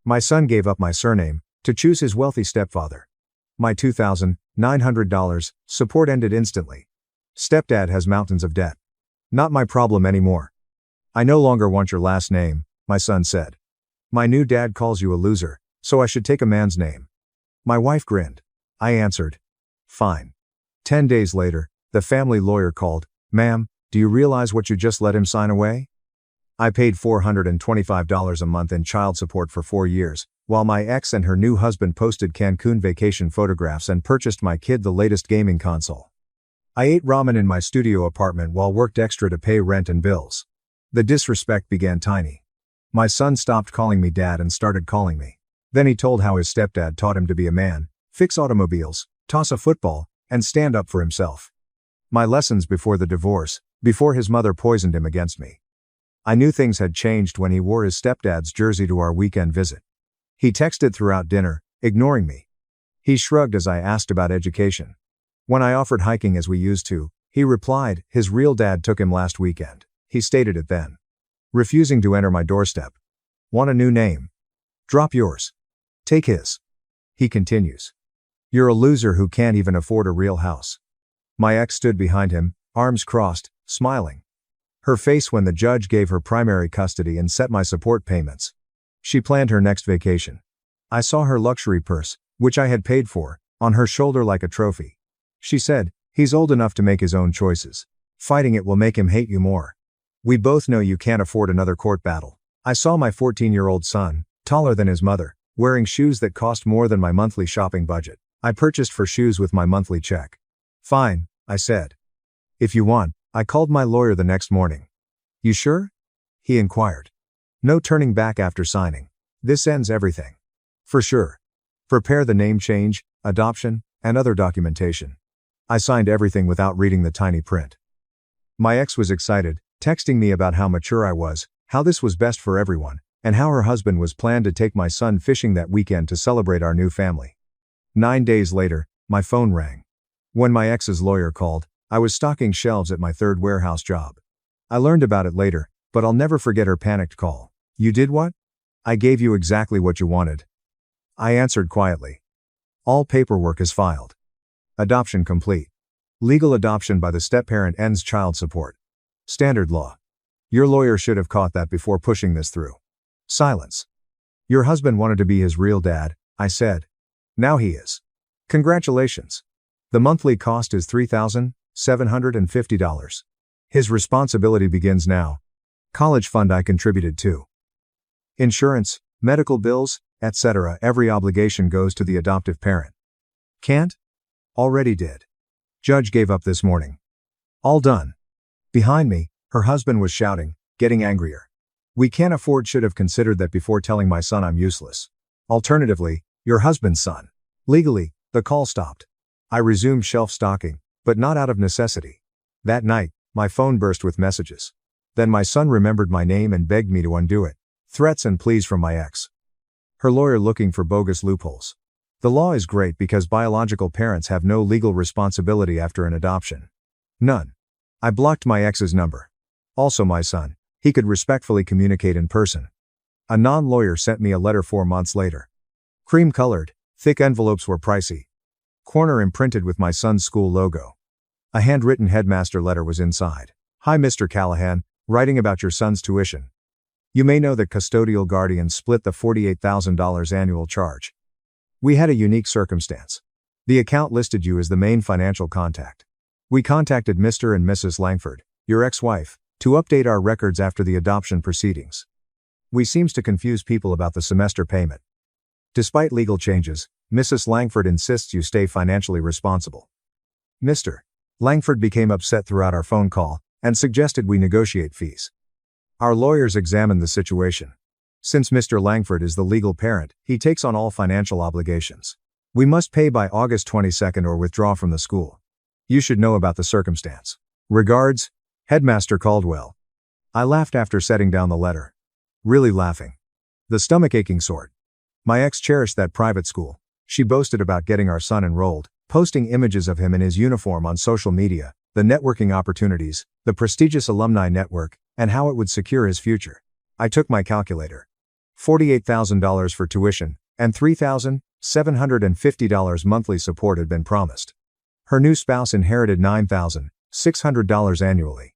My son gave up my surname to choose his wealthy stepfather. My $2,900 support ended instantly. Stepdad has mountains of debt. Not my problem anymore. I no longer want your last name, my son said. My new dad calls you a loser, so I should take a man's name. My wife grinned. I answered, fine. 10 days later, the family lawyer called. Ma'am, do you realize what you just let him sign away? I paid $425 a month in child support for 4 years, while my ex and her new husband posted Cancun vacation photographs and purchased my kid the latest gaming console. I ate ramen in my studio apartment while worked extra to pay rent and bills. The disrespect began tiny. My son stopped calling me dad and started calling me. Then he told how his stepdad taught him to be a man, fix automobiles, toss a football, and stand up for himself. My lessons before the divorce, before his mother poisoned him against me. I knew things had changed when he wore his stepdad's jersey to our weekend visit. He texted throughout dinner, ignoring me. He shrugged as I asked about education. When I offered hiking as we used to, he replied, his real dad took him last weekend. He stated it then. Refusing to enter my doorstep. Want a new name? Drop yours. Take his. He continues. You're a loser who can't even afford a real house. My ex stood behind him, arms crossed, smiling. Her face when the judge gave her primary custody and set my support payments. She planned her next vacation. I saw her luxury purse, which I had paid for, on her shoulder like a trophy. She said, he's old enough to make his own choices. Fighting it will make him hate you more. We both know you can't afford another court battle. I saw my 14-year-old son, taller than his mother, wearing shoes that cost more than my monthly shopping budget. I purchased for shoes with my monthly check. Fine, I said. If you want, I called my lawyer the next morning. You sure? He inquired. No turning back after signing. This ends everything. For sure. Prepare the name change, adoption, and other documentation. I signed everything without reading the tiny print. My ex was excited, texting me about how mature I was, how this was best for everyone, and how her husband was planned to take my son fishing that weekend to celebrate our new family. 9 days later, my phone rang. When my ex's lawyer called, I was stocking shelves at my third warehouse job. I learned about it later, but I'll never forget her panicked call. You did what? I gave you exactly what you wanted. I answered quietly. All paperwork is filed. Adoption complete. Legal adoption by the step-parent ends child support. Standard law. Your lawyer should have caught that before pushing this through. Silence. Your husband wanted to be his real dad, I said. Now he is. Congratulations. The monthly cost is $3,750. His responsibility begins now. College fund I contributed to. Insurance, medical bills, etc. Every obligation goes to the adoptive parent. Can't? Already did. Judge gave up this morning. All done. Behind me, her husband was shouting, getting angrier. We can't afford should have considered that before telling my son I'm useless. Alternatively, your husband's son. Legally, the call stopped. I resumed shelf stocking, but not out of necessity. That night, my phone burst with messages. Then my son remembered my name and begged me to undo it. Threats and pleas from my ex. Her lawyer looking for bogus loopholes. The law is great because biological parents have no legal responsibility after an adoption. None. I blocked my ex's number. Also my son. He could respectfully communicate in person. A non-lawyer sent me a letter 4 months later. Cream-colored, thick envelopes were pricey. Corner imprinted with my son's school logo. A handwritten headmaster letter was inside. Hi Mr. Callahan, writing about your son's tuition. You may know that custodial guardians split the $48,000 annual charge. We had a unique circumstance. The account listed you as the main financial contact. We contacted Mr. and Mrs. Langford, your ex-wife, to update our records after the adoption proceedings. We seems to confuse people about the semester payment. Despite legal changes, Mrs. Langford insists you stay financially responsible. Mr. Langford became upset throughout our phone call and suggested we negotiate fees. Our lawyers examined the situation. Since Mr. Langford is the legal parent, he takes on all financial obligations. We must pay by August 22nd or withdraw from the school. You should know about the circumstance. Regards, Headmaster Caldwell. I laughed after setting down the letter. Really laughing. The stomach-aching sort. My ex cherished that private school. She boasted about getting our son enrolled, posting images of him in his uniform on social media, the networking opportunities, the prestigious alumni network, and how it would secure his future. I took my calculator. $48,000 for tuition, and $3,750 monthly support had been promised. Her new spouse inherited $9,600 annually.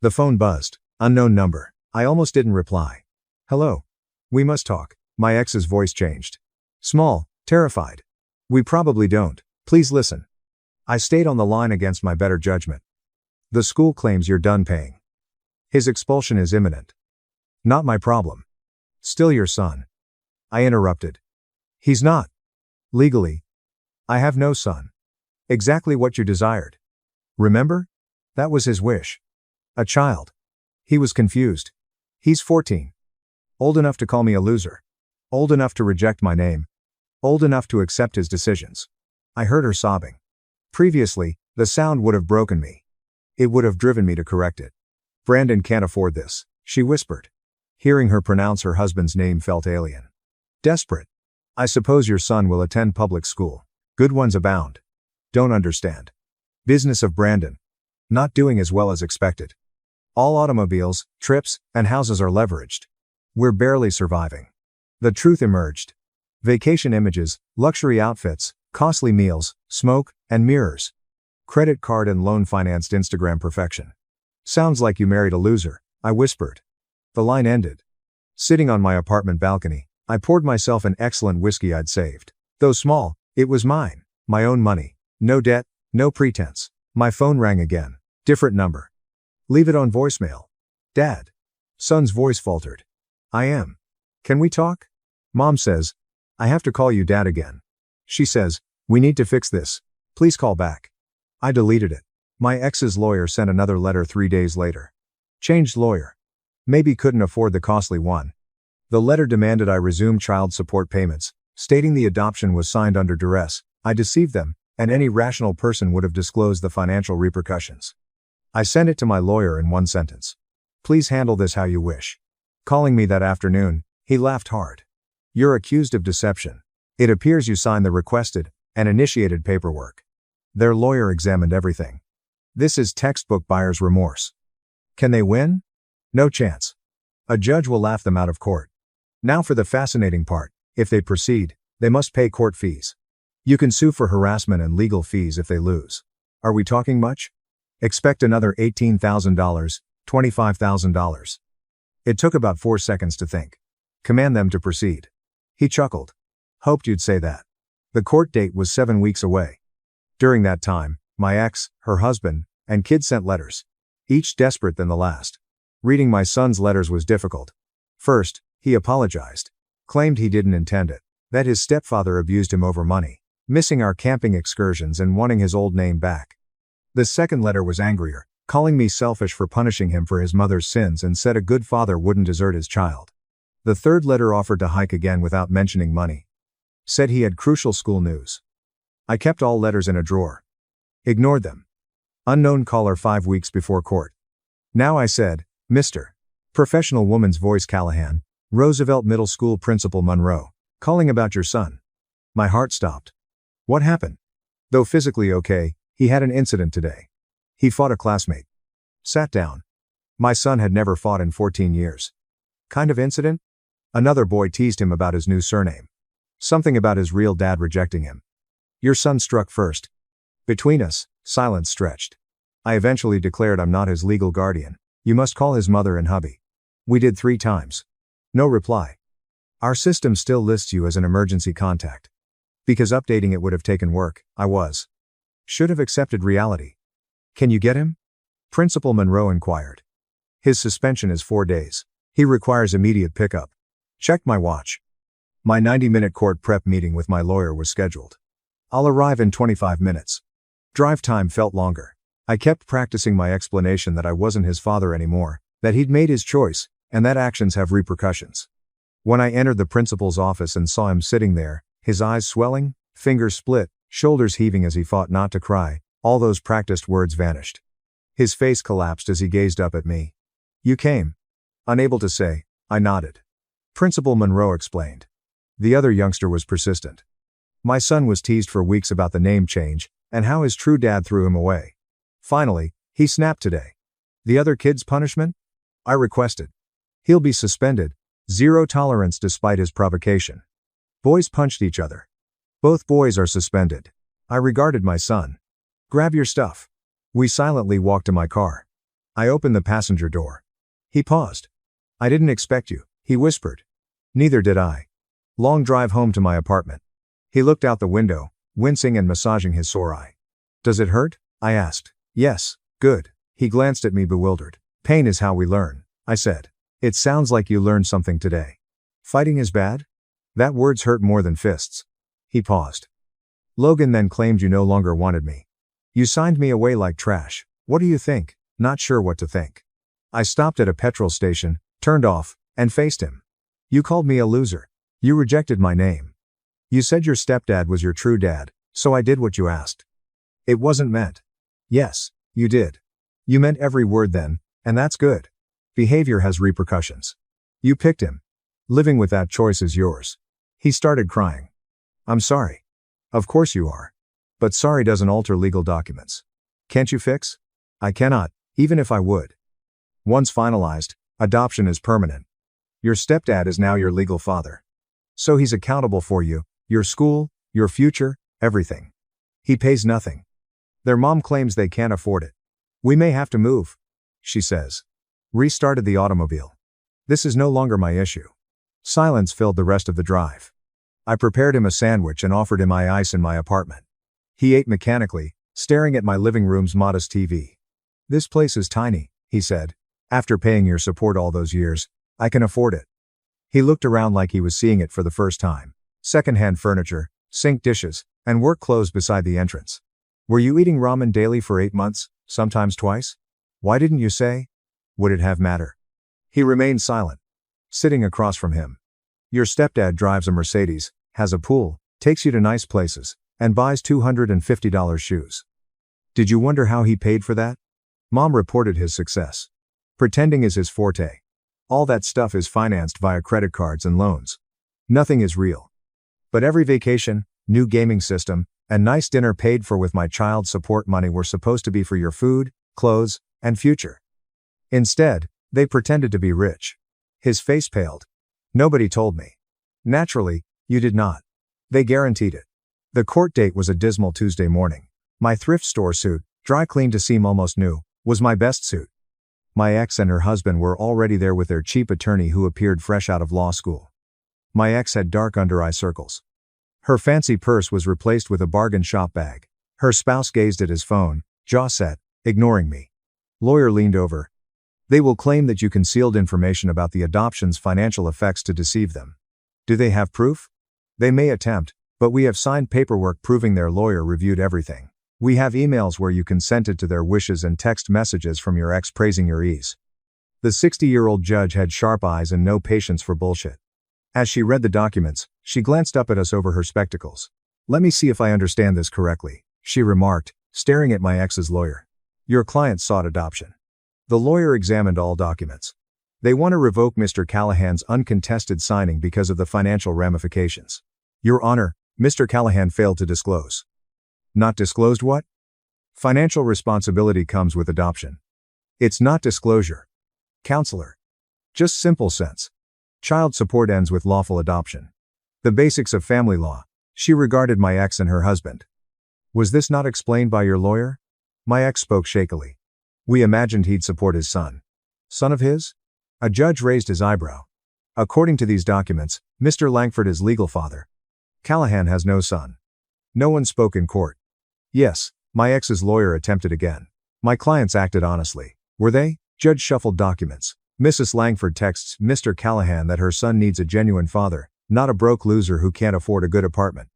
The phone buzzed. Unknown number. I almost didn't reply. Hello. We must talk. My ex's voice changed. Small, terrified. We probably don't. Please listen. I stayed on the line against my better judgment. The school claims you're done paying. His expulsion is imminent. Not my problem. Still your son. I interrupted. He's not. Legally. I have no son. Exactly what you desired. Remember? That was his wish. A child. He was confused. He's 14. Old enough to call me a loser. Old enough to reject my name. Old enough to accept his decisions. I heard her sobbing. Previously, the sound would have broken me. It would have driven me to correct it. Brandon can't afford this, she whispered. Hearing her pronounce her husband's name felt alien. Desperate. I suppose your son will attend public school. Good ones abound. Don't understand. Business of Brandon. Not doing as well as expected. All automobiles, trips, and houses are leveraged. We're barely surviving. The truth emerged. Vacation images, luxury outfits, costly meals, smoke, and mirrors. Credit card and loan financed Instagram perfection. Sounds like you married a loser, I whispered. The line ended. Sitting on my apartment balcony, I poured myself an excellent whiskey I'd saved. Though small, it was mine, my own money. No debt, no pretense. My phone rang again. Different number. Leave it on voicemail. Dad. Son's voice faltered. I am. Can we talk? Mom says, I have to call you Dad again. She says, we need to fix this. Please call back. I deleted it. My ex's lawyer sent another letter 3 days later. Changed lawyer. Maybe couldn't afford the costly one. The letter demanded I resume child support payments, stating the adoption was signed under duress. I deceived them, and any rational person would have disclosed the financial repercussions. I sent it to my lawyer in one sentence. Please handle this how you wish. Calling me that afternoon, he laughed hard. You're accused of deception. It appears you signed the requested and initiated paperwork. Their lawyer examined everything. This is textbook buyer's remorse. Can they win? No chance. A judge will laugh them out of court. Now for the fascinating part. If they proceed, they must pay court fees. You can sue for harassment and legal fees if they lose. Are we talking much? Expect another $18,000, $25,000. It took about 4 seconds to think. Command them to proceed. He chuckled. Hoped you'd say that. The court date was 7 weeks away. During that time, my ex, her husband, and kids sent letters. Each desperate than the last. Reading my son's letters was difficult. First, he apologized. Claimed he didn't intend it. That his stepfather abused him over money. Missing our camping excursions and wanting his old name back. The second letter was angrier, calling me selfish for punishing him for his mother's sins and said a good father wouldn't desert his child. The third letter offered to hike again without mentioning money. Said he had crucial school news. I kept all letters in a drawer. Ignored them. Unknown caller 5 weeks before court. Now I said, Mr. Professional woman's voice Callahan, Roosevelt Middle School Principal Monroe, calling about your son. My heart stopped. What happened? Though physically okay, he had an incident today. He fought a classmate. Sat down. My son had never fought in 14 years. Kind of incident? Another boy teased him about his new surname. Something about his real dad rejecting him. Your son struck first. Between us, silence stretched. I eventually declared I'm not his legal guardian. You must call his mother and hubby. We did 3 times. No reply. Our system still lists you as an emergency contact. Because updating it would have taken work, I was. Should have accepted reality. Can you get him? Principal Monroe inquired. His suspension is 4 days. He requires immediate pickup. Checked my watch. My 90-minute court prep meeting with my lawyer was scheduled. I'll arrive in 25 minutes. Drive time felt longer. I kept practicing my explanation that I wasn't his father anymore, that he'd made his choice, and that actions have repercussions. When I entered the principal's office and saw him sitting there, his eyes swelling, fingers split, shoulders heaving as he fought not to cry, all those practiced words vanished. His face collapsed as he gazed up at me. You came. Unable to say, I nodded. Principal Monroe explained. The other youngster was persistent. My son was teased for weeks about the name change, and how his true dad threw him away. Finally, he snapped today. The other kid's punishment? I requested. He'll be suspended, Zero tolerance despite his provocation. Boys punched each other. Both boys are suspended. I regarded my son. Grab your stuff. We silently walked to my car. I opened the passenger door. He paused. I didn't expect you, he whispered. Neither did I. Long drive home to my apartment. He looked out the window, wincing and massaging his sore eye. Does it hurt? I asked. Yes, good. He glanced at me bewildered. Pain is how we learn, I said. It sounds like you learned something today. Fighting is bad? That words hurt more than fists. He paused. Logan then claimed you no longer wanted me. You signed me away like trash. What do you think? Not sure what to think. I stopped at a petrol station, turned off, and faced him. You called me a loser. You rejected my name. You said your stepdad was your true dad, so I did what you asked. It wasn't meant. Yes, you did. You meant every word then, and that's good. Behavior has repercussions. You picked him. Living with that choice is yours. He started crying. I'm sorry. Of course you are. But sorry doesn't alter legal documents. Can't you fix? I cannot, even if I would. Once finalized, adoption is permanent. Your stepdad is now your legal father. So he's accountable for you, your school, your future, everything. He pays nothing. Their mom claims they can't afford it. We may have to move, she says. Restarted the automobile. This is no longer my issue. Silence filled the rest of the drive. I prepared him a sandwich and offered him ice in my apartment. He ate mechanically, staring at my living room's modest TV. This place is tiny, he said. After paying your support all those years, I can afford it. He looked around like he was seeing it for the first time. Second-hand furniture, sink dishes, and work clothes beside the entrance. Were you eating ramen daily for 8 months, sometimes twice? Why didn't you say? Would it have mattered? He remained silent. Sitting across from him. Your stepdad drives a Mercedes, has a pool, takes you to nice places, and buys $250 shoes. Did you wonder how he paid for that? Mom reported his success. Pretending is his forte. All that stuff is financed via credit cards and loans. Nothing is real. But every vacation, new gaming system, and nice dinner paid for with my child support money were supposed to be for your food, clothes, and future. Instead, they pretended to be rich. His face paled. Nobody told me. Naturally, you did not. They guaranteed it. The court date was a dismal Tuesday morning. My thrift store suit, dry cleaned to seem almost new, was my best suit. My ex and her husband were already there with their cheap attorney who appeared fresh out of law school. My ex had dark under-eye circles. Her fancy purse was replaced with a bargain shop bag. Her spouse gazed at his phone, jaw set, ignoring me. Lawyer leaned over. They will claim that you concealed information about the adoption's financial effects to deceive them. Do they have proof? They may attempt, but we have signed paperwork proving their lawyer reviewed everything. We have emails where you consented to their wishes and text messages from your ex praising your ease. The 60-year-old judge had sharp eyes and no patience for bullshit. As she read the documents, she glanced up at us over her spectacles. Let me see if I understand this correctly, she remarked, staring at my ex's lawyer. Your client sought adoption. The lawyer examined all documents. They want to revoke Mr. Callahan's uncontested signing because of the financial ramifications. Your Honor, Mr. Callahan failed to disclose. Not disclosed what? Financial responsibility comes with adoption. It's not disclosure. Counselor. Just simple sense. Child support ends with lawful adoption. The basics of family law. She regarded my ex and her husband. Was this not explained by your lawyer? My ex spoke shakily. We imagined he'd support his son. Son of his? A judge raised his eyebrow. According to these documents, Mr. Langford is legal father. Callahan has no son. No one spoke in court. Yes, my ex's lawyer attempted again. My clients acted honestly. Were they? Judge shuffled documents. Mrs. Langford texts Mr. Callahan that her son needs a genuine father, not a broke loser who can't afford a good apartment.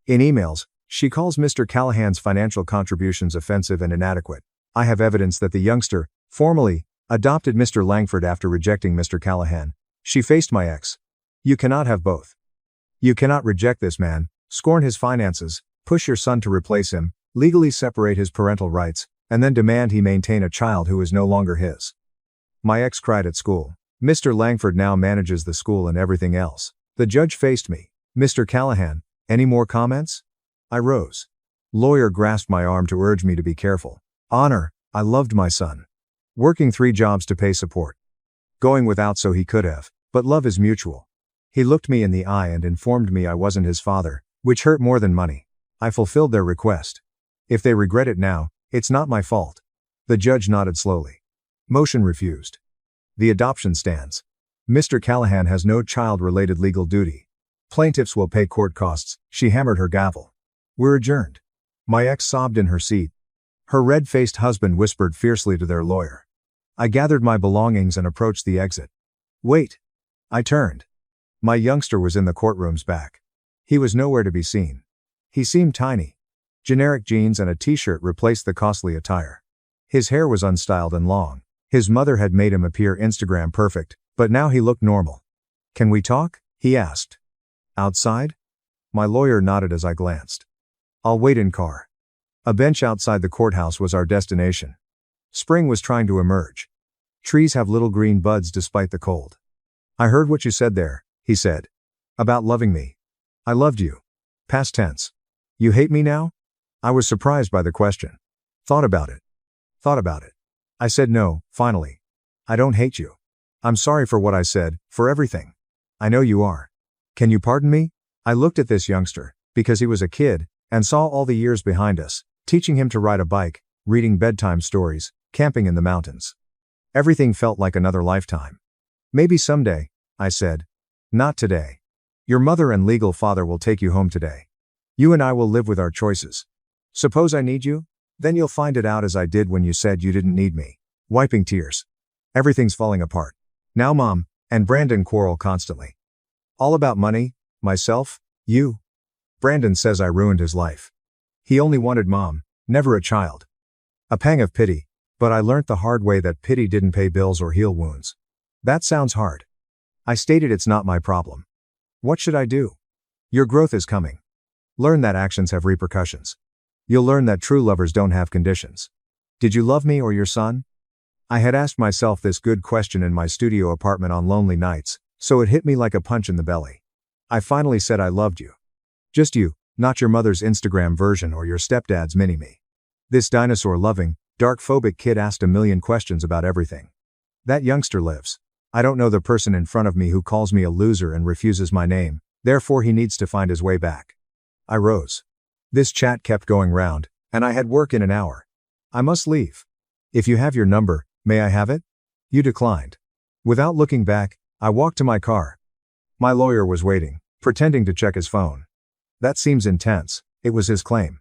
In emails, she calls Mr. Callahan's financial contributions offensive and inadequate. I have evidence that the youngster, formally, adopted Mr. Langford after rejecting Mr. Callahan. She faced my ex. You cannot have both. You cannot reject this man, scorn his finances, push your son to replace him, legally separate his parental rights, and then demand he maintain a child who is no longer his. My ex cried at school. Mr. Langford now manages the school and everything else. The judge faced me. Mr. Callahan, any more comments? I rose. Lawyer grasped my arm to urge me to be careful. Honor, I loved my son. Working 3 jobs to pay support. Going without so he could have. But love is mutual. He looked me in the eye and informed me I wasn't his father, which hurt more than money. I fulfilled their request. If they regret it now, it's not my fault. The judge nodded slowly. Motion refused. The adoption stands. Mr. Callahan has no child-related legal duty. Plaintiffs will pay court costs. She hammered her gavel. We're adjourned. My ex sobbed in her seat. Her red-faced husband whispered fiercely to their lawyer. I gathered my belongings and approached the exit. Wait. I turned. My youngster was in the courtroom's back. He was nowhere to be seen. He seemed tiny. Generic jeans and a t-shirt replaced the costly attire. His hair was unstyled and long. His mother had made him appear Instagram perfect, but now he looked normal. Can we talk? He asked. Outside? My lawyer nodded as I glanced. I'll wait in car. A bench outside the courthouse was our destination. Spring was trying to emerge. Trees have little green buds despite the cold. I heard what you said there, he said. About loving me. I loved you. Past tense. You hate me now? I was surprised by the question. Thought about it. I said no, finally. I don't hate you. I'm sorry for what I said, for everything. I know you are. Can you pardon me? I looked at this youngster, because he was a kid, and saw all the years behind us, teaching him to ride a bike, reading bedtime stories, camping in the mountains. Everything felt like another lifetime. Maybe someday, I said. Not today. Your mother and legal father will take you home today. You and I will live with our choices. Suppose I need you? Then you'll find it out as I did when you said you didn't need me. Wiping tears. Everything's falling apart. Now Mom and Brandon quarrel constantly. All about money, myself, you. Brandon says I ruined his life. He only wanted Mom, never a child. A pang of pity, but I learnt the hard way that pity didn't pay bills or heal wounds. That sounds hard. I stated it's not my problem. What should I do? Your growth is coming. Learn that actions have repercussions. You'll learn that true lovers don't have conditions. Did you love me or your son? I had asked myself this good question in my studio apartment on lonely nights, so it hit me like a punch in the belly. I finally said I loved you. Just you, not your mother's Instagram version or your stepdad's mini-me. This dinosaur-loving, dark-phobic kid asked a million questions about everything. That youngster lives. I don't know the person in front of me who calls me a loser and refuses my name, therefore he needs to find his way back. I rose. This chat kept going round, and I had work in an hour. I must leave. If you have your number, may I have it? You declined. Without looking back, I walked to my car. My lawyer was waiting, pretending to check his phone. That seems intense, it was his claim.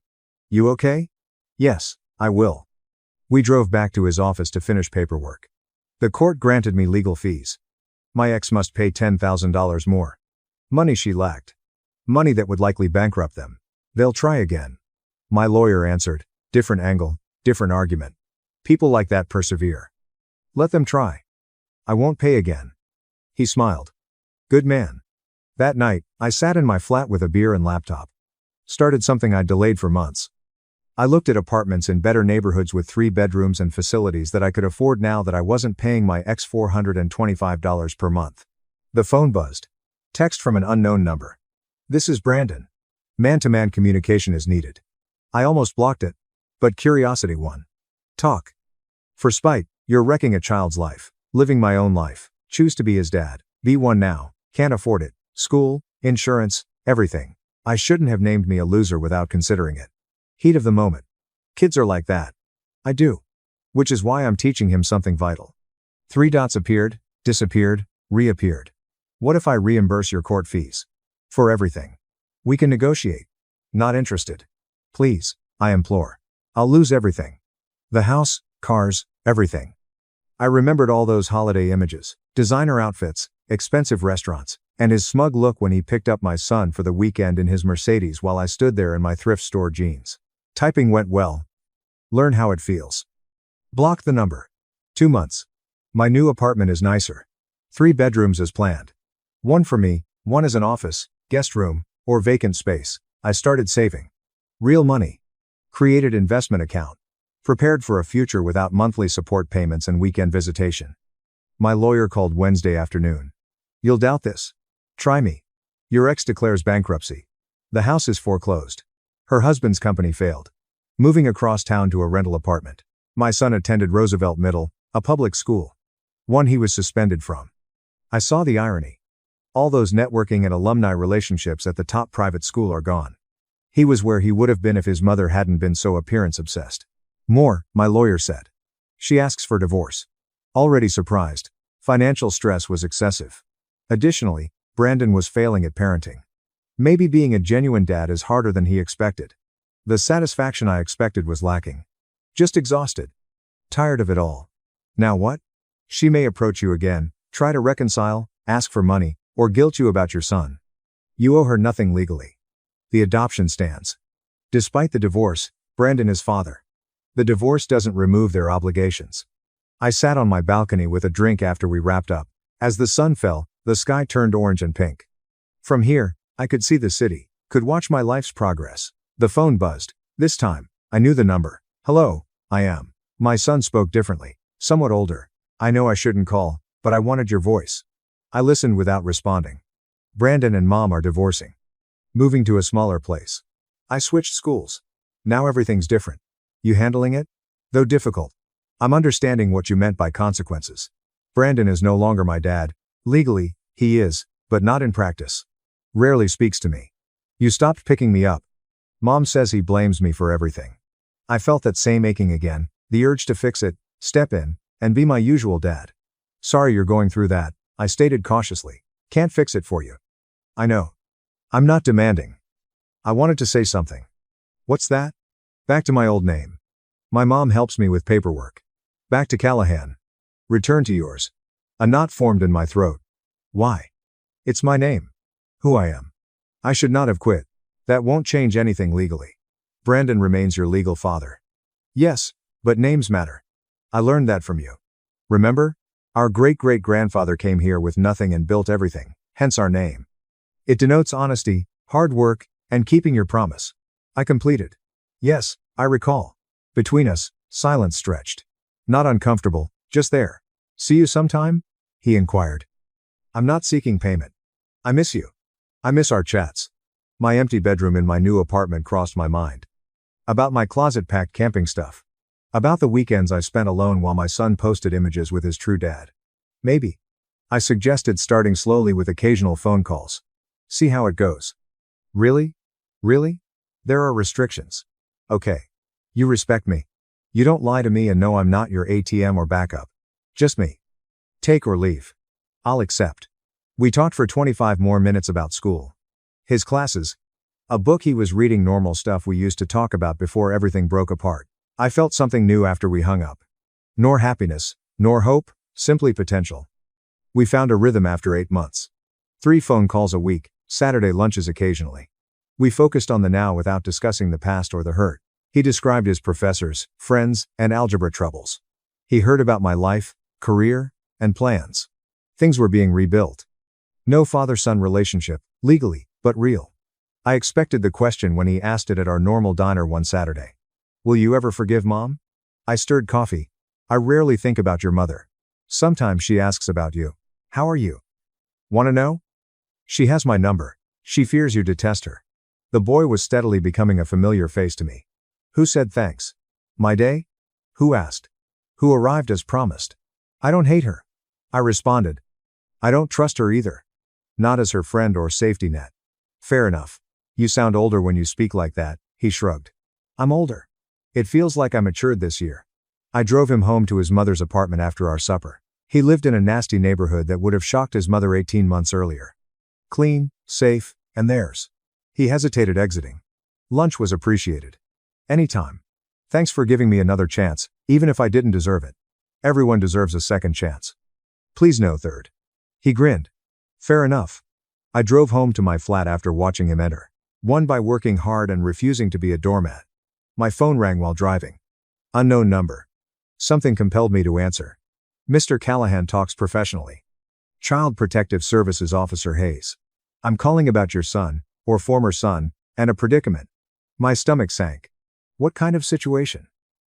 You okay? Yes, I will. We drove back to his office to finish paperwork. The court granted me legal fees. My ex must pay $10,000 more. Money she lacked. Money that would likely bankrupt them. They'll try again. My lawyer answered, different angle, different argument. People like that persevere. Let them try. I won't pay again. He smiled. Good man. That night, I sat in my flat with a beer and laptop. Started something I'd delayed for months. I looked at apartments in better neighborhoods with 3 bedrooms and facilities that I could afford now that I wasn't paying my ex $425 per month. The phone buzzed. Text from an unknown number. This is Brandon. Man-to-man communication is needed. I almost blocked it, but curiosity won. Talk. For spite, you're wrecking a child's life. Living my own life. Choose to be his dad. Be one now. Can't afford it. School, insurance, everything. I shouldn't have named me a loser without considering it. Heat of the moment. Kids are like that. I do. Which is why I'm teaching him something vital. 3 dots appeared, disappeared, reappeared. What if I reimburse your court fees? For everything. We can negotiate. Not interested. Please, I implore. I'll lose everything. The house, cars, everything. I remembered all those holiday images, designer outfits, expensive restaurants, and his smug look when he picked up my son for the weekend in his Mercedes while I stood there in my thrift store jeans. Typing went well. Learn how it feels. Block the number. 2 months. My new apartment is nicer. 3 bedrooms as planned. 1 for me, 1 as an office, guest room, or vacant space. I started saving. Real money. Created investment account. Prepared for a future without monthly support payments and weekend visitation. My lawyer called Wednesday afternoon. You'll doubt this. Try me. Your ex declares bankruptcy. The house is foreclosed. Her husband's company failed. Moving across town to a rental apartment. My son attended Roosevelt Middle, a public school. One he was suspended from. I saw the irony. All those networking and alumni relationships at the top private school are gone. He was where he would have been if his mother hadn't been so appearance obsessed. More, my lawyer said. She asks for divorce. Already surprised. Financial stress was excessive. Additionally, Brandon was failing at parenting. Maybe being a genuine dad is harder than he expected. The satisfaction I expected was lacking. Just exhausted. Tired of it all. Now what? She may approach you again, try to reconcile, ask for money, or guilt you about your son. You owe her nothing legally. The adoption stands. Despite the divorce, Brandon is father. The divorce doesn't remove their obligations. I sat on my balcony with a drink after we wrapped up. As the sun fell, the sky turned orange and pink. From here, I could see the city, could watch my life's progress. The phone buzzed. This time, I knew the number. Hello, I am. My son spoke differently, somewhat older. I know I shouldn't call, but I wanted your voice. I listened without responding. Brandon and mom are divorcing. Moving to a smaller place. I switched schools. Now everything's different. You handling it? Though difficult. I'm understanding what you meant by consequences. Brandon is no longer my dad. Legally, he is, but not in practice. Rarely speaks to me. You stopped picking me up. Mom says he blames me for everything. I felt that same aching again, the urge to fix it, step in, and be my usual dad. Sorry you're going through that, I stated cautiously. Can't fix it for you. I know. I'm not demanding. I wanted to say something. What's that? Back to my old name. My mom helps me with paperwork. Back to Callahan. Return to yours. A knot formed in my throat. Why? It's my name. Who I am. I should not have quit. That won't change anything legally. Brandon remains your legal father. Yes, but names matter. I learned that from you. Remember? Our great-great-grandfather came here with nothing and built everything, hence our name. It denotes honesty, hard work, and keeping your promise. I completed. Yes, I recall. Between us, silence stretched. Not uncomfortable, just there. See you sometime? He inquired. I'm not seeking payment. I miss you. I miss our chats. My empty bedroom in my new apartment crossed my mind. About my closet-packed camping stuff. About the weekends I spent alone while my son posted images with his true dad. Maybe. I suggested starting slowly with occasional phone calls. See how it goes. Really? Really? There are restrictions. Okay. You respect me. You don't lie to me and know I'm not your ATM or backup. Just me. Take or leave. I'll accept. We talked for 25 more minutes about school. His classes. A book he was reading, normal stuff we used to talk about before everything broke apart. I felt something new after we hung up. Nor happiness, nor hope, simply potential. We found a rhythm after 8 months. 3 phone calls a week, Saturday lunches occasionally. We focused on the now without discussing the past or the hurt. He described his professors, friends, and algebra troubles. He heard about my life, career, and plans. Things were being rebuilt. No father-son relationship, legally, but real. I expected the question when he asked it at our normal diner one Saturday. Will you ever forgive Mom? I stirred coffee. I rarely think about your mother. Sometimes she asks about you. How are you? Wanna know? She has my number. She fears you detest her. The boy was steadily becoming a familiar face to me. Who said thanks? My day? Who asked? Who arrived as promised? I don't hate her. I responded. I don't trust her either. Not as her friend or safety net. Fair enough. You sound older when you speak like that, he shrugged. I'm older. It feels like I matured this year. I drove him home to his mother's apartment after our supper. He lived in a nasty neighborhood that would have shocked his mother 18 months earlier. Clean, safe, and theirs. He hesitated exiting. Lunch was appreciated. Anytime. Thanks for giving me another chance, even if I didn't deserve it. Everyone deserves a second chance. Please no third. He grinned. Fair enough. I drove home to my flat after watching him enter. Won by working hard and refusing to be a doormat. My phone rang while driving. Unknown number. Something compelled me to answer. Mr. Callahan talks professionally. Child Protective Services Officer Hayes. I'm calling about your son, or former son, and a predicament. My stomach sank. What kind of situation?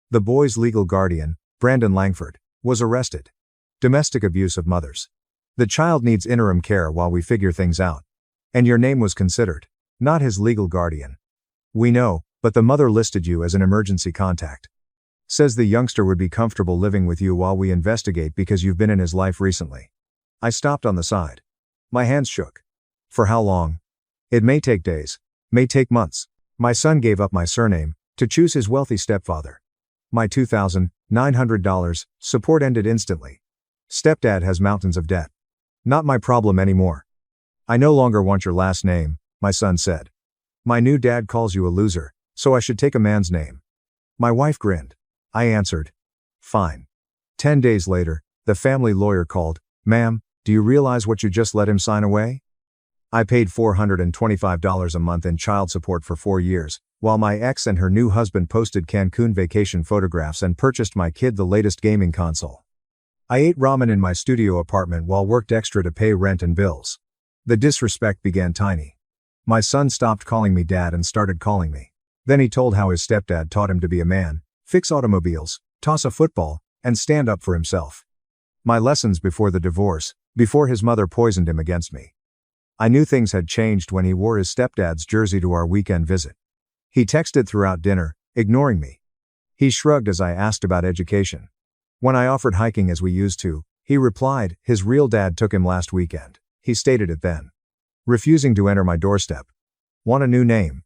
The boy's legal guardian, Brandon Langford, was arrested. Domestic abuse of mothers. The child needs interim care while we figure things out. And your name was considered. Not his legal guardian. We know, but the mother listed you as an emergency contact. Says the youngster would be comfortable living with you while we investigate because you've been in his life recently. I stopped on the side. My hands shook. For how long? It may take days. May take months. My son gave up my surname to choose his wealthy stepfather. My $2,900 support ended instantly. Stepdad has mountains of debt. Not my problem anymore. I no longer want your last name, my son said. My new dad calls you a loser, so I should take a man's name. My wife grinned. I answered. Fine. 10 days later, the family lawyer called. Ma'am, do you realize what you just let him sign away? I paid $425 a month in child support for 4 years, while my ex and her new husband posted Cancun vacation photographs and purchased my kid the latest gaming console. I ate ramen in my studio apartment while worked extra to pay rent and bills. The disrespect began tiny. My son stopped calling me dad and started calling me. Then he told how his stepdad taught him to be a man, fix automobiles, toss a football, and stand up for himself. My lessons before the divorce, before his mother poisoned him against me. I knew things had changed when he wore his stepdad's jersey to our weekend visit. He texted throughout dinner, ignoring me. He shrugged as I asked about education. When I offered hiking as we used to, he replied, his real dad took him last weekend. He stated it then. Refusing to enter my doorstep. Want a new name?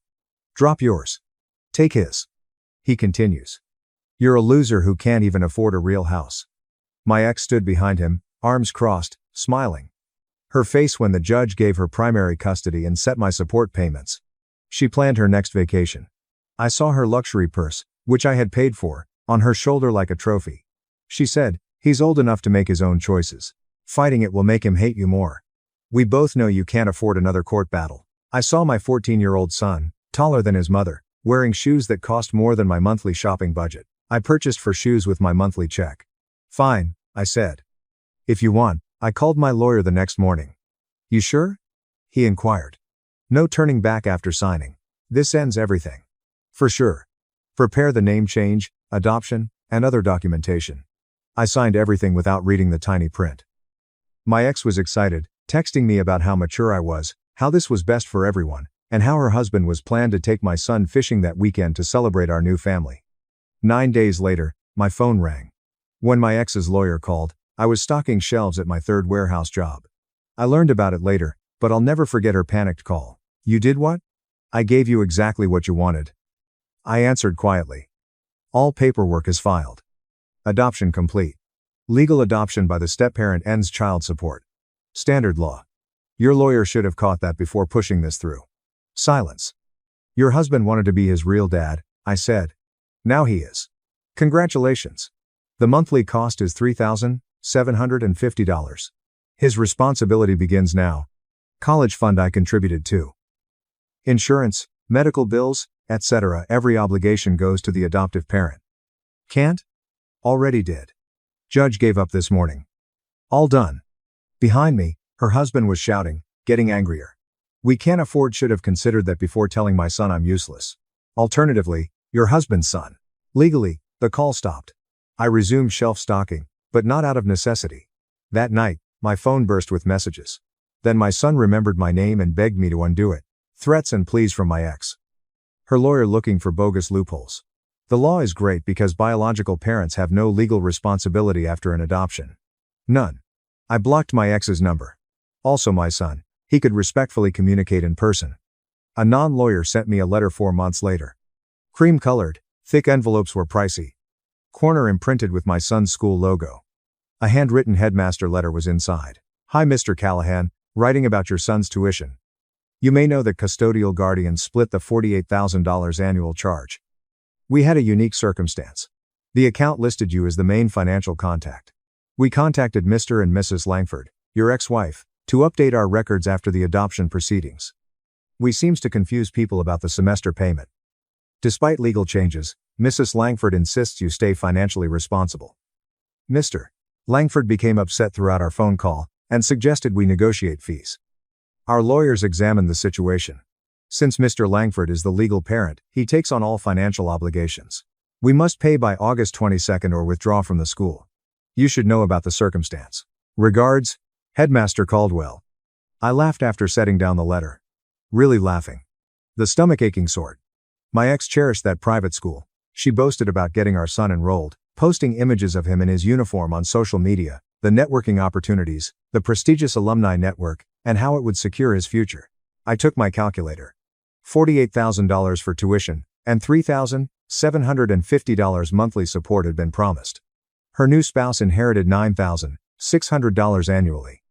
Drop yours. Take his. He continues. You're a loser who can't even afford a real house. My ex stood behind him, arms crossed, smiling. Her face when the judge gave her primary custody and set my support payments. She planned her next vacation. I saw her luxury purse, which I had paid for, on her shoulder like a trophy. She said, he's old enough to make his own choices. Fighting it will make him hate you more. We both know you can't afford another court battle. I saw my 14-year-old son, taller than his mother, wearing shoes that cost more than my monthly shopping budget. I purchased for shoes with my monthly check. Fine, I said. If you want, I called my lawyer the next morning. You sure? He inquired. No turning back after signing. This ends everything. For sure. Prepare the name change, adoption, and other documentation. I signed everything without reading the tiny print. My ex was excited, texting me about how mature I was, how this was best for everyone, and how her husband was planned to take my son fishing that weekend to celebrate our new family. 9 days later, my phone rang. When my ex's lawyer called, I was stocking shelves at my third warehouse job. I learned about it later, but I'll never forget her panicked call. You did what? I gave you exactly what you wanted. I answered quietly. All paperwork is filed. Adoption complete. Legal adoption by the step-parent ends child support. Standard law. Your lawyer should have caught that before pushing this through. Silence. Your husband wanted to be his real dad, I said. Now he is. Congratulations. The monthly cost is $3,750. His responsibility begins now. College fund I contributed to. Insurance, medical bills, etc. Every obligation goes to the adoptive parent. Can't? Already did. Judge gave up this morning. All done. Behind me, her husband was shouting, getting angrier. We can't afford should have considered that before telling my son I'm useless. Alternatively, your husband's son. Legally, the call stopped. I resumed shelf stocking, but not out of necessity. That night, my phone burst with messages. Then my son remembered my name and begged me to undo it. Threats and pleas from my ex. Her lawyer looking for bogus loopholes. The law is great because biological parents have no legal responsibility after an adoption. None. I blocked my ex's number. Also my son, he could respectfully communicate in person. A non-lawyer sent me a letter 4 months later. Cream-colored, thick envelopes were pricey. Corner imprinted with my son's school logo. A handwritten headmaster letter was inside. Hi Mr. Callahan, writing about your son's tuition. You may know that custodial guardians split the $48,000 annual charge. We had a unique circumstance. The account listed you as the main financial contact. We contacted Mr. and Mrs. Langford, your ex-wife, to update our records after the adoption proceedings. We seems to confuse people about the semester payment. Despite legal changes, Mrs. Langford insists you stay financially responsible. Mr. Langford became upset throughout our phone call and suggested we negotiate fees. Our lawyers examined the situation. Since Mr. Langford is the legal parent, he takes on all financial obligations. We must pay by August 22nd or withdraw from the school. You should know about the circumstance. Regards, Headmaster Caldwell. I laughed after setting down the letter. Really laughing. The stomach-aching sort. My ex cherished that private school. She boasted about getting our son enrolled, posting images of him in his uniform on social media, the networking opportunities, the prestigious alumni network, and how it would secure his future. I took my calculator. $48,000 for tuition, and $3,750 monthly support had been promised. Her new spouse inherited $9,600 annually.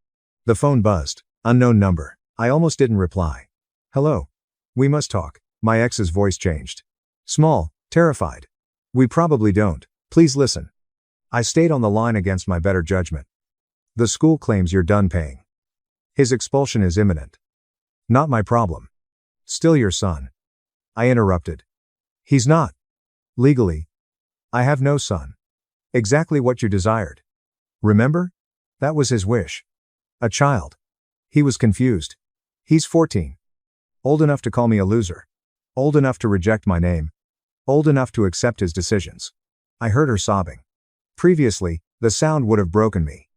The phone buzzed. Unknown number. I almost didn't reply. Hello. We must talk. My ex's voice changed. Small, terrified. We probably don't. Please listen. I stayed on the line against my better judgment. The school claims you're done paying. His expulsion is imminent. Not my problem. Still your son. I interrupted. He's not. Legally. I have no son. Exactly what you desired. Remember? That was his wish. A child. He was confused. He's 14. Old enough to call me a loser. Old enough to reject my name. Old enough to accept his decisions. I heard her sobbing. Previously, the sound would have broken me.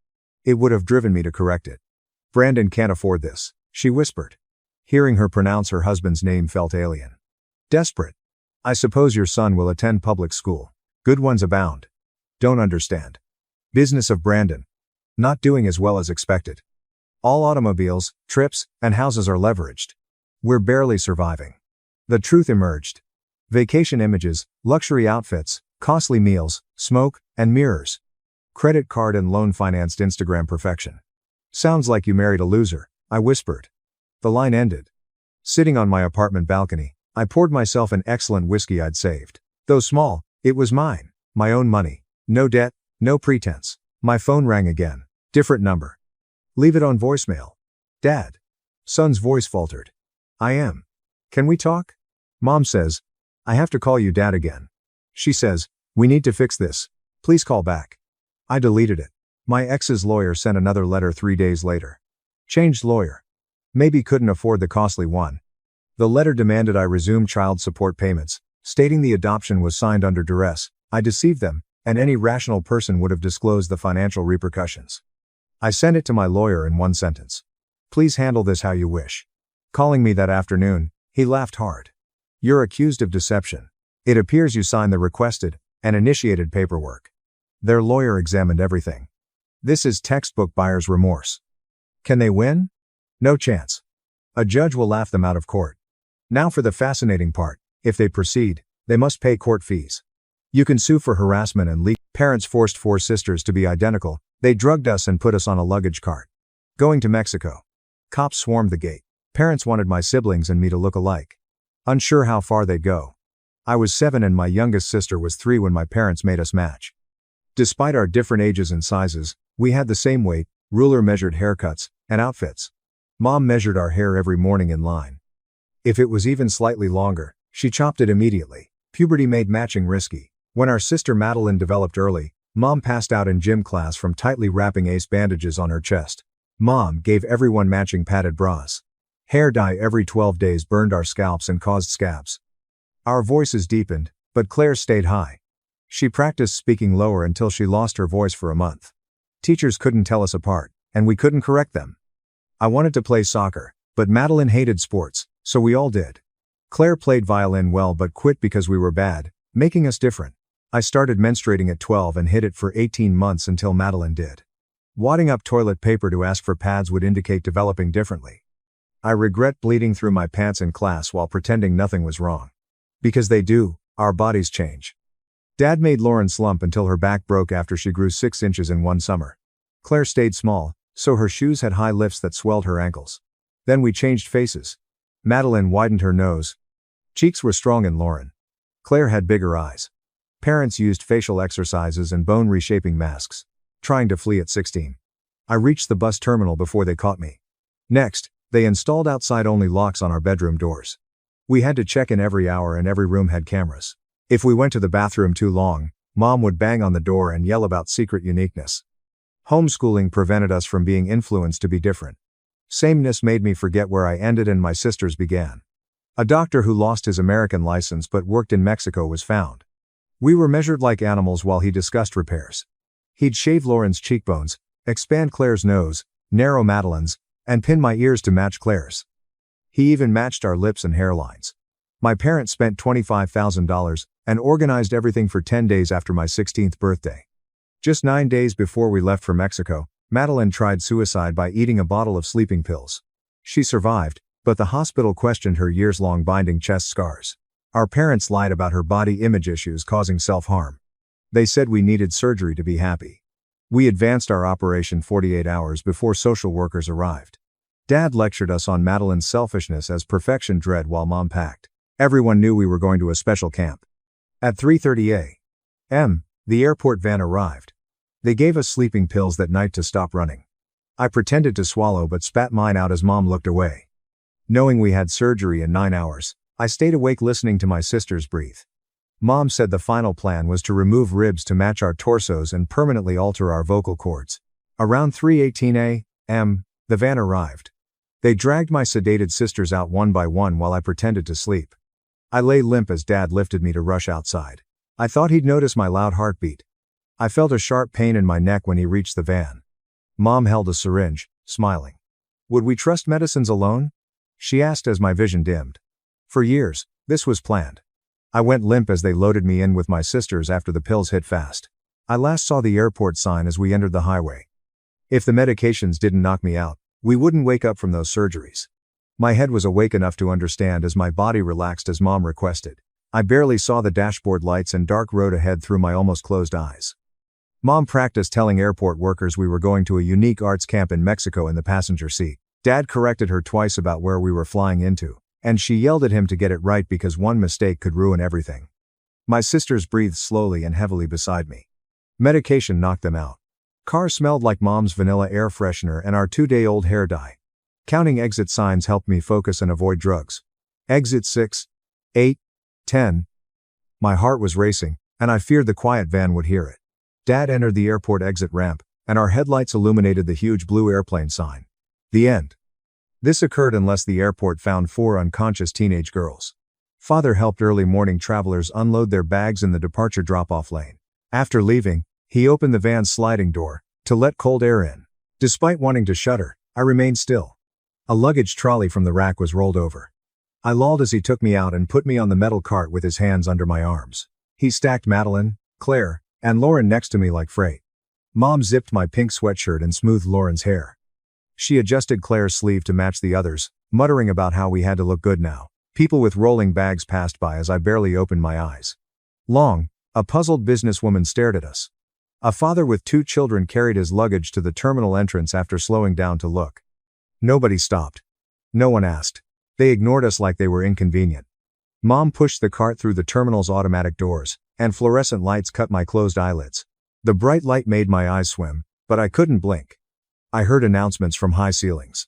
It would have driven me to correct it. Brandon can't afford this, she whispered. Hearing her pronounce her husband's name felt alien. Desperate. I suppose your son will attend public school. Good ones abound. Don't understand. Business of Brandon. Not doing as well as expected. All automobiles, trips, and houses are leveraged. We're barely surviving. The truth emerged. Vacation images, luxury outfits, costly meals, smoke, and mirrors. Credit card and loan financed Instagram perfection. Sounds like you married a loser, I whispered. The line ended. Sitting on my apartment balcony, I poured myself an excellent whiskey I'd saved. Though small, it was mine, my own money. No debt, no pretense. My phone rang again. Different number. Leave it on voicemail. Dad. Son's voice faltered. I am. Can we talk? Mom says, I have to call you Dad again. She says, we need to fix this. Please call back. I deleted it. My ex's lawyer sent another letter 3 days later. Changed lawyer. Maybe couldn't afford the costly one. The letter demanded I resume child support payments, stating the adoption was signed under duress. I deceived them, and any rational person would have disclosed the financial repercussions. I sent it to my lawyer in one sentence. Please handle this how you wish. Calling me that afternoon, he laughed hard. You're accused of deception. It appears you signed the requested and initiated paperwork. Their lawyer examined everything. This is textbook buyer's remorse. Can they win? No chance. A judge will laugh them out of court. Now for the fascinating part. If they proceed, they must pay court fees. You can sue for harassment and leak. Parents forced 4 sisters to be identical. They drugged us and put us on a luggage cart. Going to Mexico. Cops swarmed the gate. Parents wanted my siblings and me to look alike. Unsure how far they'd go. I was 7 and my youngest sister was 3 when my parents made us match. Despite our different ages and sizes, we had the same weight, ruler-measured haircuts, and outfits. Mom measured our hair every morning in line. If it was even slightly longer, she chopped it immediately. Puberty made matching risky. When our sister Madeline developed early, Mom passed out in gym class from tightly wrapping ace bandages on her chest. Mom gave everyone matching padded bras. Hair dye every 12 days burned our scalps and caused scabs. Our voices deepened, but Claire stayed high. She practiced speaking lower until she lost her voice for a month. Teachers couldn't tell us apart, and we couldn't correct them. I wanted to play soccer, but Madeline hated sports, so we all did. Claire played violin well but quit because we were bad, making us different. I started menstruating at 12 and hid it for 18 months until Madeline did. Wadding up toilet paper to ask for pads would indicate developing differently. I regret bleeding through my pants in class while pretending nothing was wrong. Because they do, our bodies change. Dad made Lauren slump until her back broke after she grew 6 inches in one summer. Claire stayed small, so her shoes had high lifts that swelled her ankles. Then we changed faces. Madeline widened her nose. Cheeks were strong in Lauren. Claire had bigger eyes. Parents used facial exercises and bone reshaping masks. Trying to flee at 16. I reached the bus terminal before they caught me. Next, they installed outside-only locks on our bedroom doors. We had to check in every hour and every room had cameras. If we went to the bathroom too long, Mom would bang on the door and yell about secret uniqueness. Homeschooling prevented us from being influenced to be different. Sameness made me forget where I ended and my sisters began. A doctor who lost his American license but worked in Mexico was found. We were measured like animals while he discussed repairs. He'd shave Lauren's cheekbones, expand Claire's nose, narrow Madeline's, and pin my ears to match Claire's. He even matched our lips and hairlines. My parents spent $25,000 and organized everything for 10 days after my 16th birthday. Just 9 days before we left for Mexico, Madeline tried suicide by eating a bottle of sleeping pills. She survived, but the hospital questioned her years-long binding chest scars. Our parents lied about her body image issues causing self-harm. They said we needed surgery to be happy. We advanced our operation 48 hours before social workers arrived. Dad lectured us on Madeline's selfishness as perfection dread while Mom packed. Everyone knew we were going to a special camp. At 3:30 a.m., the airport van arrived. They gave us sleeping pills that night to stop running. I pretended to swallow but spat mine out as Mom looked away. Knowing we had surgery in 9 hours, I stayed awake listening to my sisters breathe. Mom said the final plan was to remove ribs to match our torsos and permanently alter our vocal cords. Around 3:18 a.m., the van arrived. They dragged my sedated sisters out one by one while I pretended to sleep. I lay limp as Dad lifted me to rush outside. I thought he'd notice my loud heartbeat. I felt a sharp pain in my neck when he reached the van. Mom held a syringe, smiling. Would we trust medicines alone? She asked as my vision dimmed. For years, this was planned. I went limp as they loaded me in with my sisters after the pills hit fast. I last saw the airport sign as we entered the highway. If the medications didn't knock me out, we wouldn't wake up from those surgeries. My head was awake enough to understand as my body relaxed as Mom requested. I barely saw the dashboard lights and dark road ahead through my almost closed eyes. Mom practiced telling airport workers we were going to a unique arts camp in Mexico in the passenger seat. Dad corrected her twice about where we were flying into, and she yelled at him to get it right because one mistake could ruin everything. My sisters breathed slowly and heavily beside me. Medication knocked them out. Car smelled like Mom's vanilla air freshener and our 2-day-old hair dye. Counting exit signs helped me focus and avoid drugs. Exit 6, 8, 10. My heart was racing, and I feared the quiet van would hear it. Dad entered the airport exit ramp, and our headlights illuminated the huge blue airplane sign. The end. This occurred unless the airport found 4 unconscious teenage girls. Father helped early morning travelers unload their bags in the departure drop-off lane. After leaving, he opened the van's sliding door to let cold air in. Despite wanting to shudder, I remained still. A luggage trolley from the rack was rolled over. I lolled as he took me out and put me on the metal cart with his hands under my arms. He stacked Madeline, Claire, and Lauren next to me like freight. Mom zipped my pink sweatshirt and smoothed Lauren's hair. She adjusted Claire's sleeve to match the others, muttering about how we had to look good now. People with rolling bags passed by as I barely opened my eyes. Long, a puzzled businesswoman stared at us. A father with 2 children carried his luggage to the terminal entrance after slowing down to look. Nobody stopped. No one asked. They ignored us like they were inconvenient. Mom pushed the cart through the terminal's automatic doors, and fluorescent lights cut my closed eyelids. The bright light made my eyes swim, but I couldn't blink. I heard announcements from high ceilings.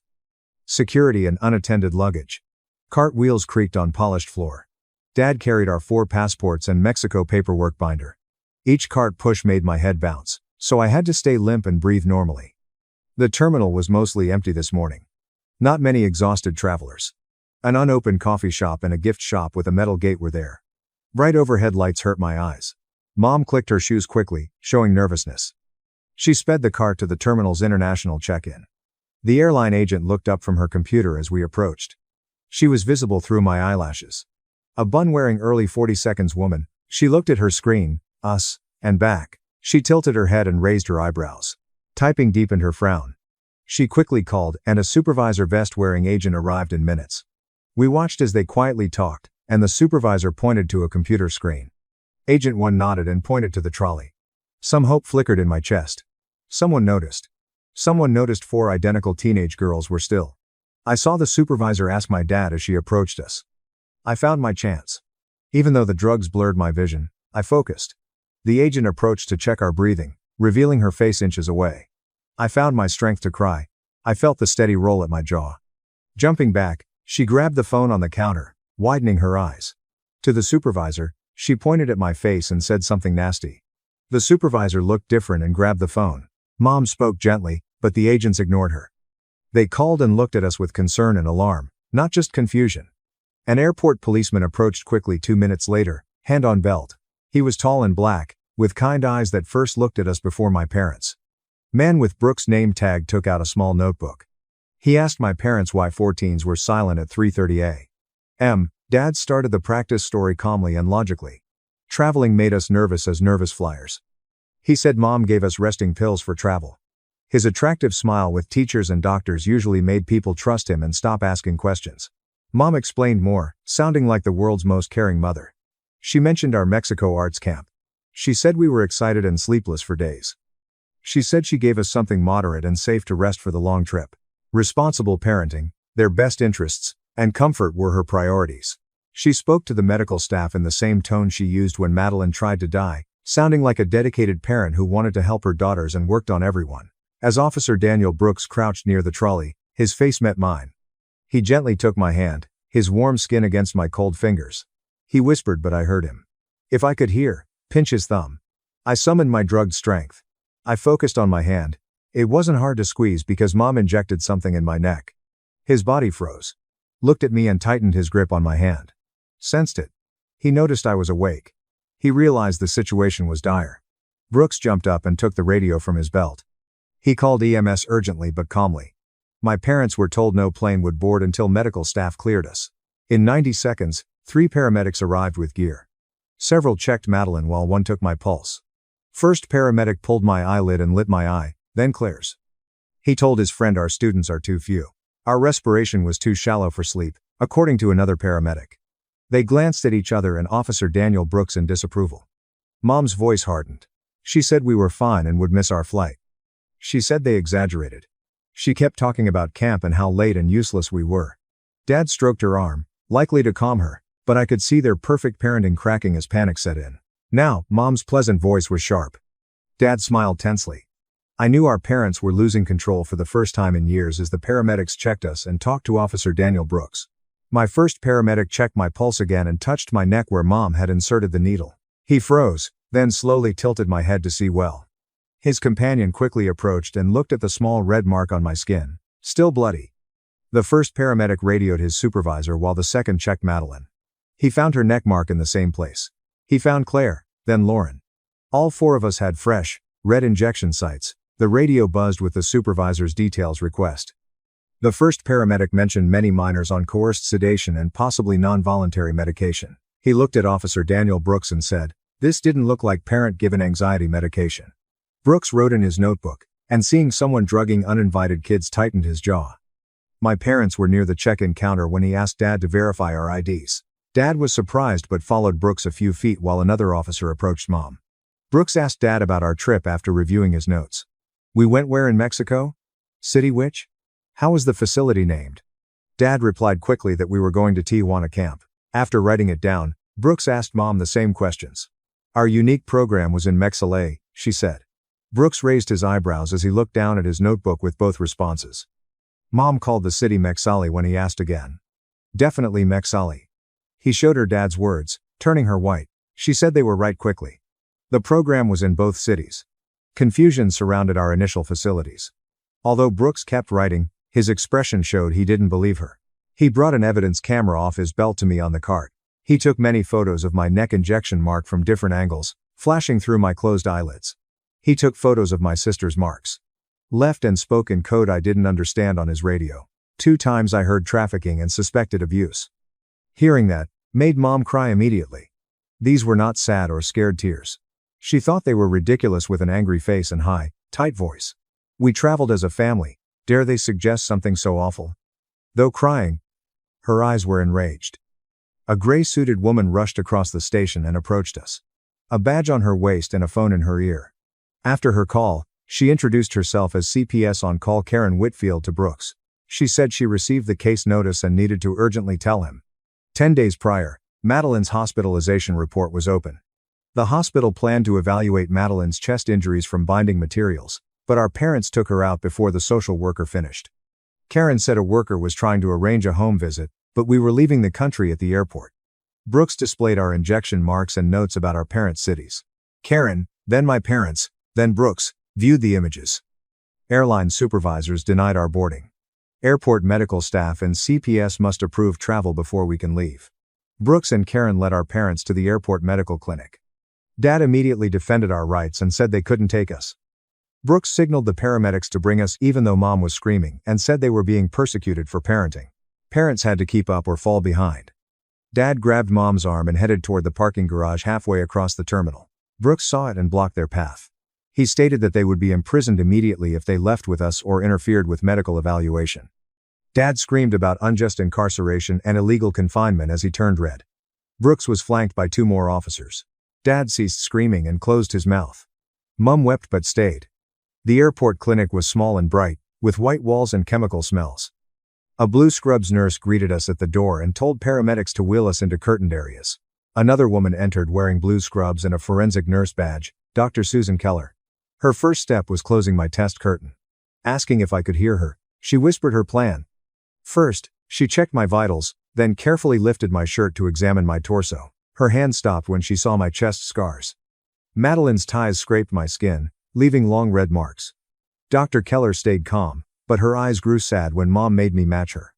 Security and unattended luggage. Cart wheels creaked on polished floor. Dad carried our 4 passports and Mexico paperwork binder. Each cart push made my head bounce, so I had to stay limp and breathe normally. The terminal was mostly empty this morning. Not many exhausted travelers. An unopened coffee shop and a gift shop with a metal gate were there. Bright overhead lights hurt my eyes. Mom clicked her shoes quickly, showing nervousness. She sped the cart to the terminal's international check-in. The airline agent looked up from her computer as we approached. She was visible through my eyelashes. A bun-wearing early 40s woman, she looked at her screen, us, and back. She tilted her head and raised her eyebrows. Typing deepened her frown. She quickly called, and a supervisor vest-wearing agent arrived in minutes. We watched as they quietly talked, and the supervisor pointed to a computer screen. Agent 1 nodded and pointed to the trolley. Some hope flickered in my chest. Someone noticed. Someone noticed 4 identical teenage girls were still. I saw the supervisor ask my dad as she approached us. I found my chance. Even though the drugs blurred my vision, I focused. The agent approached to check our breathing, revealing her face inches away. I found my strength to cry. I felt the steady roll at my jaw. Jumping back, she grabbed the phone on the counter, widening her eyes. To the supervisor, she pointed at my face and said something nasty. The supervisor looked different and grabbed the phone. Mom spoke gently, but the agents ignored her. They called and looked at us with concern and alarm, not just confusion. An airport policeman approached quickly 2 minutes later, hand on belt. He was tall and black, with kind eyes that first looked at us before my parents. Man with Brooks' name tag took out a small notebook. He asked my parents why 14s were silent at 3:30 a.m. Dad started the practice story calmly and logically. Traveling made us nervous as nervous flyers. He said Mom gave us resting pills for travel. His attractive smile with teachers and doctors usually made people trust him and stop asking questions. Mom explained more, sounding like the world's most caring mother. She mentioned our Mexico arts camp. She said we were excited and sleepless for days. She said she gave us something moderate and safe to rest for the long trip. Responsible parenting, their best interests, and comfort were her priorities. She spoke to the medical staff in the same tone she used when Madeline tried to die, sounding like a dedicated parent who wanted to help her daughters and worked on everyone. As Officer Daniel Brooks crouched near the trolley, his face met mine. He gently took my hand, his warm skin against my cold fingers. He whispered, but I heard him. If I could hear, pinch his thumb. I summoned my drugged strength. I focused on my hand. It wasn't hard to squeeze because Mom injected something in my neck. His body froze. Looked at me and tightened his grip on my hand. Sensed it. He noticed I was awake. He realized the situation was dire. Brooks jumped up and took the radio from his belt. He called EMS urgently but calmly. My parents were told no plane would board until medical staff cleared us. In 90 seconds, 3 paramedics arrived with gear. Several checked Madeline while one took my pulse. First paramedic pulled my eyelid and lit my eye, then Claire's. He told his friend our students are too few. Our respiration was too shallow for sleep, according to another paramedic. They glanced at each other and Officer Daniel Brooks in disapproval. Mom's voice hardened. She said we were fine and would miss our flight. She said they exaggerated. She kept talking about camp and how late and useless we were. Dad stroked her arm, likely to calm her, but I could see their perfect parenting cracking as panic set in. Now, Mom's pleasant voice was sharp. Dad smiled tensely. I knew our parents were losing control for the first time in years as the paramedics checked us and talked to Officer Daniel Brooks. My first paramedic checked my pulse again and touched my neck where Mom had inserted the needle. He froze, then slowly tilted my head to see well. His companion quickly approached and looked at the small red mark on my skin, still bloody. The first paramedic radioed his supervisor while the second checked Madeline. He found her neck mark in the same place. He found Claire, then Lauren. All 4 of us had fresh, red injection sites. The radio buzzed with the supervisor's details request. The first paramedic mentioned many minors on coerced sedation and possibly non-voluntary medication. He looked at Officer Daniel Brooks and said, "This didn't look like parent-given anxiety medication." Brooks wrote in his notebook, and seeing someone drugging uninvited kids tightened his jaw. My parents were near the check-in counter when he asked Dad to verify our IDs. Dad was surprised but followed Brooks a few feet while another officer approached Mom. Brooks asked Dad about our trip after reviewing his notes. We went where in Mexico? City which? How was the facility named? Dad replied quickly that we were going to Tijuana camp. After writing it down, Brooks asked Mom the same questions. Our unique program was in Mexilay, she said. Brooks raised his eyebrows as he looked down at his notebook with both responses. Mom called the city Mexali when he asked again. Definitely Mexali. He showed her Dad's words, turning her white. She said they were right quickly. The program was in both cities. Confusion surrounded our initial facilities. Although Brooks kept writing, his expression showed he didn't believe her. He brought an evidence camera off his belt to me on the cart. He took many photos of my neck injection mark from different angles, flashing through my closed eyelids. He took photos of my sister's marks. Left and spoke in code I didn't understand on his radio. 2 times I heard trafficking and suspected abuse. Hearing that made Mom cry immediately. These were not sad or scared tears. She thought they were ridiculous with an angry face and high, tight voice. We traveled as a family. Dare they suggest something so awful? Though crying, her eyes were enraged. A gray-suited woman rushed across the station and approached us. A badge on her waist and a phone in her ear. After her call, she introduced herself as CPS on-call Karen Whitfield to Brooks. She said she received the case notice and needed to urgently tell him. 10 days prior, Madeline's hospitalization report was open. The hospital planned to evaluate Madeline's chest injuries from binding materials, but our parents took her out before the social worker finished. Karen said a worker was trying to arrange a home visit, but we were leaving the country at the airport. Brooks displayed our injection marks and notes about our parents' cities. Karen, then my parents, then Brooks, viewed the images. Airline supervisors denied our boarding. Airport medical staff and CPS must approve travel before we can leave. Brooks and Karen led our parents to the airport medical clinic. Dad immediately defended our rights and said they couldn't take us. Brooks signaled the paramedics to bring us even though Mom was screaming and said they were being persecuted for parenting. Parents had to keep up or fall behind. Dad grabbed Mom's arm and headed toward the parking garage halfway across the terminal. Brooks saw it and blocked their path. He stated that they would be imprisoned immediately if they left with us or interfered with medical evaluation. Dad screamed about unjust incarceration and illegal confinement as he turned red. Brooks was flanked by 2 more officers. Dad ceased screaming and closed his mouth. Mom wept but stayed. The airport clinic was small and bright, with white walls and chemical smells. A blue scrubs nurse greeted us at the door and told paramedics to wheel us into curtained areas. Another woman entered wearing blue scrubs and a forensic nurse badge, Dr. Susan Keller. Her first step was closing my test curtain. Asking if I could hear her, she whispered her plan. First, she checked my vitals, then carefully lifted my shirt to examine my torso. Her hand stopped when she saw my chest scars. Madeline's ties scraped my skin, leaving long red marks. Dr. Keller stayed calm, but her eyes grew sad when Mom made me match her.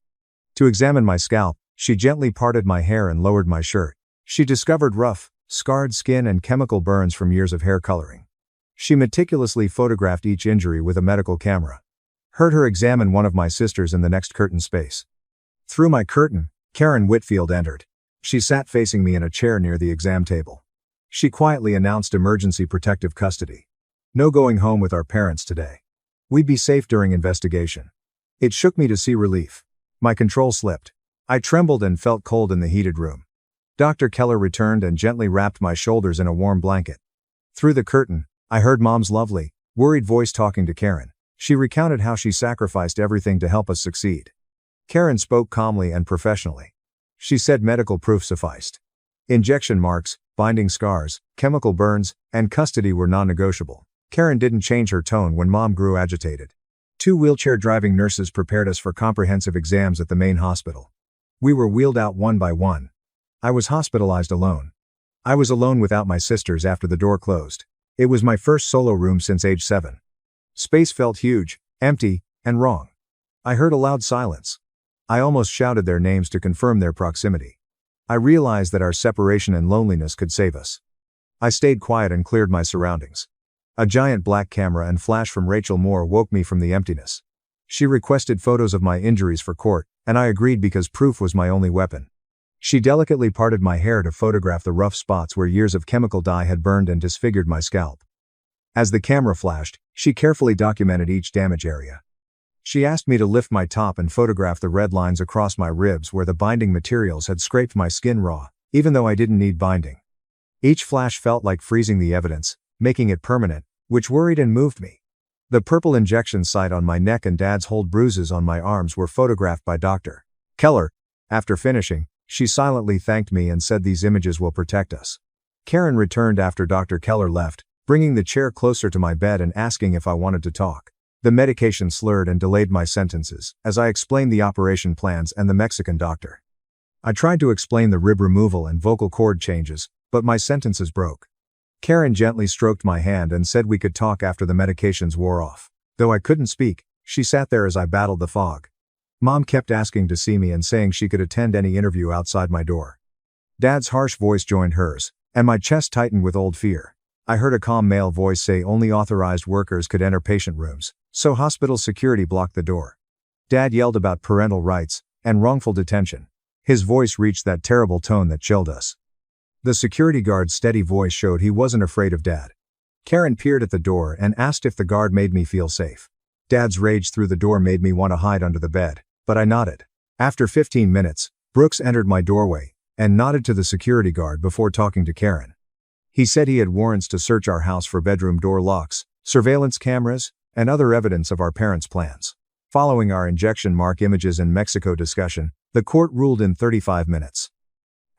To examine my scalp, she gently parted my hair and lowered my shirt. She discovered rough, scarred skin and chemical burns from years of hair coloring. She meticulously photographed each injury with a medical camera. Heard her examine one of my sisters in the next curtain space. Through my curtain, Karen Whitfield entered. She sat facing me in a chair near the exam table. She quietly announced emergency protective custody. No going home with our parents today. We'd be safe during investigation. It shook me to see relief. My control slipped. I trembled and felt cold in the heated room. Dr. Keller returned and gently wrapped my shoulders in a warm blanket. Through the curtain, I heard Mom's lovely, worried voice talking to Karen. She recounted how she sacrificed everything to help us succeed. Karen spoke calmly and professionally. She said medical proof sufficed. Injection marks, binding scars, chemical burns, and custody were non-negotiable. Karen didn't change her tone when Mom grew agitated. 2 wheelchair-driving nurses prepared us for comprehensive exams at the main hospital. We were wheeled out one by one. I was hospitalized alone. I was alone without my sisters after the door closed. It was my first solo room since age 7. Space felt huge, empty, and wrong. I heard a loud silence. I almost shouted their names to confirm their proximity. I realized that our separation and loneliness could save us. I stayed quiet and cleared my surroundings. A giant black camera and flash from Rachel Moore woke me from the emptiness. She requested photos of my injuries for court, and I agreed because proof was my only weapon. She delicately parted my hair to photograph the rough spots where years of chemical dye had burned and disfigured my scalp. As the camera flashed, she carefully documented each damage area. She asked me to lift my top and photograph the red lines across my ribs where the binding materials had scraped my skin raw, even though I didn't need binding. Each flash felt like freezing the evidence, making it permanent, which worried and moved me. The purple injection site on my neck and Dad's hold bruises on my arms were photographed by Dr. Keller. After finishing, she silently thanked me and said these images will protect us. Karen returned after Dr. Keller left, bringing the chair closer to my bed and asking if I wanted to talk. The medication slurred and delayed my sentences, as I explained the operation plans and the Mexican doctor. I tried to explain the rib removal and vocal cord changes, but my sentences broke. Karen gently stroked my hand and said we could talk after the medications wore off. Though I couldn't speak, she sat there as I battled the fog. Mom kept asking to see me and saying she could attend any interview outside my door. Dad's harsh voice joined hers, and my chest tightened with old fear. I heard a calm male voice say only authorized workers could enter patient rooms, so hospital security blocked the door. Dad yelled about parental rights and wrongful detention. His voice reached that terrible tone that chilled us. The security guard's steady voice showed he wasn't afraid of Dad. Karen peered at the door and asked if the guard made me feel safe. Dad's rage through the door made me want to hide under the bed, but I nodded. After 15 minutes, Brooks entered my doorway and nodded to the security guard before talking to Karen. He said he had warrants to search our house for bedroom door locks, surveillance cameras, and other evidence of our parents' plans. Following our injection mark images in Mexico discussion, the court ruled in 35 minutes.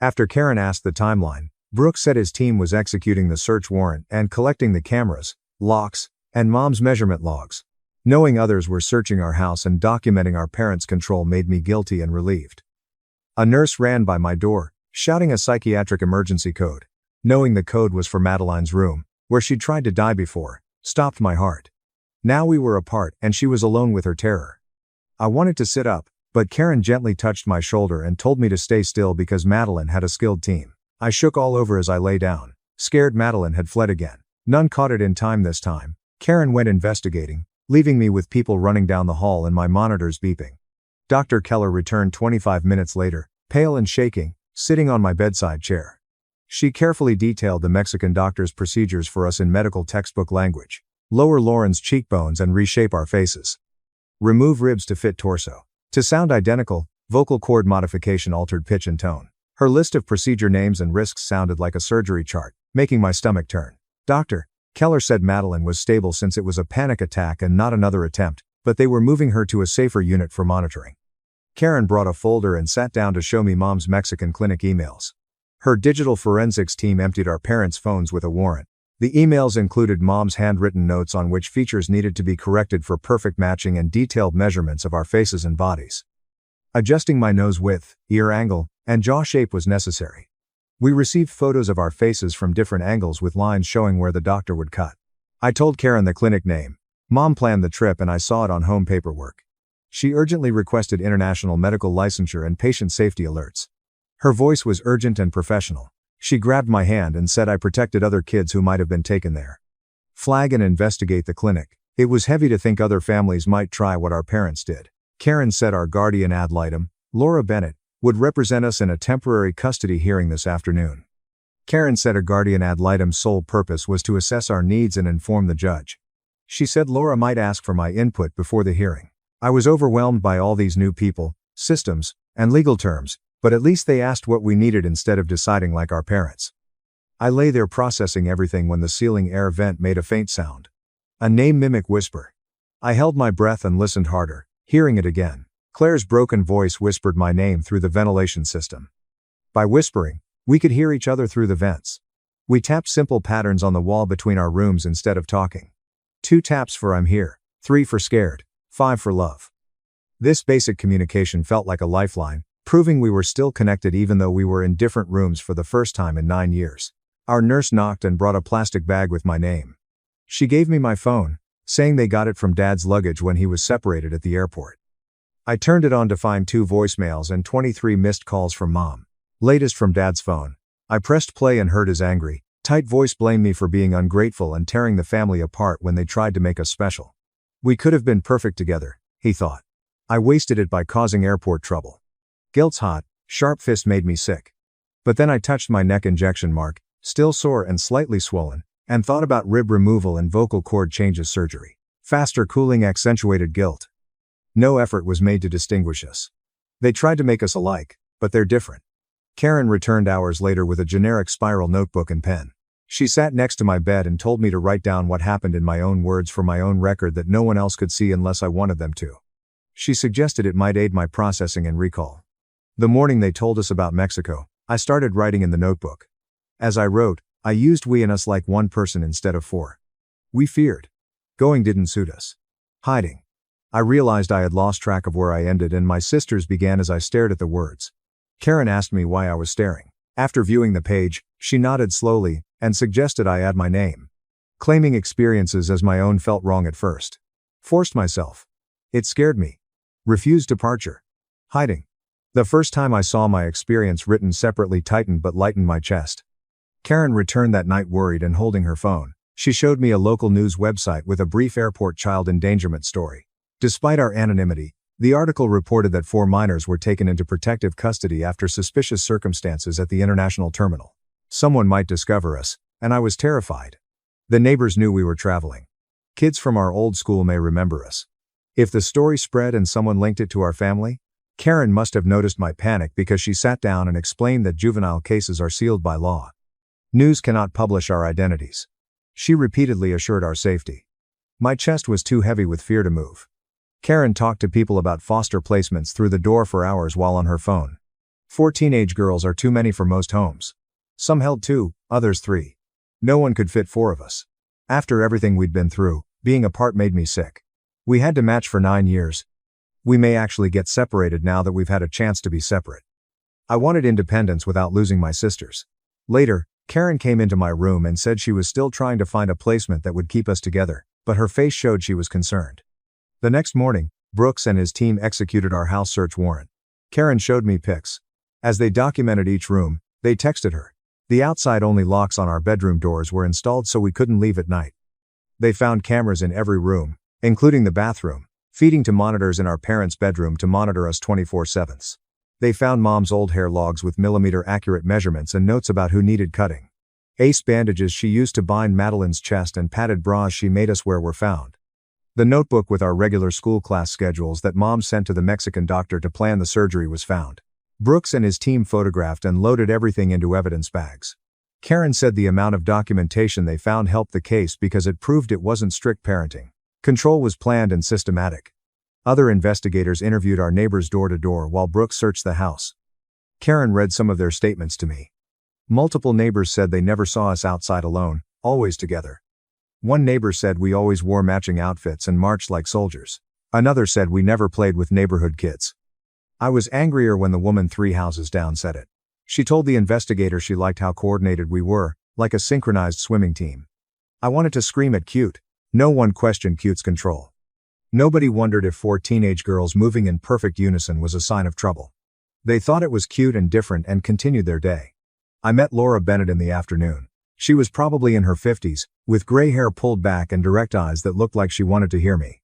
After Karen asked the timeline, Brooks said his team was executing the search warrant and collecting the cameras, locks, and Mom's measurement logs. Knowing others were searching our house and documenting our parents' control made me guilty and relieved. A nurse ran by my door, shouting a psychiatric emergency code. Knowing the code was for Madeline's room, where she'd tried to die before, stopped my heart. Now we were apart and she was alone with her terror. I wanted to sit up, but Karen gently touched my shoulder and told me to stay still because Madeline had a skilled team. I shook all over as I lay down. Scared Madeline had fled again. None caught it in time this time. Karen went investigating, leaving me with people running down the hall and my monitors beeping. Dr. Keller returned 25 minutes later, pale and shaking, sitting on my bedside chair. She carefully detailed the Mexican doctor's procedures for us in medical textbook language. Lower Lauren's cheekbones and reshape our faces. Remove ribs to fit torso. To sound identical, vocal cord modification altered pitch and tone. Her list of procedure names and risks sounded like a surgery chart, making my stomach turn. Dr. Keller said Madeline was stable since it was a panic attack and not another attempt, but they were moving her to a safer unit for monitoring. Karen brought a folder and sat down to show me Mom's Mexican clinic emails. Her digital forensics team emptied our parents' phones with a warrant. The emails included Mom's handwritten notes on which features needed to be corrected for perfect matching and detailed measurements of our faces and bodies. Adjusting my nose width, ear angle, and jaw shape was necessary. We received photos of our faces from different angles with lines showing where the doctor would cut. I told Karen the clinic name. Mom planned the trip and I saw it on home paperwork. She urgently requested international medical licensure and patient safety alerts. Her voice was urgent and professional. She grabbed my hand and said I protected other kids who might have been taken there. Flag and investigate the clinic. It was heavy to think other families might try what our parents did. Karen said our guardian ad litem, Laura Bennett, would represent us in a temporary custody hearing this afternoon. Karen said a guardian ad litem's sole purpose was to assess our needs and inform the judge. She said Laura might ask for my input before the hearing. I was overwhelmed by all these new people, systems, and legal terms, but at least they asked what we needed instead of deciding like our parents. I lay there processing everything when the ceiling air vent made a faint sound. A name-mimic whisper. I held my breath and listened harder, hearing it again. Claire's broken voice whispered my name through the ventilation system. By whispering, we could hear each other through the vents. We tapped simple patterns on the wall between our rooms instead of talking. 2 taps for I'm here, 3 for scared, 5 for love. This basic communication felt like a lifeline, proving we were still connected even though we were in different rooms for the first time in 9 years. Our nurse knocked and brought a plastic bag with my name. She gave me my phone, saying they got it from Dad's luggage when he was separated at the airport. I turned it on to find 2 voicemails and 23 missed calls from Mom. Latest from Dad's phone. I pressed play and heard his angry, tight voice blame me for being ungrateful and tearing the family apart when they tried to make us special. We could have been perfect together, he thought. I wasted it by causing airport trouble. Guilt's hot, sharp fist made me sick. But then I touched my neck injection mark, still sore and slightly swollen, and thought about rib removal and vocal cord changes surgery. Faster cooling accentuated guilt. No effort was made to distinguish us. They tried to make us alike, but they're different. Karen returned hours later with a generic spiral notebook and pen. She sat next to my bed and told me to write down what happened in my own words for my own record that no one else could see unless I wanted them to. She suggested it might aid my processing and recall. The morning they told us about Mexico, I started writing in the notebook. As I wrote, I used we and us like one person instead of 4. We feared. Going didn't suit us. Hiding. I realized I had lost track of where I ended and my sisters began as I stared at the words. Karen asked me why I was staring. After viewing the page, she nodded slowly and suggested I add my name. Claiming experiences as my own felt wrong at first. Forced myself. It scared me. Refused departure. Hiding. The first time I saw my experience written separately tightened but lightened my chest. Karen returned that night worried and holding her phone. She showed me a local news website with a brief airport child endangerment story. Despite our anonymity, the article reported that 4 minors were taken into protective custody after suspicious circumstances at the international terminal. Someone might discover us, and I was terrified. The neighbors knew we were traveling. Kids from our old school may remember us. If the story spread and someone linked it to our family, Karen must have noticed my panic because she sat down and explained that juvenile cases are sealed by law. News cannot publish our identities. She repeatedly assured our safety. My chest was too heavy with fear to move. Karen talked to people about foster placements through the door for hours while on her phone. 4 teenage girls are too many for most homes. Some held 2, others 3. No one could fit 4 of us. After everything we'd been through, being apart made me sick. We had to match for 9 years. We may actually get separated now that we've had a chance to be separate. I wanted independence without losing my sisters. Later, Karen came into my room and said she was still trying to find a placement that would keep us together, but her face showed she was concerned. The next morning, Brooks and his team executed our house search warrant. Karen showed me pics. As they documented each room, they texted her. The outside-only locks on our bedroom doors were installed so we couldn't leave at night. They found cameras in every room, including the bathroom, feeding to monitors in our parents' bedroom to monitor us 24/7. They found Mom's old hair logs with millimeter-accurate measurements and notes about who needed cutting. Ace bandages she used to bind Madeline's chest and padded bras she made us wear were found. The notebook with our regular school class schedules that Mom sent to the Mexican doctor to plan the surgery was found. Brooks and his team photographed and loaded everything into evidence bags. Karen said the amount of documentation they found helped the case because it proved it wasn't strict parenting. Control was planned and systematic. Other investigators interviewed our neighbors door to door while Brooks searched the house. Karen read some of their statements to me. Multiple neighbors said they never saw us outside alone, always together. One neighbor said we always wore matching outfits and marched like soldiers. Another said we never played with neighborhood kids. I was angrier when the woman 3 houses down said it. She told the investigator she liked how coordinated we were, like a synchronized swimming team. I wanted to scream at Cute. No one questioned Cute's control. Nobody wondered if 4 teenage girls moving in perfect unison was a sign of trouble. They thought it was cute and different and continued their day. I met Laura Bennett in the afternoon. She was probably in her 50s, with gray hair pulled back and direct eyes that looked like she wanted to hear me.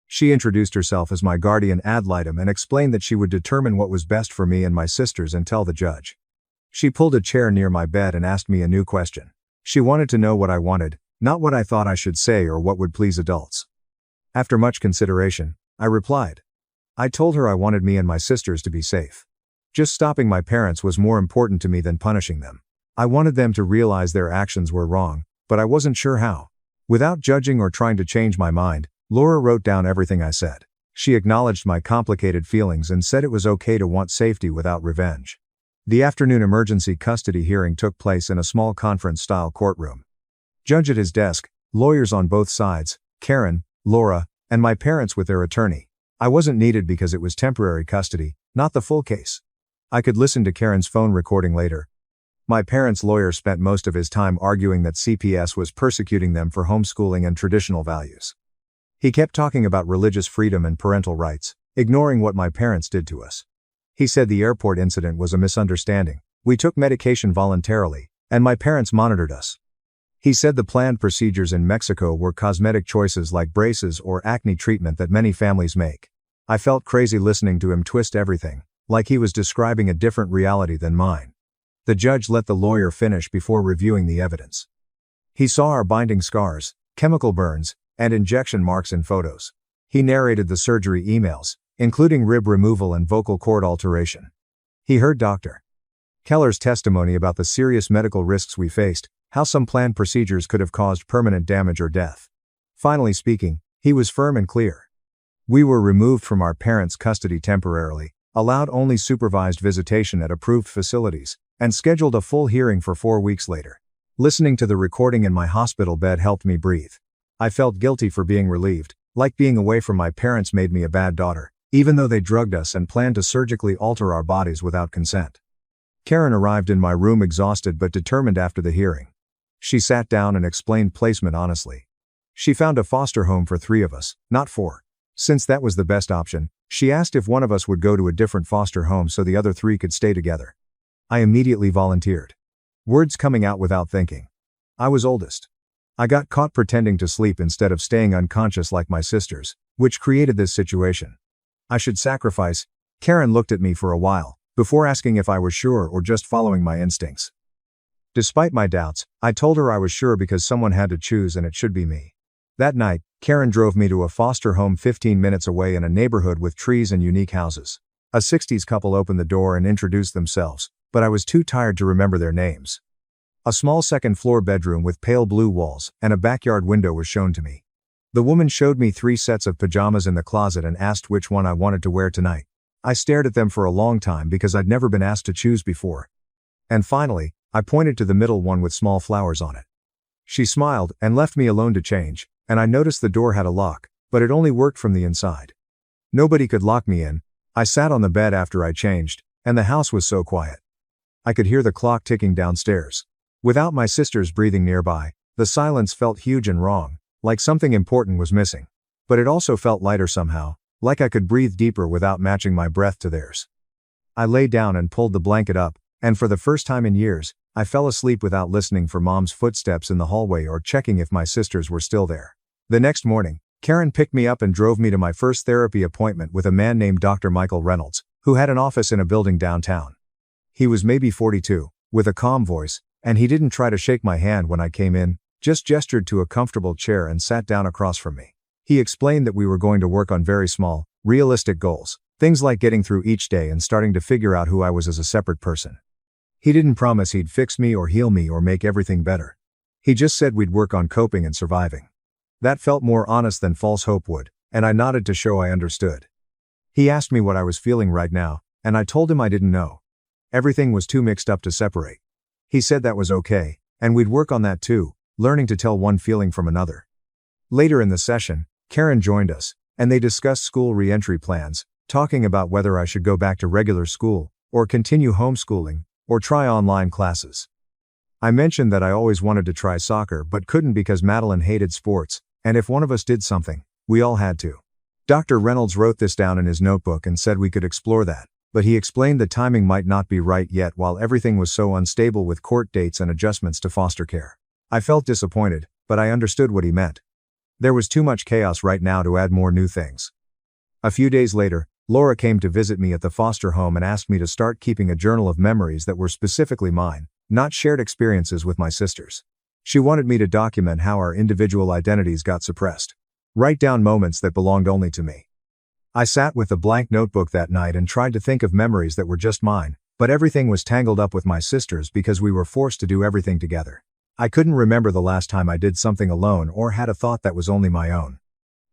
She introduced herself as my guardian ad litem and explained that she would determine what was best for me and my sisters and tell the judge. She pulled a chair near my bed and asked me a new question. She wanted to know what I wanted, not what I thought I should say or what would please adults. After much consideration, I replied. I told her I wanted me and my sisters to be safe. Just stopping my parents was more important to me than punishing them. I wanted them to realize their actions were wrong, but I wasn't sure how. Without judging or trying to change my mind, Laura wrote down everything I said. She acknowledged my complicated feelings and said it was okay to want safety without revenge. The afternoon emergency custody hearing took place in a small conference-style courtroom. Judge at his desk, lawyers on both sides, Karen, Laura, and my parents with their attorney. I wasn't needed because it was temporary custody, not the full case. I could listen to Karen's phone recording later. My parents' lawyer spent most of his time arguing that CPS was persecuting them for homeschooling and traditional values. He kept talking about religious freedom and parental rights, ignoring what my parents did to us. He said the airport incident was a misunderstanding. We took medication voluntarily, and my parents monitored us. He said the planned procedures in Mexico were cosmetic choices like braces or acne treatment that many families make. I felt crazy listening to him twist everything, like he was describing a different reality than mine. The judge let the lawyer finish before reviewing the evidence. He saw our binding scars, chemical burns, and injection marks in photos. He narrated the surgery emails, including rib removal and vocal cord alteration. He heard Dr. Keller's testimony about the serious medical risks we faced, how some planned procedures could have caused permanent damage or death. Finally speaking, he was firm and clear. We were removed from our parents' custody temporarily, allowed only supervised visitation at approved facilities, and scheduled a full hearing for 4 weeks later. Listening to the recording in my hospital bed helped me breathe. I felt guilty for being relieved, like being away from my parents made me a bad daughter, even though they drugged us and planned to surgically alter our bodies without consent. Karen arrived in my room exhausted but determined after the hearing. She sat down and explained placement honestly. She found a foster home for 3 of us, not 4. Since that was the best option, she asked if one of us would go to a different foster home so the other 3 could stay together. I immediately volunteered. Words coming out without thinking. I was oldest. I got caught pretending to sleep instead of staying unconscious like my sisters, which created this situation. I should sacrifice. Karen looked at me for a while, before asking if I was sure or just following my instincts. Despite my doubts, I told her I was sure because someone had to choose and it should be me. That night, Karen drove me to a foster home 15 minutes away in a neighborhood with trees and unique houses. A 60s couple opened the door and introduced themselves, but I was too tired to remember their names. A small second-floor bedroom with pale blue walls and a backyard window was shown to me. The woman showed me 3 sets of pajamas in the closet and asked which one I wanted to wear tonight. I stared at them for a long time because I'd never been asked to choose before. And finally, I pointed to the middle one with small flowers on it. She smiled and left me alone to change, and I noticed the door had a lock, but it only worked from the inside. Nobody could lock me in. I sat on the bed after I changed, and the house was so quiet. I could hear the clock ticking downstairs. Without my sisters breathing nearby, the silence felt huge and wrong, like something important was missing. But it also felt lighter somehow, like I could breathe deeper without matching my breath to theirs. I lay down and pulled the blanket up, and for the first time in years, I fell asleep without listening for Mom's footsteps in the hallway or checking if my sisters were still there. The next morning, Karen picked me up and drove me to my first therapy appointment with a man named Dr. Michael Reynolds, who had an office in a building downtown. He was maybe 42, with a calm voice, And he didn't try to shake my hand when I came in, just gestured to a comfortable chair and sat down across from me. He explained that we were going to work on very small, realistic goals, things like getting through each day and starting to figure out who I was as a separate person. He didn't promise he'd fix me or heal me or make everything better. He just said we'd work on coping and surviving. That felt more honest than false hope would, and I nodded to show I understood. He asked me what I was feeling right now, and I told him I didn't know. Everything was too mixed up to separate. He said that was okay, and we'd work on that too, learning to tell one feeling from another. Later in the session, Karen joined us, and they discussed school re-entry plans, talking about whether I should go back to regular school, or continue homeschooling, or try online classes. I mentioned that I always wanted to try soccer but couldn't because Madeline hated sports, and if one of us did something, we all had to. Dr. Reynolds wrote this down in his notebook and said we could explore that, but he explained the timing might not be right yet while everything was so unstable with court dates and adjustments to foster care. I felt disappointed, but I understood what he meant. There was too much chaos right now to add more new things. A few days later, Laura came to visit me at the foster home and asked me to start keeping a journal of memories that were specifically mine, not shared experiences with my sisters. She wanted me to document how our individual identities got suppressed. Write down moments that belonged only to me. I sat with a blank notebook that night and tried to think of memories that were just mine, but everything was tangled up with my sisters because we were forced to do everything together. I couldn't remember the last time I did something alone or had a thought that was only my own.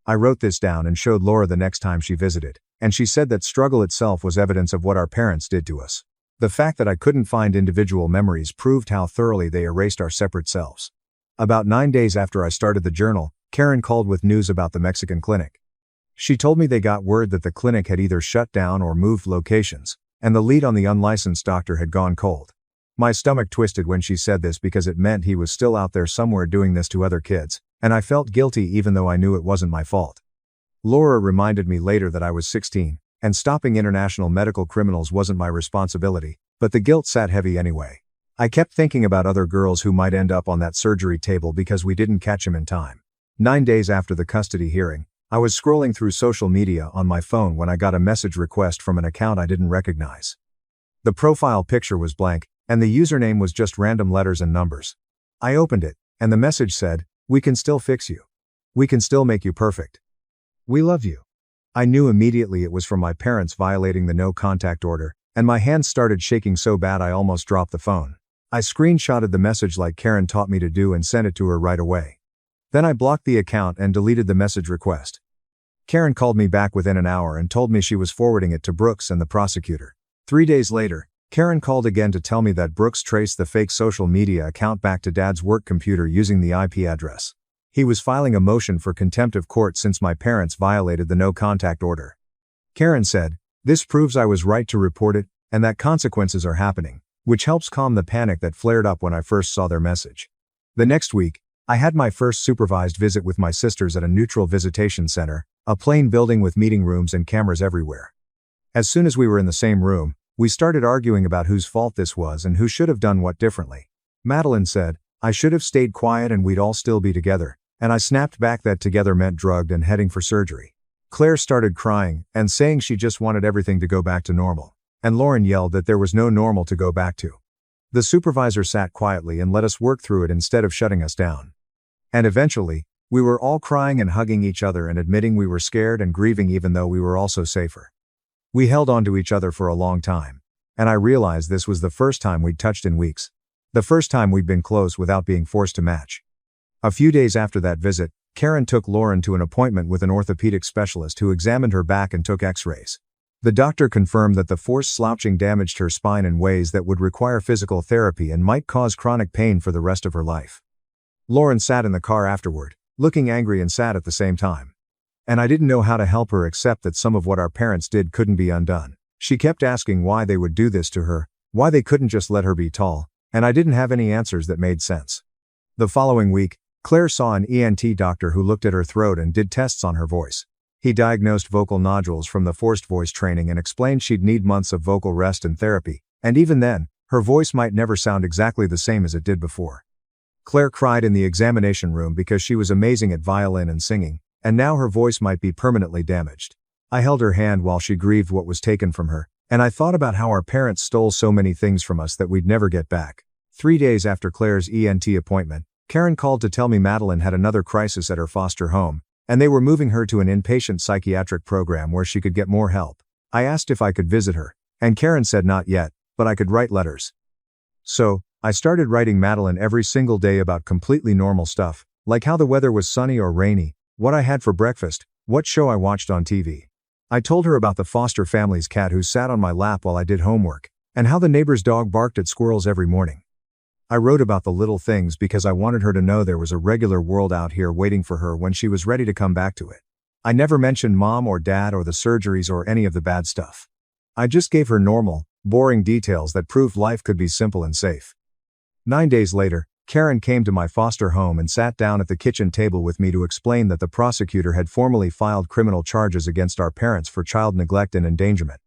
I wrote this down and showed Laura the next time she visited, and she said that struggle itself was evidence of what our parents did to us. The fact that I couldn't find individual memories proved how thoroughly they erased our separate selves. About 9 days after I started the journal, Karen called with news about the Mexican clinic. She told me they got word that the clinic had either shut down or moved locations, and the lead on the unlicensed doctor had gone cold. My stomach twisted when she said this because it meant he was still out there somewhere doing this to other kids, and I felt guilty even though I knew it wasn't my fault. Laura reminded me later that I was 16, and stopping international medical criminals wasn't my responsibility, but the guilt sat heavy anyway. I kept thinking about other girls who might end up on that surgery table because we didn't catch him in time. 9 days after the custody hearing, I was scrolling through social media on my phone when I got a message request from an account I didn't recognize. The profile picture was blank, and the username was just random letters and numbers. I opened it, and the message said, "We can still fix you. We can still make you perfect. We love you." I knew immediately it was from my parents violating the no contact order, and my hands started shaking so bad I almost dropped the phone. I screenshotted the message like Karen taught me to do and sent it to her right away. Then I blocked the account and deleted the message request. Karen called me back within an hour and told me she was forwarding it to Brooks and the prosecutor. 3 days later, Karen called again to tell me that Brooks traced the fake social media account back to Dad's work computer using the IP address. He was filing a motion for contempt of court since my parents violated the no contact order. Karen said, "This proves I was right to report it, and that consequences are happening," which helps calm the panic that flared up when I first saw their message. The next week, I had my first supervised visit with my sisters at a neutral visitation center, a plain building with meeting rooms and cameras everywhere. As soon as we were in the same room, we started arguing about whose fault this was and who should have done what differently. Madeline said, "I should have stayed quiet and we'd all still be together," and I snapped back that together meant drugged and heading for surgery. Claire started crying and saying she just wanted everything to go back to normal, and Lauren yelled that there was no normal to go back to. The supervisor sat quietly and let us work through it instead of shutting us down. And eventually, we were all crying and hugging each other and admitting we were scared and grieving even though we were also safer. We held on to each other for a long time, and I realized this was the first time we'd touched in weeks. The first time we'd been close without being forced to match. A few days after that visit, Karen took Lauren to an appointment with an orthopedic specialist who examined her back and took x-rays. The doctor confirmed that the forced slouching damaged her spine in ways that would require physical therapy and might cause chronic pain for the rest of her life. Lauren sat in the car afterward, looking angry and sad at the same time. And I didn't know how to help her except that some of what our parents did couldn't be undone. She kept asking why they would do this to her, why they couldn't just let her be tall, and I didn't have any answers that made sense. The following week, Claire saw an ENT doctor who looked at her throat and did tests on her voice. He diagnosed vocal nodules from the forced voice training and explained she'd need months of vocal rest and therapy, and even then, her voice might never sound exactly the same as it did before. Claire cried in the examination room because she was amazing at violin and singing, and now her voice might be permanently damaged. I held her hand while she grieved what was taken from her, and I thought about how our parents stole so many things from us that we'd never get back. 3 days after Claire's ENT appointment, Karen called to tell me Madeline had another crisis at her foster home, and they were moving her to an inpatient psychiatric program where she could get more help. I asked if I could visit her, and Karen said not yet, but I could write letters. So, I started writing Madeline every single day about completely normal stuff, like how the weather was sunny or rainy, what I had for breakfast, what show I watched on TV. I told her about the foster family's cat who sat on my lap while I did homework, and how the neighbor's dog barked at squirrels every morning. I wrote about the little things because I wanted her to know there was a regular world out here waiting for her when she was ready to come back to it. I never mentioned mom or dad or the surgeries or any of the bad stuff. I just gave her normal, boring details that proved life could be simple and safe. 9 days later, Karen came to my foster home and sat down at the kitchen table with me to explain that the prosecutor had formally filed criminal charges against our parents for child neglect and endangerment.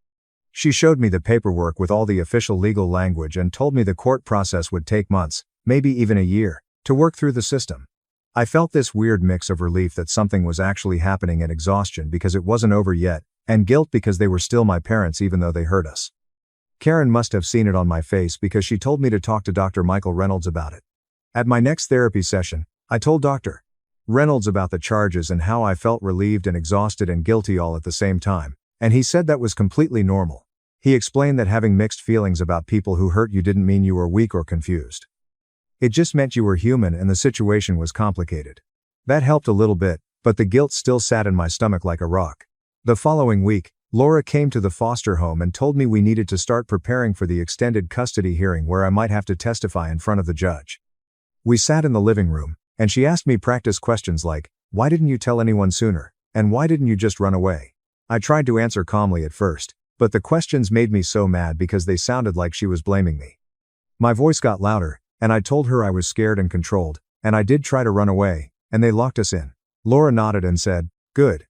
She showed me the paperwork with all the official legal language and told me the court process would take months, maybe even a year, to work through the system. I felt this weird mix of relief that something was actually happening and exhaustion because it wasn't over yet, and guilt because they were still my parents even though they hurt us. Karen must have seen it on my face because she told me to talk to Dr. Michael Reynolds about it. At my next therapy session, I told Dr. Reynolds about the charges and how I felt relieved and exhausted and guilty all at the same time, and he said that was completely normal. He explained that having mixed feelings about people who hurt you didn't mean you were weak or confused. It just meant you were human and the situation was complicated. That helped a little bit, but the guilt still sat in my stomach like a rock. The following week, Laura came to the foster home and told me we needed to start preparing for the extended custody hearing where I might have to testify in front of the judge. We sat in the living room, and she asked me practice questions like, "Why didn't you tell anyone sooner? And why didn't you just run away?" I tried to answer calmly at first, but the questions made me so mad because they sounded like she was blaming me. My voice got louder, and I told her I was scared and controlled, and I did try to run away, and they locked us in. Laura nodded and said, "Good.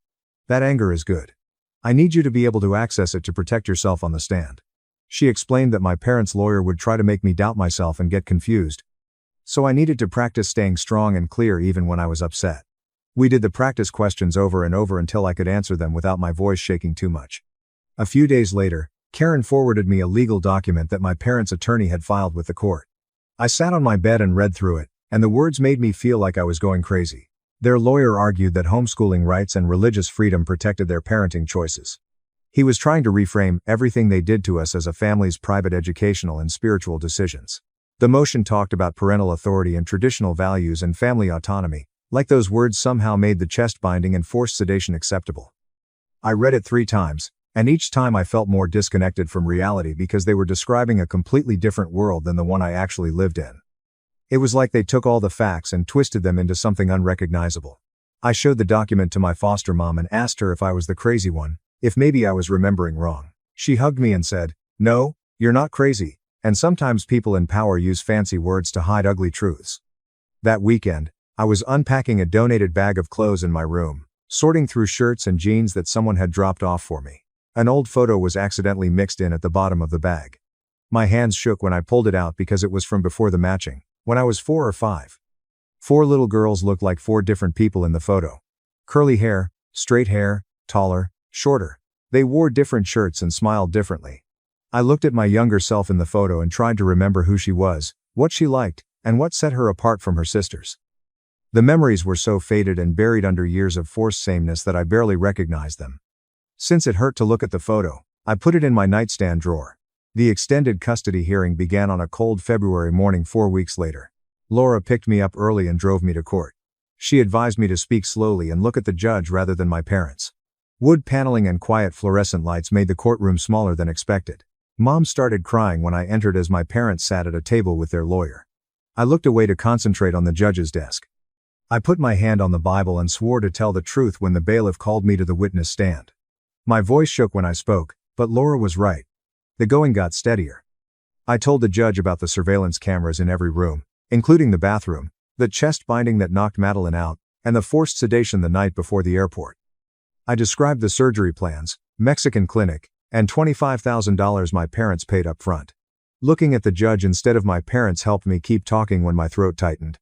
That anger is good. I need you to be able to access it to protect yourself on the stand." She explained that my parents' lawyer would try to make me doubt myself and get confused. So I needed to practice staying strong and clear even when I was upset. We did the practice questions over and over until I could answer them without my voice shaking too much. A few days later, Karen forwarded me a legal document that my parents' attorney had filed with the court. I sat on my bed and read through it, and the words made me feel like I was going crazy. Their lawyer argued that homeschooling rights and religious freedom protected their parenting choices. He was trying to reframe everything they did to us as a family's private educational and spiritual decisions. The motion talked about parental authority and traditional values and family autonomy, like those words somehow made the chest binding and forced sedation acceptable. I read it 3 times, and each time I felt more disconnected from reality because they were describing a completely different world than the one I actually lived in. It was like they took all the facts and twisted them into something unrecognizable. I showed the document to my foster mom and asked her if I was the crazy one, if maybe I was remembering wrong. She hugged me and said, "No, you're not crazy, and sometimes people in power use fancy words to hide ugly truths." That weekend, I was unpacking a donated bag of clothes in my room, sorting through shirts and jeans that someone had dropped off for me. An old photo was accidentally mixed in at the bottom of the bag. My hands shook when I pulled it out because it was from before the matching, when I was 4 or 5. 4 little girls looked like 4 different people in the photo. Curly hair, straight hair, taller, shorter. They wore different shirts and smiled differently. I looked at my younger self in the photo and tried to remember who she was, what she liked, and what set her apart from her sisters. The memories were so faded and buried under years of forced sameness that I barely recognized them. Since it hurt to look at the photo, I put it in my nightstand drawer. The extended custody hearing began on a cold February morning 4 weeks later. Laura picked me up early and drove me to court. She advised me to speak slowly and look at the judge rather than my parents. Wood paneling and quiet fluorescent lights made the courtroom smaller than expected. Mom started crying when I entered as my parents sat at a table with their lawyer. I looked away to concentrate on the judge's desk. I put my hand on the Bible and swore to tell the truth when the bailiff called me to the witness stand. My voice shook when I spoke, but Laura was right. The going got steadier. I told the judge about the surveillance cameras in every room, including the bathroom, the chest binding that knocked Madeline out, and the forced sedation the night before the airport. I described the surgery plans, Mexican clinic, and $25,000 my parents paid up front. Looking at the judge instead of my parents helped me keep talking when my throat tightened.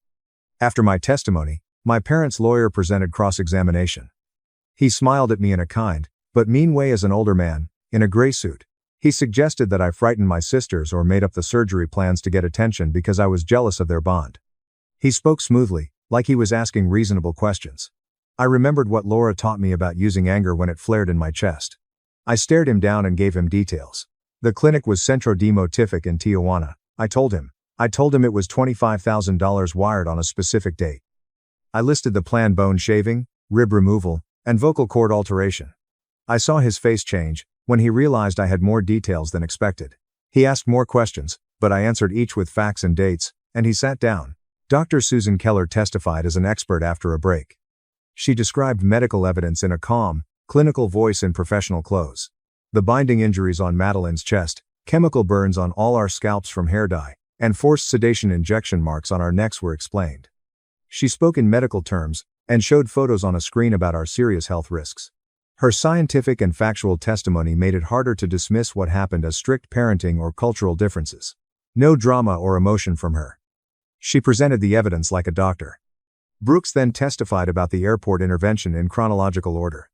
After my testimony, my parents' lawyer presented cross-examination. He smiled at me in a kind, but mean way as an older man, in a gray suit. He suggested that I frighten my sisters or made up the surgery plans to get attention because I was jealous of their bond. He spoke smoothly, like he was asking reasonable questions. I remembered what Laura taught me about using anger when it flared in my chest. I stared him down and gave him details. The clinic was Centro de Motific in Tijuana, I told him. I told him it was $25,000 wired on a specific date. I listed the plan: bone shaving, rib removal, and vocal cord alteration. I saw his face change when he realized I had more details than expected. He asked more questions, but I answered each with facts and dates, and he sat down. Dr. Susan Keller testified as an expert after a break. She described medical evidence in a calm, clinical voice in professional clothes. The binding injuries on Madeline's chest, chemical burns on all our scalps from hair dye, and forced sedation injection marks on our necks were explained. She spoke in medical terms, and showed photos on a screen about our serious health risks. Her scientific and factual testimony made it harder to dismiss what happened as strict parenting or cultural differences. No drama or emotion from her. She presented the evidence like a doctor. Brooks then testified about the airport intervention in chronological order.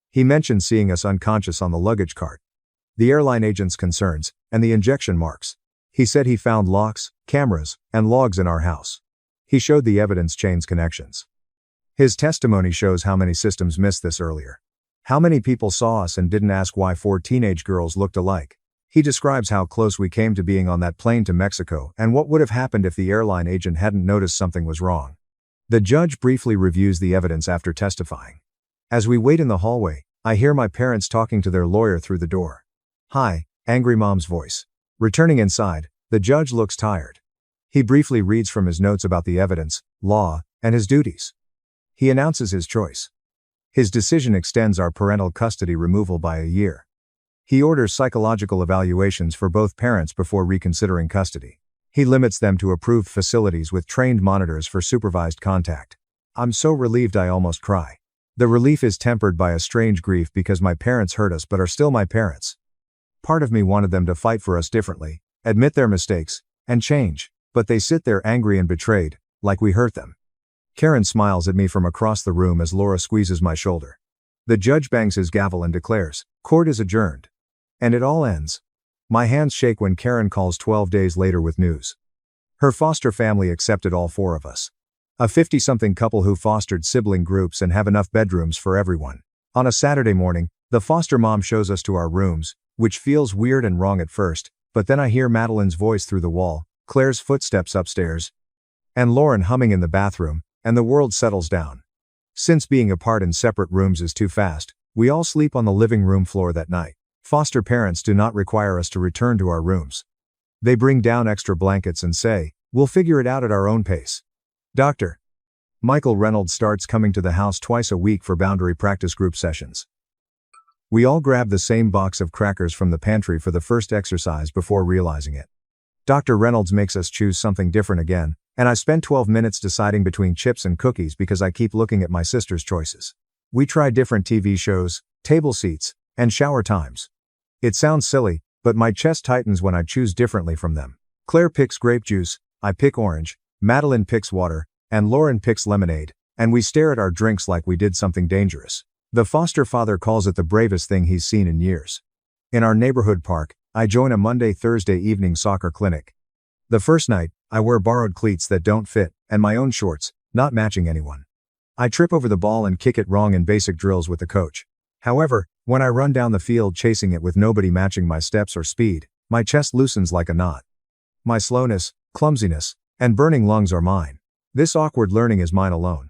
He mentioned seeing us unconscious on the luggage cart, the airline agent's concerns, and the injection marks. He said he found locks, cameras, and logs in our house. He showed the evidence chain's connections. His testimony shows how many systems missed this earlier. How many people saw us and didn't ask why 4 teenage girls looked alike. He describes how close we came to being on that plane to Mexico and what would have happened if the airline agent hadn't noticed something was wrong. The judge briefly reviews the evidence after testifying. As we wait in the hallway, I hear my parents talking to their lawyer through the door. "Hi," angry mom's voice. Returning inside, the judge looks tired. He briefly reads from his notes about the evidence, law, and his duties. He announces his choice. His decision extends our parental custody removal by a year. He orders psychological evaluations for both parents before reconsidering custody. He limits them to approved facilities with trained monitors for supervised contact. I'm so relieved I almost cry. The relief is tempered by a strange grief because my parents hurt us but are still my parents. Part of me wanted them to fight for us differently, admit their mistakes, and change, but they sit there angry and betrayed, like we hurt them. Karen smiles at me from across the room as Laura squeezes my shoulder. The judge bangs his gavel and declares, "Court is adjourned." And it all ends. My hands shake when Karen calls 12 days later with news. Her foster family accepted all 4 of us. A 50-something couple who fostered sibling groups and have enough bedrooms for everyone. On a Saturday morning, the foster mom shows us to our rooms, which feels weird and wrong at first, but then I hear Madeline's voice through the wall, Claire's footsteps upstairs, and Lauren humming in the bathroom, and the world settles down. Since being apart in separate rooms is too fast, we all sleep on the living room floor that night. Foster parents do not require us to return to our rooms. They bring down extra blankets and say, "We'll figure it out at our own pace." Dr. Michael Reynolds starts coming to the house twice a week for boundary practice group sessions. We all grab the same box of crackers from the pantry for the first exercise before realizing it. Dr. Reynolds makes us choose something different again, and I spend 12 minutes deciding between chips and cookies because I keep looking at my sister's choices. We try different TV shows, table seats, and shower times. It sounds silly, but my chest tightens when I choose differently from them. Claire picks grape juice, I pick orange, Madeline picks water, and Lauren picks lemonade, and we stare at our drinks like we did something dangerous. The foster father calls it the bravest thing he's seen in years. In our neighborhood park, I join a Monday-Thursday evening soccer clinic. The first night, I wear borrowed cleats that don't fit, and my own shorts, not matching anyone. I trip over the ball and kick it wrong in basic drills with the coach. However, when I run down the field chasing it with nobody matching my steps or speed, my chest loosens like a knot. My slowness, clumsiness, and burning lungs are mine. This awkward learning is mine alone.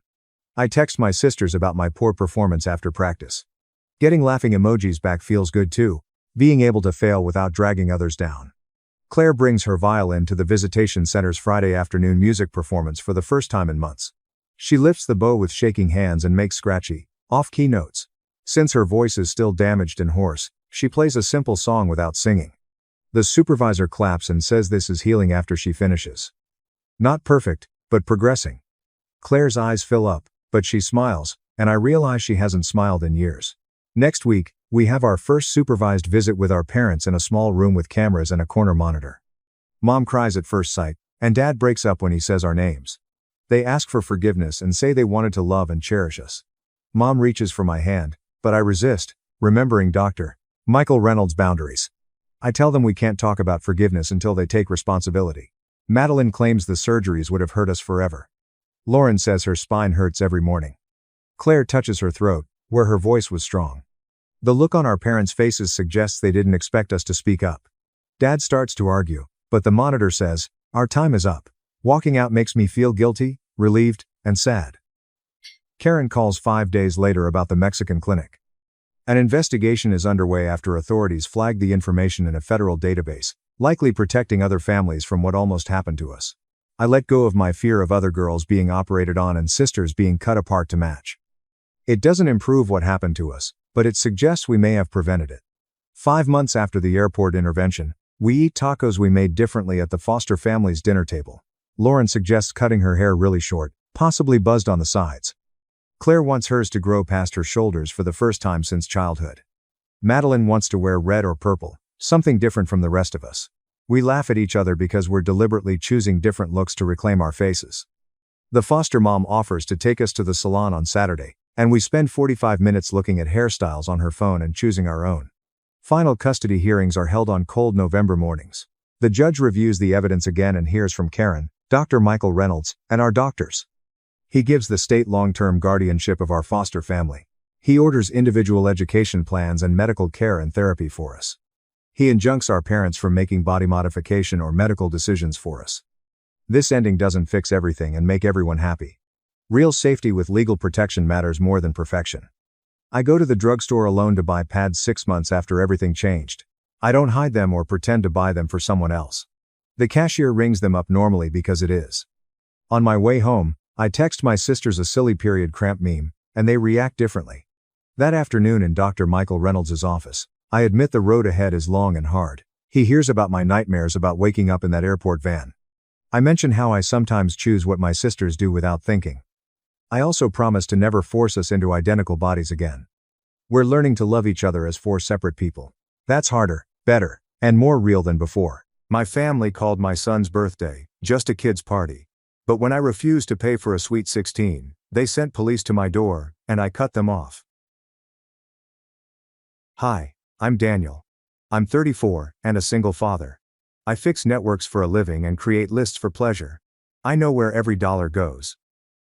I text my sisters about my poor performance after practice. Getting laughing emojis back feels good too, being able to fail without dragging others down. Claire brings her violin to the Visitation Center's Friday afternoon music performance for the first time in months. She lifts the bow with shaking hands and makes scratchy, off-key notes. Since her voice is still damaged and hoarse, she plays a simple song without singing. The supervisor claps and says this is healing after she finishes. Not perfect, but progressing. Claire's eyes fill up, but she smiles, and I realize she hasn't smiled in years. Next week, we have our first supervised visit with our parents in a small room with cameras and a corner monitor. Mom cries at first sight, and Dad breaks up when he says our names. They ask for forgiveness and say they wanted to love and cherish us. Mom reaches for my hand, but I resist, remembering Dr. Michael Reynolds' boundaries. I tell them we can't talk about forgiveness until they take responsibility. Madeline claims the surgeries would have hurt us forever. Lauren says her spine hurts every morning. Claire touches her throat, where her voice was strong. The look on our parents' faces suggests they didn't expect us to speak up. Dad starts to argue, but the monitor says, "Our time is up." Walking out makes me feel guilty, relieved, and sad. Karen calls 5 days later about the Mexican clinic. An investigation is underway after authorities flagged the information in a federal database, likely protecting other families from what almost happened to us. I let go of my fear of other girls being operated on and sisters being cut apart to match. It doesn't improve what happened to us, but it suggests we may have prevented it. 5 months after the airport intervention, we eat tacos we made differently at the foster family's dinner table. Lauren suggests cutting her hair really short, possibly buzzed on the sides. Claire wants hers to grow past her shoulders for the first time since childhood. Madeline wants to wear red or purple, something different from the rest of us. We laugh at each other because we're deliberately choosing different looks to reclaim our faces. The foster mom offers to take us to the salon on Saturday, and we spend 45 minutes looking at hairstyles on her phone and choosing our own. Final custody hearings are held on cold November mornings. The judge reviews the evidence again and hears from Karen, Dr. Michael Reynolds, and our doctors. He gives the state long-term guardianship of our foster family. He orders individual education plans and medical care and therapy for us. He injuncts our parents from making body modification or medical decisions for us. This ending doesn't fix everything and make everyone happy. Real safety with legal protection matters more than perfection. I go to the drugstore alone to buy pads 6 months after everything changed. I don't hide them or pretend to buy them for someone else. The cashier rings them up normally because it is. On my way home, I text my sisters a silly period cramp meme, and they react differently. That afternoon in Dr. Michael Reynolds' office, I admit the road ahead is long and hard. He hears about my nightmares about waking up in that airport van. I mention how I sometimes choose what my sisters do without thinking. I also promise to never force us into identical bodies again. We're learning to love each other as 4 separate people. That's harder, better, and more real than before. My family called my son's birthday just a kid's party. But when I refused to pay for a sweet 16, they sent police to my door, and I cut them off. Hi, I'm Daniel. I'm 34, and a single father. I fix networks for a living and create lists for pleasure. I know where every dollar goes.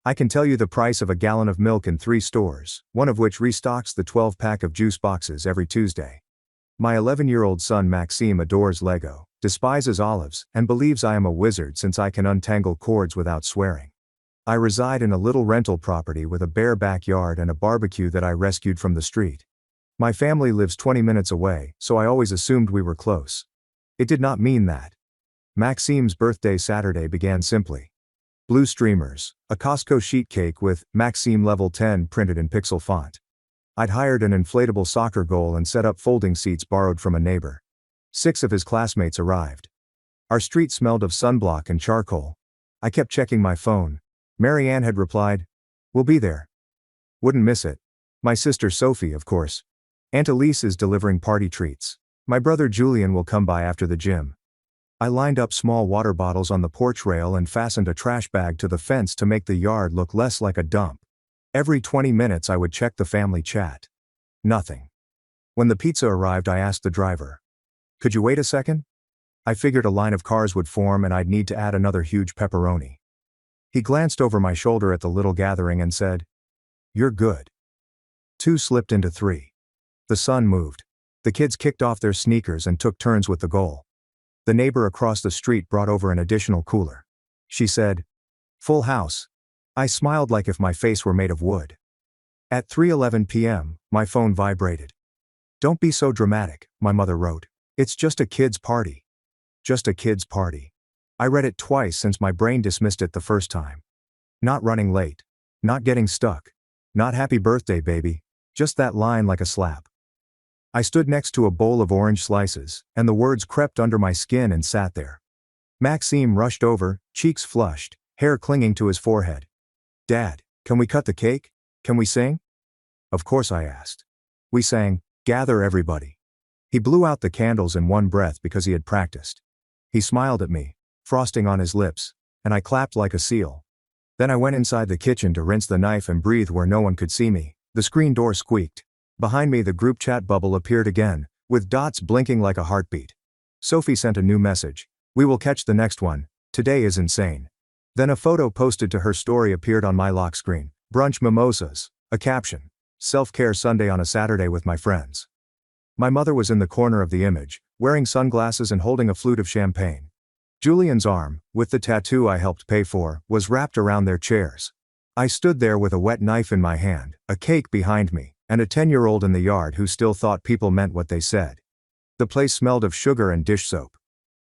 I can tell you the price of a gallon of milk in 3 stores, one of which restocks the 12-pack of juice boxes every Tuesday. My 11-year-old son Maxime adores Lego, despises olives, and believes I am a wizard since I can untangle cords without swearing. I reside in a little rental property with a bare backyard and a barbecue that I rescued from the street. My family lives 20 minutes away, so I always assumed we were close. It did not mean that. Maxime's birthday Saturday began simply. Blue streamers, a Costco sheet cake with Maxime Level 10 printed in pixel font. I'd hired an inflatable soccer goal and set up folding seats borrowed from a neighbor. 6 of his classmates arrived. Our street smelled of sunblock and charcoal. I kept checking my phone. Mary Ann had replied, "We'll be there." Wouldn't miss it. My sister Sophie, of course. Aunt Elise is delivering party treats. My brother Julian will come by after the gym. I lined up small water bottles on the porch rail and fastened a trash bag to the fence to make the yard look less like a dump. Every 20 minutes I would check the family chat. Nothing. When the pizza arrived, I asked the driver, "Could you wait a second?" I figured a line of cars would form and I'd need to add another huge pepperoni. He glanced over my shoulder at the little gathering and said, "You're good." 2 slipped into 3. The sun moved. The kids kicked off their sneakers and took turns with the goal. The neighbor across the street brought over an additional cooler. She said, "Full house." I smiled like if my face were made of wood. At 3:11 p.m., my phone vibrated. "Don't be so dramatic," my mother wrote. "It's just a kid's party." Just a kid's party. I read it twice since my brain dismissed it the first time. Not running late. Not getting stuck. Not happy birthday, baby. Just that line like a slap. I stood next to a bowl of orange slices, and the words crept under my skin and sat there. Maxime rushed over, cheeks flushed, hair clinging to his forehead. "Dad, can we cut the cake? Can we sing?" Of course I asked. We sang, "Gather Everybody." He blew out the candles in one breath because he had practiced. He smiled at me, frosting on his lips, and I clapped like a seal. Then I went inside the kitchen to rinse the knife and breathe where no one could see me. The screen door squeaked. Behind me the group chat bubble appeared again, with dots blinking like a heartbeat. Sophie sent a new message. We will catch the next one. Today is insane. Then a photo posted to her story appeared on my lock screen. Brunch mimosas. A caption. Self-care Sunday on a Saturday with my friends. My mother was in the corner of the image, wearing sunglasses and holding a flute of champagne. Julian's arm, with the tattoo I helped pay for, was wrapped around their chairs. I stood there with a wet knife in my hand, a cake behind me, and a 10-year-old in the yard who still thought people meant what they said. The place smelled of sugar and dish soap.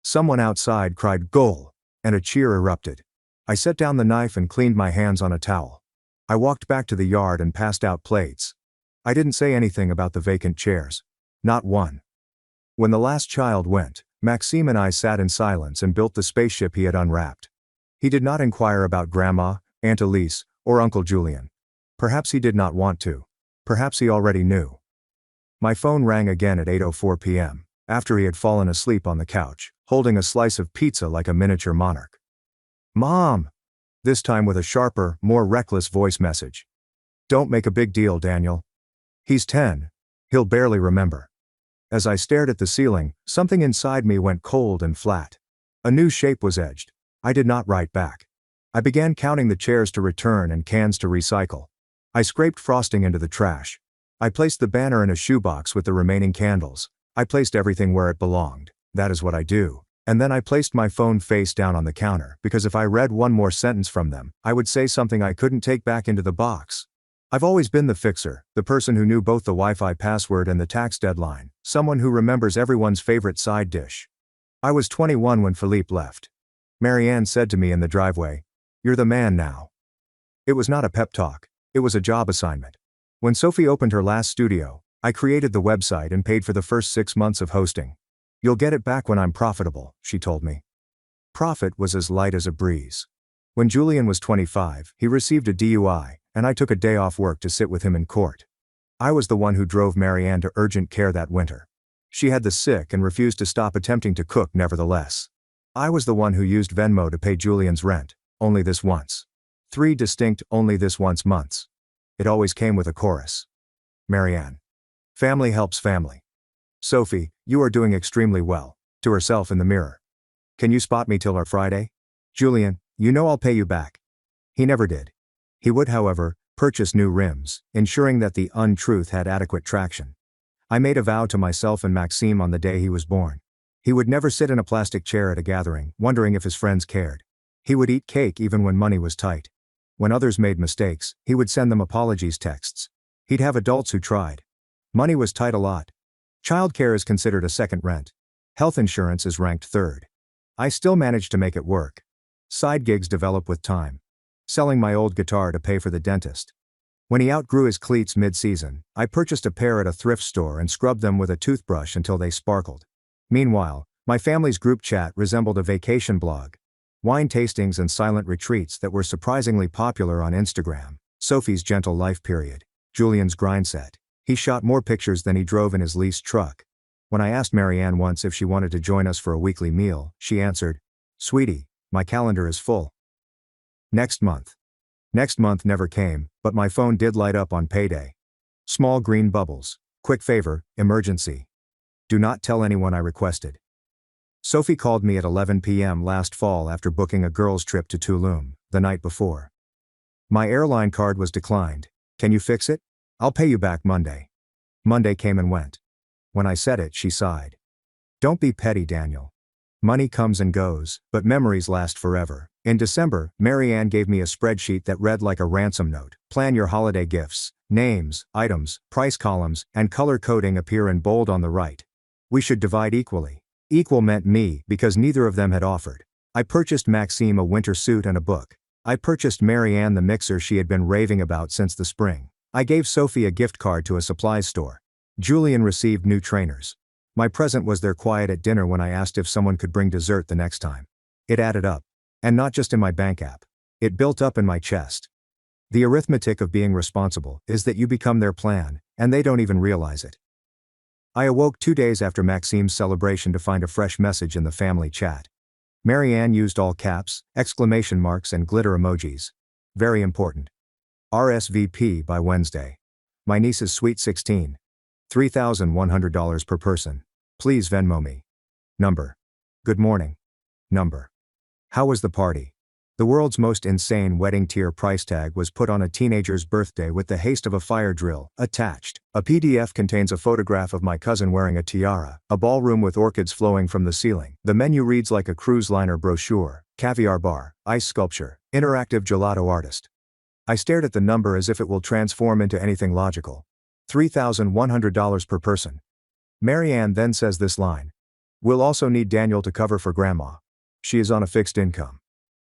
Someone outside cried, "Goal!" and a cheer erupted. I set down the knife and cleaned my hands on a towel. I walked back to the yard and passed out plates. I didn't say anything about the vacant chairs. Not one. When the last child went, Maxime and I sat in silence and built the spaceship he had unwrapped. He did not inquire about Grandma, Aunt Elise, or Uncle Julian. Perhaps he did not want to. Perhaps he already knew. My phone rang again at 8:04 p.m., after he had fallen asleep on the couch, holding a slice of pizza like a miniature monarch. "Mom!" This time with a sharper, more reckless voice message. "Don't make a big deal, Daniel. He's 10. He'll barely remember." As I stared at the ceiling, something inside me went cold and flat. A new shape was etched. I did not write back. I began counting the chairs to return and cans to recycle. I scraped frosting into the trash. I placed the banner in a shoebox with the remaining candles. I placed everything where it belonged. That is what I do. And then I placed my phone face down on the counter, because if I read one more sentence from them, I would say something I couldn't take back into the box. I've always been the fixer, the person who knew both the Wi-Fi password and the tax deadline, someone who remembers everyone's favorite side dish. I was 21 when Philippe left. Marianne said to me in the driveway, "You're the man now." It was not a pep talk. It was a job assignment. When Sophie opened her last studio, I created the website and paid for the first 6 months of hosting. "You'll get it back when I'm profitable," she told me. Profit was as light as a breeze. When Julian was 25, he received a DUI, and I took a day off work to sit with him in court. I was the one who drove Marianne to urgent care that winter. She had the sick and refused to stop attempting to cook nevertheless. I was the one who used Venmo to pay Julian's rent, only this once. 3 distinct only this once months. It always came with a chorus. Marianne. Family helps family. Sophie, you are doing extremely well, to herself in the mirror. Can you spot me till our Friday? Julian, you know I'll pay you back. He never did. He would, however, purchase new rims, ensuring that the untruth had adequate traction. I made a vow to myself and Maxime on the day he was born. He would never sit in a plastic chair at a gathering, wondering if his friends cared. He would eat cake even when money was tight. When others made mistakes, he would send them apologies texts. He'd have adults who tried. Money was tight a lot. Childcare is considered a second rent. Health insurance is ranked third. I still managed to make it work. Side gigs develop with time. Selling my old guitar to pay for the dentist. When he outgrew his cleats mid-season, I purchased a pair at a thrift store and scrubbed them with a toothbrush until they sparkled. Meanwhile, my family's group chat resembled a vacation blog. Wine tastings and silent retreats that were surprisingly popular on Instagram. Sophie's gentle life period. Julian's grind set. He shot more pictures than he drove in his leased truck. When I asked Marianne once if she wanted to join us for a weekly meal, she answered, "Sweetie, my calendar is full." Next month. Next month never came, but my phone did light up on payday. Small green bubbles. Quick favor, emergency. Do not tell anyone I requested. Sophie called me at 11 p.m. last fall after booking a girls' trip to Tulum, the night before. "My airline card was declined. Can you fix it? I'll pay you back Monday." Monday came and went. When I said it, she sighed. "Don't be petty, Daniel. Money comes and goes, but memories last forever." In December, Marianne gave me a spreadsheet that read like a ransom note. Plan your holiday gifts. Names, items, price columns, and color coding appear in bold on the right. We should divide equally. Equal meant me, because neither of them had offered. I purchased Maxime a winter suit and a book. I purchased Marianne the mixer she had been raving about since the spring. I gave Sophie a gift card to a supplies store. Julian received new trainers. My present was their quiet at dinner when I asked if someone could bring dessert the next time. It added up. And not just in my bank app. It built up in my chest. The arithmetic of being responsible is that you become their plan, and they don't even realize it. I awoke 2 days after Maxime's celebration to find a fresh message in the family chat. Marianne used all caps, exclamation marks, and glitter emojis. Very important. RSVP by Wednesday. My niece's sweet 16. $3,100 per person. Please Venmo me. Number. Good morning. Number. How was the party? The world's most insane wedding tier price tag was put on a teenager's birthday with the haste of a fire drill attached. A PDF contains a photograph of my cousin wearing a tiara, a ballroom with orchids flowing from the ceiling. The menu reads like a cruise liner brochure: caviar bar, ice sculpture, interactive gelato artist. I stared at the number as if it will transform into anything logical. $3,100 per person. Marianne then says this line: "We'll also need Daniel to cover for grandma. She is on a fixed income."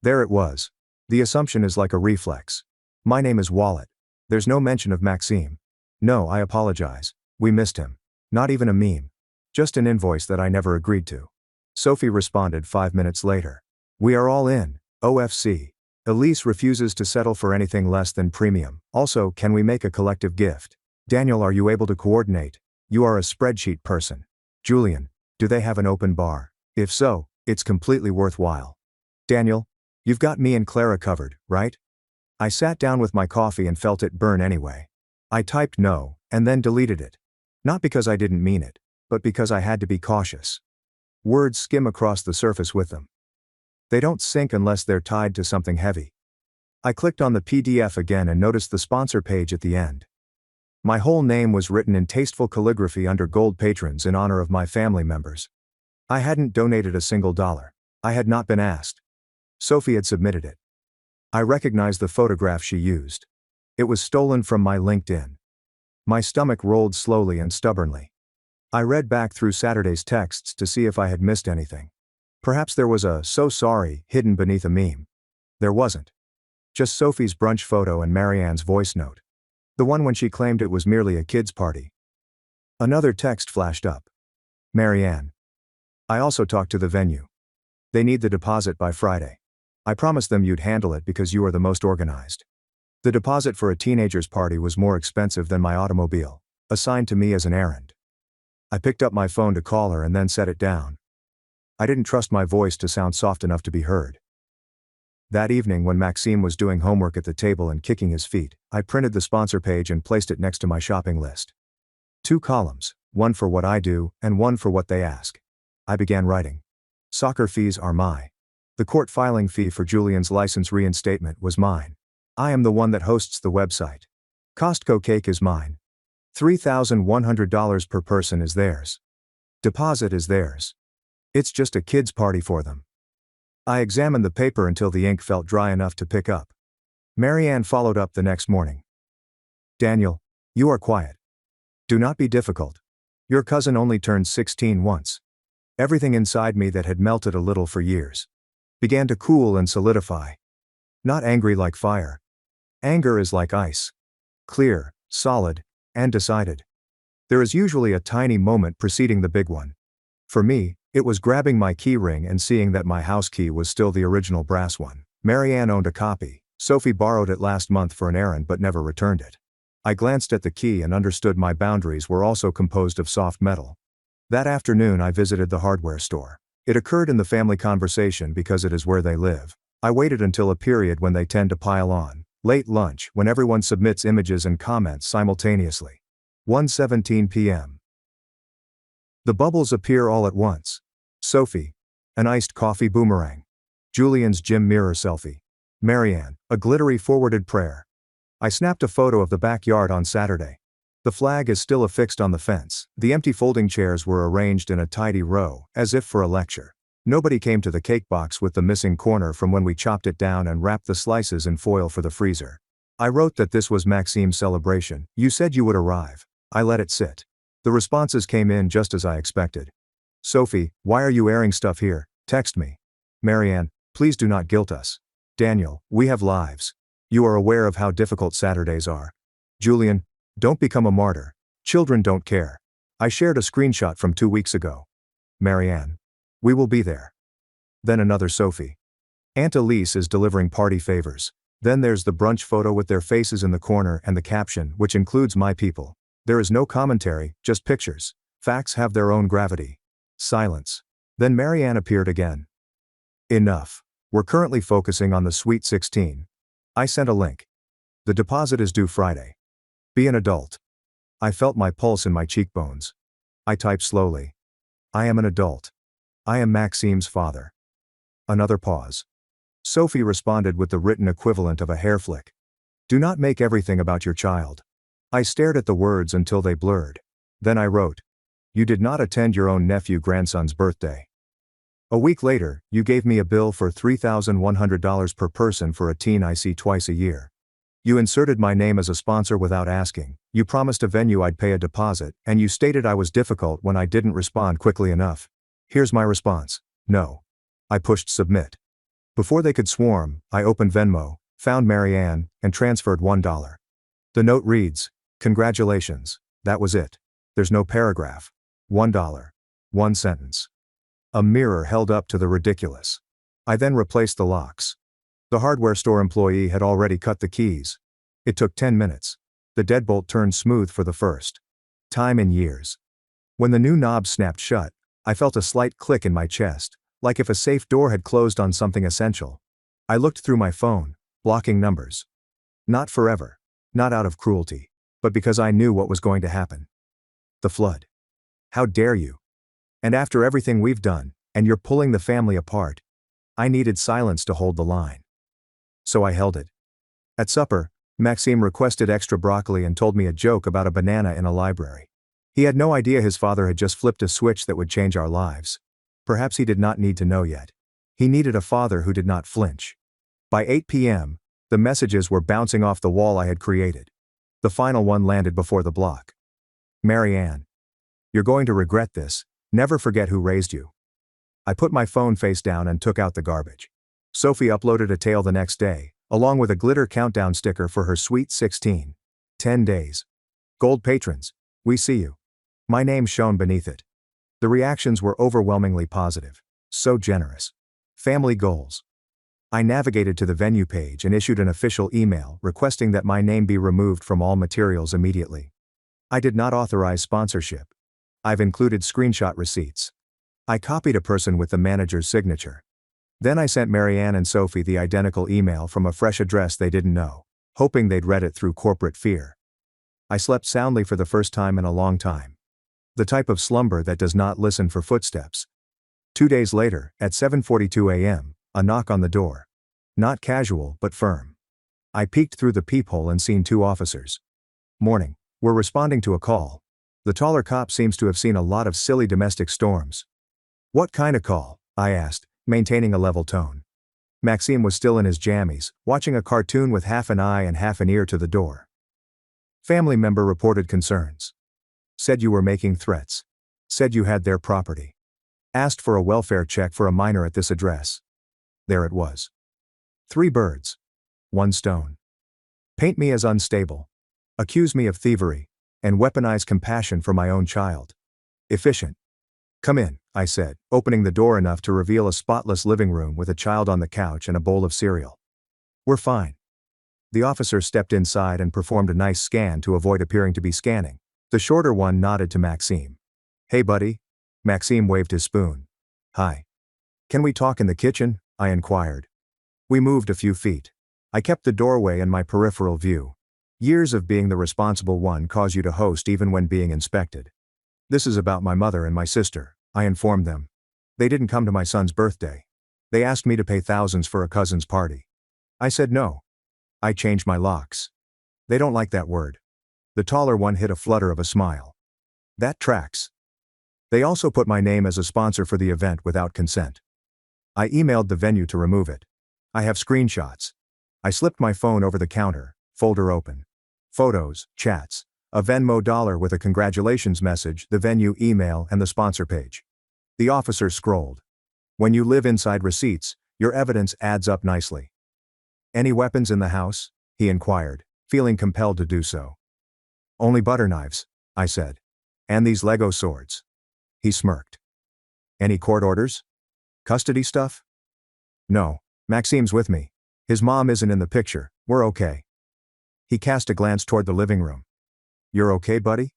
There it was. The assumption is like a reflex. My name is Wallet. There's no mention of Maxime. No, I apologize. We missed him. Not even a meme. Just an invoice that I never agreed to. Sophie responded 5 minutes later. "We are all in. OFC. Elise refuses to settle for anything less than premium. Also, can we make a collective gift? Daniel, are you able to coordinate? You are a spreadsheet person. Julian, do they have an open bar? If so, it's completely worthwhile. Daniel, you've got me and Clara covered, right?" I sat down with my coffee and felt it burn anyway. I typed no, and then deleted it. Not because I didn't mean it, but because I had to be cautious. Words skim across the surface with them. They don't sink unless they're tied to something heavy. I clicked on the PDF again and noticed the sponsor page at the end. My whole name was written in tasteful calligraphy under gold patrons in honor of my family members. I hadn't donated a single dollar. I had not been asked. Sophie had submitted it. I recognized the photograph she used. It was stolen from my LinkedIn. My stomach rolled slowly and stubbornly. I read back through Saturday's texts to see if I had missed anything. Perhaps there was a "so sorry" hidden beneath a meme. There wasn't. Just Sophie's brunch photo and Marianne's voice note. The one when she claimed it was merely a kid's party. Another text flashed up. Marianne. I also talked to the venue. They need the deposit by Friday. I promised them you'd handle it because you are the most organized. The deposit for a teenager's party was more expensive than my automobile, assigned to me as an errand. I picked up my phone to call her and then set it down. I didn't trust my voice to sound soft enough to be heard. That evening, when Maxime was doing homework at the table and kicking his feet, I printed the sponsor page and placed it next to my shopping list. 2 columns, one for what I do and one for what they ask. I began writing. Soccer fees are my. The court filing fee for Julian's license reinstatement was mine. I am the one that hosts the website. Costco cake is mine. $3,100 per person is theirs. Deposit is theirs. It's just a kid's party for them. I examined the paper until the ink felt dry enough to pick up. Marianne followed up the next morning. Daniel, you are quiet. Do not be difficult. Your cousin only turned 16 once. Everything inside me that had melted a little for years began to cool and solidify. Not angry like fire. Anger is like ice. Clear, solid, and decided. There is usually a tiny moment preceding the big one. For me, it was grabbing my key ring and seeing that my house key was still the original brass one. Marianne owned a copy. Sophie borrowed it last month for an errand but never returned it. I glanced at the key and understood my boundaries were also composed of soft metal. That afternoon I visited the hardware store. It occurred in the family conversation because it is where they live. I waited until a period when they tend to pile on. Late lunch, when everyone submits images and comments simultaneously. 1:17 p.m. The bubbles appear all at once. Sophie. An iced coffee boomerang. Julian's gym mirror selfie. Marianne. A glittery forwarded prayer. I snapped a photo of the backyard on Saturday. The flag is still affixed on the fence. The empty folding chairs were arranged in a tidy row, as if for a lecture. Nobody came to the cake box with the missing corner from when we chopped it down and wrapped the slices in foil for the freezer. I wrote that this was Maxime's celebration. You said you would arrive. I let it sit. The responses came in just as I expected. Sophie, why are you airing stuff here? Text me. Marianne, please do not guilt us. Daniel, we have lives. You are aware of how difficult Saturdays are. Julian, don't become a martyr. Children don't care. I shared a screenshot from 2 weeks ago. Marianne. We will be there. Then another Sophie. Aunt Elise is delivering party favors. Then there's the brunch photo with their faces in the corner and the caption, which includes my people. There is no commentary, just pictures. Facts have their own gravity. Silence. Then Marianne appeared again. Enough. We're currently focusing on the Sweet 16. I sent a link. The deposit is due Friday. Be an adult. I felt my pulse in my cheekbones. I typed slowly. I am an adult. I am Maxime's father. Another pause. Sophie responded with the written equivalent of a hair flick. Do not make everything about your child. I stared at the words until they blurred. Then I wrote. You did not attend your own nephew-grandson's birthday. A week later, you gave me a bill for $3,100 per person for a teen I see twice a year. You inserted my name as a sponsor without asking, you promised a venue I'd pay a deposit, and you stated I was difficult when I didn't respond quickly enough. Here's my response. No. I pushed submit. Before they could swarm, I opened Venmo, found Marianne, and transferred $1. The note reads, congratulations, that was it. There's no paragraph. $1. One sentence. A mirror held up to the ridiculous. I then replaced the locks. The hardware store employee had already cut the keys. It took 10 minutes. The deadbolt turned smooth for the first time in years. When the new knob snapped shut, I felt a slight click in my chest, like if a safe door had closed on something essential. I looked through my phone, blocking numbers. Not forever. Not out of cruelty. But because I knew what was going to happen. The flood. How dare you? And after everything we've done, and you're pulling the family apart. I needed silence to hold the line. So I held it. At supper, Maxime requested extra broccoli and told me a joke about a banana in a library. He had no idea his father had just flipped a switch that would change our lives. Perhaps he did not need to know yet. He needed a father who did not flinch. By 8 p.m., the messages were bouncing off the wall I had created. The final one landed before the block. Marianne. You're going to regret this. Never forget who raised you. I put my phone face down and took out the garbage. Sophie uploaded a tale the next day, along with a glitter countdown sticker for her sweet 16. 10 days. Gold patrons, we see you. My name shone beneath it. The reactions were overwhelmingly positive. So generous. Family goals. I navigated to the venue page and issued an official email requesting that my name be removed from all materials immediately. I did not authorize sponsorship. I've included screenshot receipts. I copied a person with the manager's signature. Then I sent Marianne and Sophie the identical email from a fresh address they didn't know, hoping they'd read it through corporate fear. I slept soundly for the first time in a long time. The type of slumber that does not listen for footsteps. 2 days later, at 7:42 a.m., a knock on the door. Not casual, but firm. I peeked through the peephole and seen 2 officers. Morning. We're responding to a call. The taller cop seems to have seen a lot of silly domestic storms. What kind of call? I asked, maintaining a level tone. Maxime was still in his jammies, watching a cartoon with half an eye and half an ear to the door. Family member reported concerns. Said you were making threats. Said you had their property. Asked for a welfare check for a minor at this address. There it was. 3 birds. 1 stone. Paint me as unstable. Accuse me of thievery. And weaponize compassion for my own child. Efficient. Come in, I said, opening the door enough to reveal a spotless living room with a child on the couch and a bowl of cereal. We're fine. The officer stepped inside and performed a nice scan to avoid appearing to be scanning. The shorter one nodded to Maxime. Hey buddy. Maxime waved his spoon. Hi. Can we talk in the kitchen? I inquired. We moved a few feet. I kept the doorway in my peripheral view. Years of being the responsible one cause you to host even when being inspected. This is about my mother and my sister, I informed them. They didn't come to my son's birthday. They asked me to pay thousands for a cousin's party. I said no. I changed my locks. They don't like that word. The taller one hid a flutter of a smile. That tracks. They also put my name as a sponsor for the event without consent. I emailed the venue to remove it. I have screenshots. I slipped my phone over the counter, folder open. Photos, chats, a Venmo dollar with a congratulations message, the venue email and the sponsor page. The officer scrolled. When you live inside receipts, your evidence adds up nicely. Any weapons in the house? He inquired, feeling compelled to do so. Only butter knives, I said. And these Lego swords. He smirked. Any court orders? Custody stuff? No, Maxime's with me. His mom isn't in the picture, we're okay. He cast a glance toward the living room. You're okay, buddy?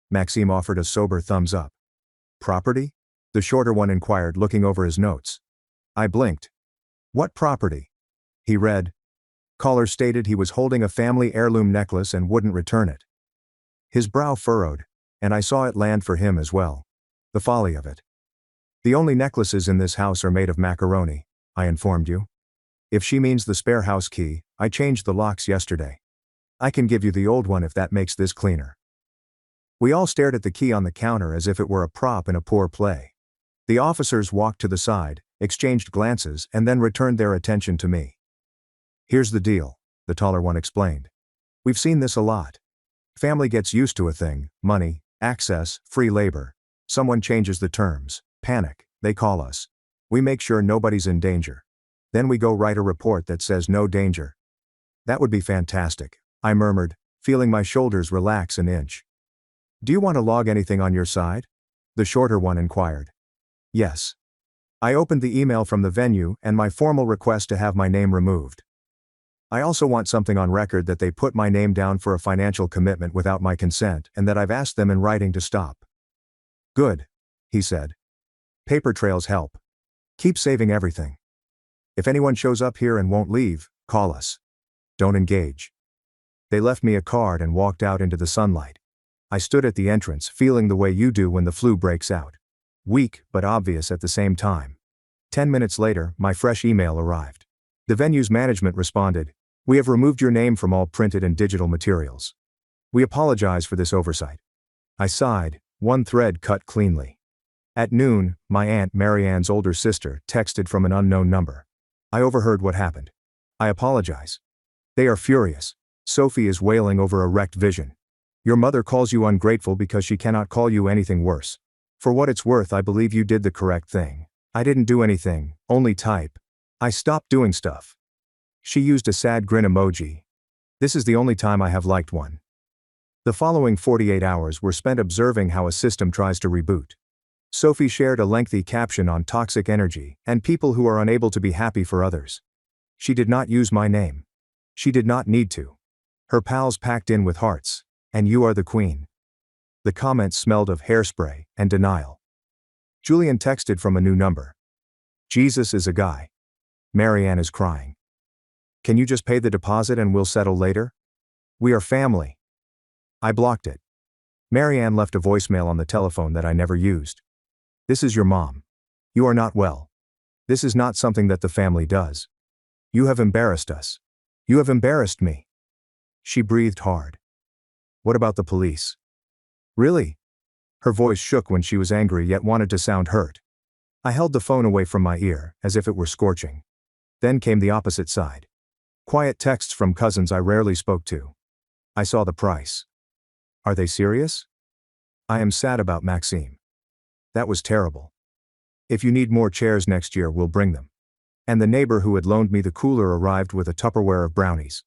Maxime offered a sober thumbs up. Property? The shorter one inquired, looking over his notes. I blinked. What property? He read. Caller stated he was holding a family heirloom necklace and wouldn't return it. His brow furrowed, and I saw it land for him as well. The folly of it. The only necklaces in this house are made of macaroni, I informed you. If she means the spare house key, I changed the locks yesterday. I can give you the old one if that makes this cleaner. We all stared at the key on the counter as if it were a prop in a poor play. The officers walked to the side, exchanged glances, and then returned their attention to me. Here's the deal, the taller one explained. We've seen this a lot. Family gets used to a thing, money, access, free labor. Someone changes the terms, panic, they call us. We make sure nobody's in danger. Then we go write a report that says no danger. That would be fantastic, I murmured, feeling my shoulders relax an inch. Do you want to log anything on your side? The shorter one inquired. Yes. I opened the email from the venue and my formal request to have my name removed. I also want something on record that they put my name down for a financial commitment without my consent and that I've asked them in writing to stop. Good, he said. Paper trails help. Keep saving everything. If anyone shows up here and won't leave, call us. Don't engage. They left me a card and walked out into the sunlight. I stood at the entrance, feeling the way you do when the flu breaks out. Weak, but obvious at the same time. 10 minutes later, my fresh email arrived. The venue's management responded, "We have removed your name from all printed and digital materials. We apologize for this oversight." I sighed, one thread cut cleanly. At noon, my Aunt Marianne's older sister texted from an unknown number. I overheard what happened. I apologize. They are furious. Sophie is wailing over a wrecked vision. Your mother calls you ungrateful because she cannot call you anything worse. For what it's worth, I believe you did the correct thing. I didn't do anything, only type. I stopped doing stuff. She used a sad grin emoji. This is the only time I have liked one. The following 48 hours were spent observing how a system tries to reboot. Sophie shared a lengthy caption on toxic energy and people who are unable to be happy for others. She did not use my name. She did not need to. Her pals packed in with hearts, and you are the queen. The comments smelled of hairspray and denial. Julian texted from a new number. Jesus is a guy. Marianne is crying. Can you just pay the deposit and we'll settle later? We are family. I blocked it. Marianne left a voicemail on the telephone that I never used. This is your mom. You are not well. This is not something that the family does. You have embarrassed us. You have embarrassed me. She breathed hard. What about the police? Really? Her voice shook when she was angry yet wanted to sound hurt. I held the phone away from my ear, as if it were scorching. Then came the opposite side. Quiet texts from cousins I rarely spoke to. I saw the price. Are they serious? I am sad about Maxime. That was terrible. If you need more chairs next year, we'll bring them. And the neighbor who had loaned me the cooler arrived with a Tupperware of brownies.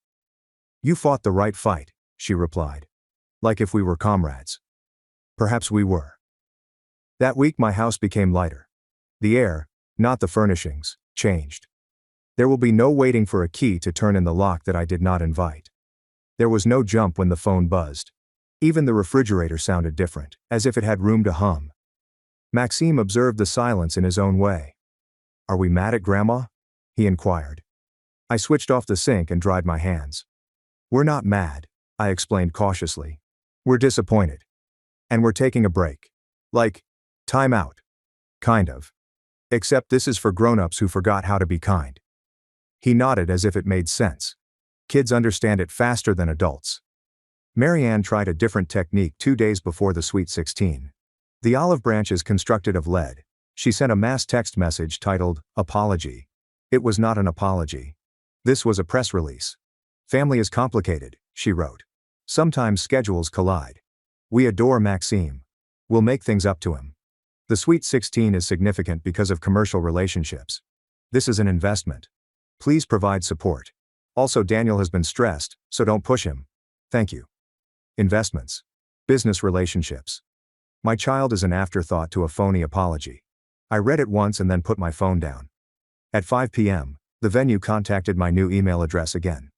You fought the right fight, she replied. Like if we were comrades. Perhaps we were. That week my house became lighter. The air, not the furnishings, changed. There will be no waiting for a key to turn in the lock that I did not invite. There was no jump when the phone buzzed. Even the refrigerator sounded different, as if it had room to hum. Maxime observed the silence in his own way. Are we mad at Grandma? He inquired. I switched off the sink and dried my hands. We're not mad, I explained cautiously. We're disappointed. And we're taking a break. Like, time out. Kind of. Except this is for grown-ups who forgot how to be kind. He nodded as if it made sense. Kids understand it faster than adults. Marianne tried a different technique 2 days before the Sweet 16. The olive branch is constructed of lead. She sent a mass text message titled, Apology. It was not an apology. This was a press release. Family is complicated, she wrote. Sometimes schedules collide. We adore Maxime. We'll make things up to him. The Sweet 16 is significant because of commercial relationships. This is an investment. Please provide support. Also, Daniel has been stressed, so don't push him. Thank you. Investments. Business relationships. My child is an afterthought to a phony apology. I read it once and then put my phone down. At 5 p.m., the venue contacted my new email address again.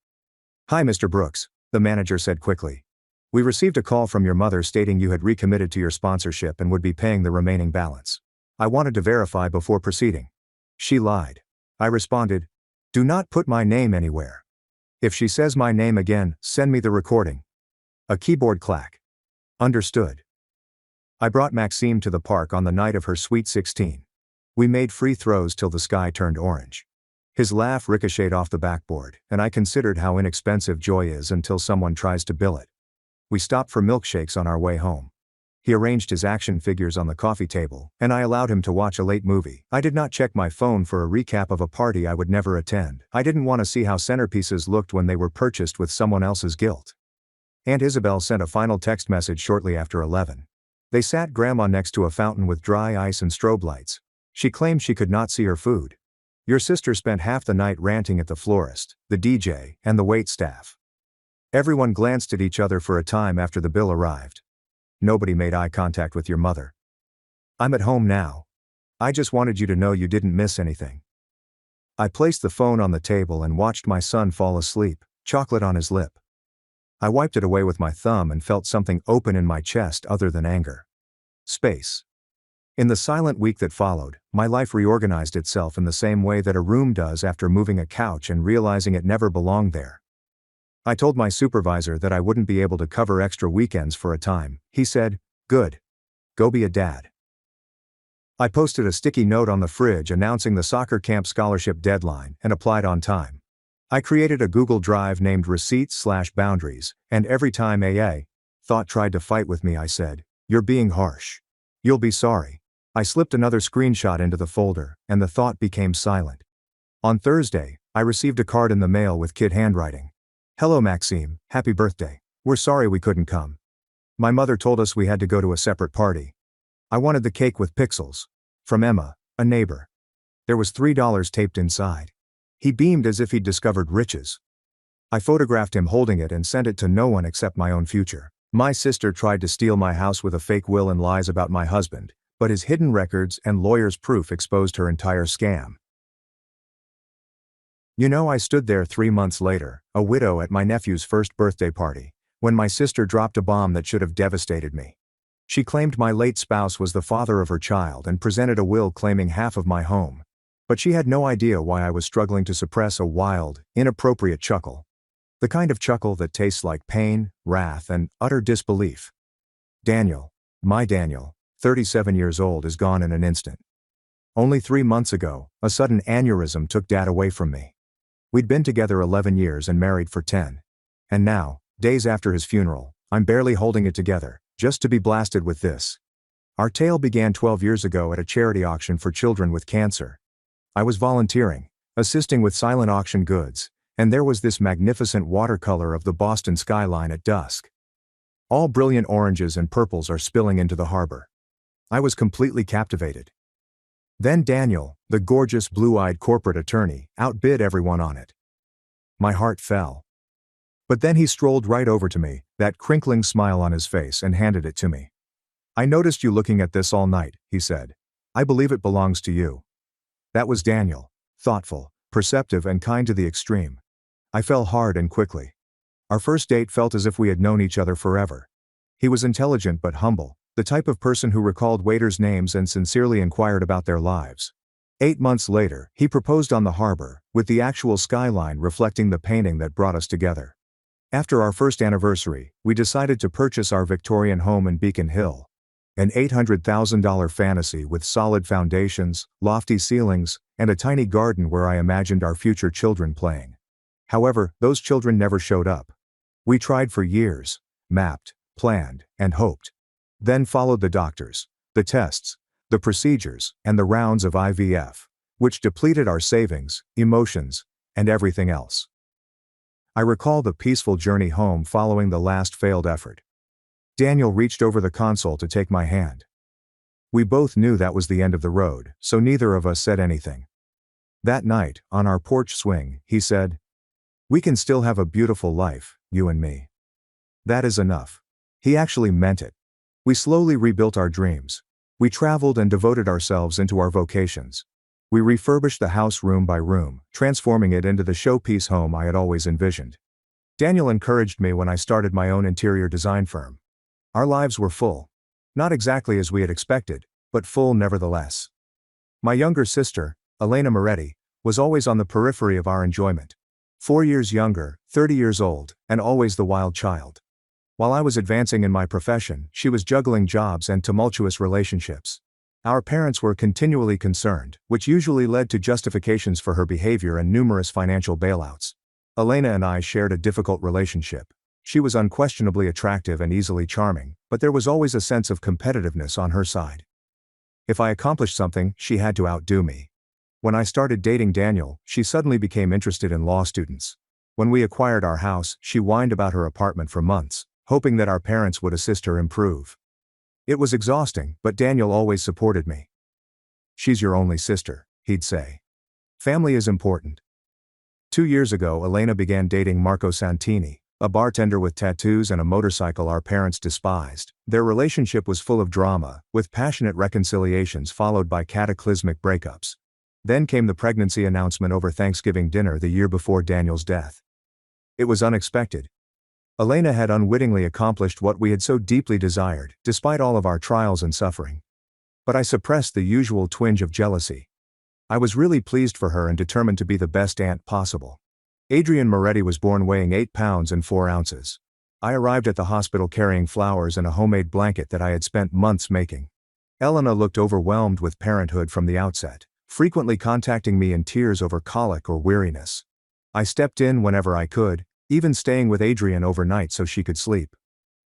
Hi, Mr. Brooks, the manager said quickly. We received a call from your mother stating you had recommitted to your sponsorship and would be paying the remaining balance. I wanted to verify before proceeding. She lied. I responded, do not put my name anywhere. If she says my name again, send me the recording. A keyboard clack. Understood. I brought Maxime to the park on the night of her Sweet 16. We made free throws till the sky turned orange. His laugh ricocheted off the backboard, and I considered how inexpensive joy is until someone tries to bill it. We stopped for milkshakes on our way home. He arranged his action figures on the coffee table, and I allowed him to watch a late movie. I did not check my phone for a recap of a party I would never attend. I didn't want to see how centerpieces looked when they were purchased with someone else's guilt. Aunt Isabel sent a final text message shortly after 11. They sat Grandma next to a fountain with dry ice and strobe lights. She claimed she could not see her food. Your sister spent half the night ranting at the florist, the DJ, and the wait staff. Everyone glanced at each other for a time after the bill arrived. Nobody made eye contact with your mother. I'm at home now. I just wanted you to know you didn't miss anything. I placed the phone on the table and watched my son fall asleep, chocolate on his lip. I wiped it away with my thumb and felt something open in my chest other than anger. Space. In the silent week that followed, my life reorganized itself in the same way that a room does after moving a couch and realizing it never belonged there. I told my supervisor that I wouldn't be able to cover extra weekends for a time. He said, "Good. Go be a dad." I posted a sticky note on the fridge announcing the soccer camp scholarship deadline and applied on time. I created a Google Drive named Receipts/Boundaries, and every time thought tried to fight with me I said, "You're being harsh. You'll be sorry." I slipped another screenshot into the folder, and the thought became silent. On Thursday, I received a card in the mail with kid handwriting. "Hello Maxime, happy birthday. We're sorry we couldn't come. My mother told us we had to go to a separate party. I wanted the cake with pixels. From Emma, a neighbor." There was $3 taped inside. He beamed as if he'd discovered riches. I photographed him holding it and sent it to no one except my own future. My sister tried to steal my house with a fake will and lies about my husband, but his hidden records and lawyer's proof exposed her entire scam. You know, I stood there 3 months later, a widow at my nephew's first birthday party, when my sister dropped a bomb that should have devastated me. She claimed my late spouse was the father of her child and presented a will claiming half of my home. But she had no idea why I was struggling to suppress a wild, inappropriate chuckle. The kind of chuckle that tastes like pain, wrath, and utter disbelief. Daniel, my Daniel, 37 years old, is gone in an instant. Only 3 months ago, a sudden aneurysm took Dad away from me. We'd been together 11 years and married for 10. And now, days after his funeral, I'm barely holding it together, just to be blasted with this. Our tale began 12 years ago at a charity auction for children with cancer. I was volunteering, assisting with silent auction goods, and there was this magnificent watercolor of the Boston skyline at dusk. All brilliant oranges and purples are spilling into the harbor. I was completely captivated. Then Daniel, the gorgeous blue-eyed corporate attorney, outbid everyone on it. My heart fell. But then he strolled right over to me, that crinkling smile on his face, and handed it to me. "I noticed you looking at this all night," he said. "I believe it belongs to you." That was Daniel, thoughtful, perceptive, and kind to the extreme. I fell hard and quickly. Our first date felt as if we had known each other forever. He was intelligent but humble, the type of person who recalled waiters' names and sincerely inquired about their lives. 8 months later, he proposed on the harbor, with the actual skyline reflecting the painting that brought us together. After our first anniversary, we decided to purchase our Victorian home in Beacon Hill. An $800,000 fantasy with solid foundations, lofty ceilings, and a tiny garden where I imagined our future children playing. However, those children never showed up. We tried for years, mapped, planned, and hoped. Then followed the doctors, the tests, the procedures, and the rounds of IVF, which depleted our savings, emotions, and everything else. I recall the peaceful journey home following the last failed effort. Daniel reached over the console to take my hand. We both knew that was the end of the road, so neither of us said anything. That night, on our porch swing, he said, "We can still have a beautiful life, you and me. That is enough." He actually meant it. We slowly rebuilt our dreams. We traveled and devoted ourselves into our vocations. We refurbished the house room by room, transforming it into the showpiece home I had always envisioned. Daniel encouraged me when I started my own interior design firm. Our lives were full. Not exactly as we had expected, but full nevertheless. My younger sister, Elena Moretti, was always on the periphery of our enjoyment. 4 years younger, 30 years old, and always the wild child. While I was advancing in my profession, she was juggling jobs and tumultuous relationships. Our parents were continually concerned, which usually led to justifications for her behavior and numerous financial bailouts. Elena and I shared a difficult relationship. She was unquestionably attractive and easily charming, but there was always a sense of competitiveness on her side. If I accomplished something, she had to outdo me. When I started dating Daniel, she suddenly became interested in law students. When we acquired our house, she whined about her apartment for months, hoping that our parents would assist her improve. It was exhausting, but Daniel always supported me. "She's your only sister," he'd say. "Family is important." 2 years ago, Elena began dating Marco Santini, a bartender with tattoos and a motorcycle our parents despised. Their relationship was full of drama, with passionate reconciliations followed by cataclysmic breakups. Then came the pregnancy announcement over Thanksgiving dinner the year before Daniel's death. It was unexpected. Elena had unwittingly accomplished what we had so deeply desired, despite all of our trials and suffering. But I suppressed the usual twinge of jealousy. I was really pleased for her and determined to be the best aunt possible. Adrian Moretti was born weighing 8 pounds and 4 ounces. I arrived at the hospital carrying flowers and a homemade blanket that I had spent months making. Elena looked overwhelmed with parenthood from the outset, frequently contacting me in tears over colic or weariness. I stepped in whenever I could, even staying with Adrian overnight so she could sleep.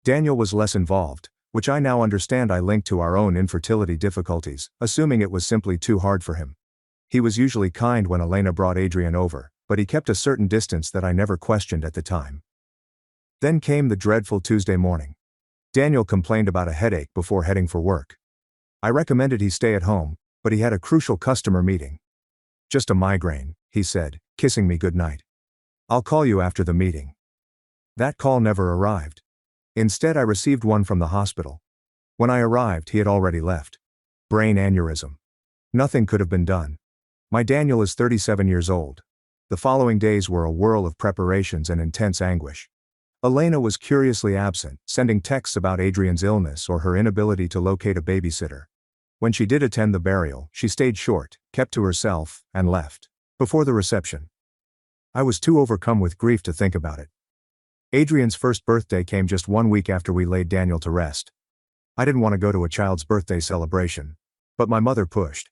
Daniel was less involved, which I now understand I linked to our own infertility difficulties, assuming it was simply too hard for him. He was usually kind when Elena brought Adrian over, but he kept a certain distance that I never questioned at the time. Then came the dreadful Tuesday morning. Daniel complained about a headache before heading for work. I recommended he stay at home, but he had a crucial customer meeting. "Just a migraine," he said, kissing me goodnight. "I'll call you after the meeting." That call never arrived. Instead, I received one from the hospital. When I arrived, he had already left. Brain aneurysm. Nothing could have been done. My Daniel is 37 years old. The following days were a whirl of preparations and intense anguish. Elena was curiously absent, sending texts about Adrian's illness or her inability to locate a babysitter. When she did attend the burial, she stayed short, kept to herself, and left. Before the reception, I was too overcome with grief to think about it. Adrian's first birthday came just 1 week after we laid Daniel to rest. I didn't want to go to a child's birthday celebration, but my mother pushed.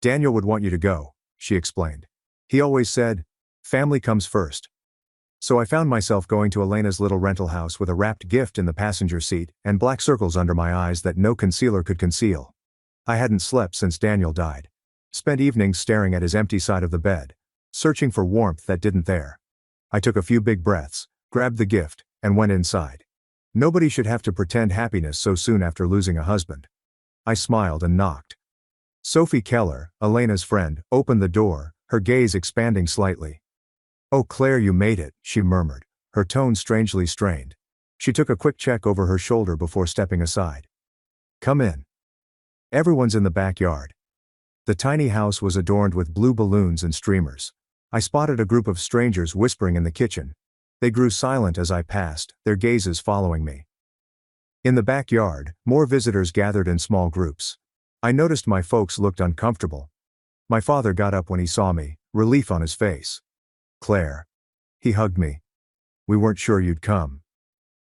"Daniel would want you to go," she explained. "He always said, family comes first." So I found myself going to Elena's little rental house with a wrapped gift in the passenger seat and black circles under my eyes that no concealer could conceal. I hadn't slept since Daniel died. Spent evenings staring at his empty side of the bed, searching for warmth that didn't there. I took a few big breaths, grabbed the gift, and went inside. Nobody should have to pretend happiness so soon after losing a husband. I smiled and knocked. Sophie Keller, Elena's friend, opened the door, her gaze expanding slightly. "Oh Claire, you made it," she murmured, her tone strangely strained. She took a quick check over her shoulder before stepping aside. "Come in. Everyone's in the backyard." The tiny house was adorned with blue balloons and streamers. I spotted a group of strangers whispering in the kitchen. They grew silent as I passed, their gazes following me. In the backyard, more visitors gathered in small groups. I noticed my folks looked uncomfortable. My father got up when he saw me, relief on his face. "Claire." He hugged me. "We weren't sure you'd come."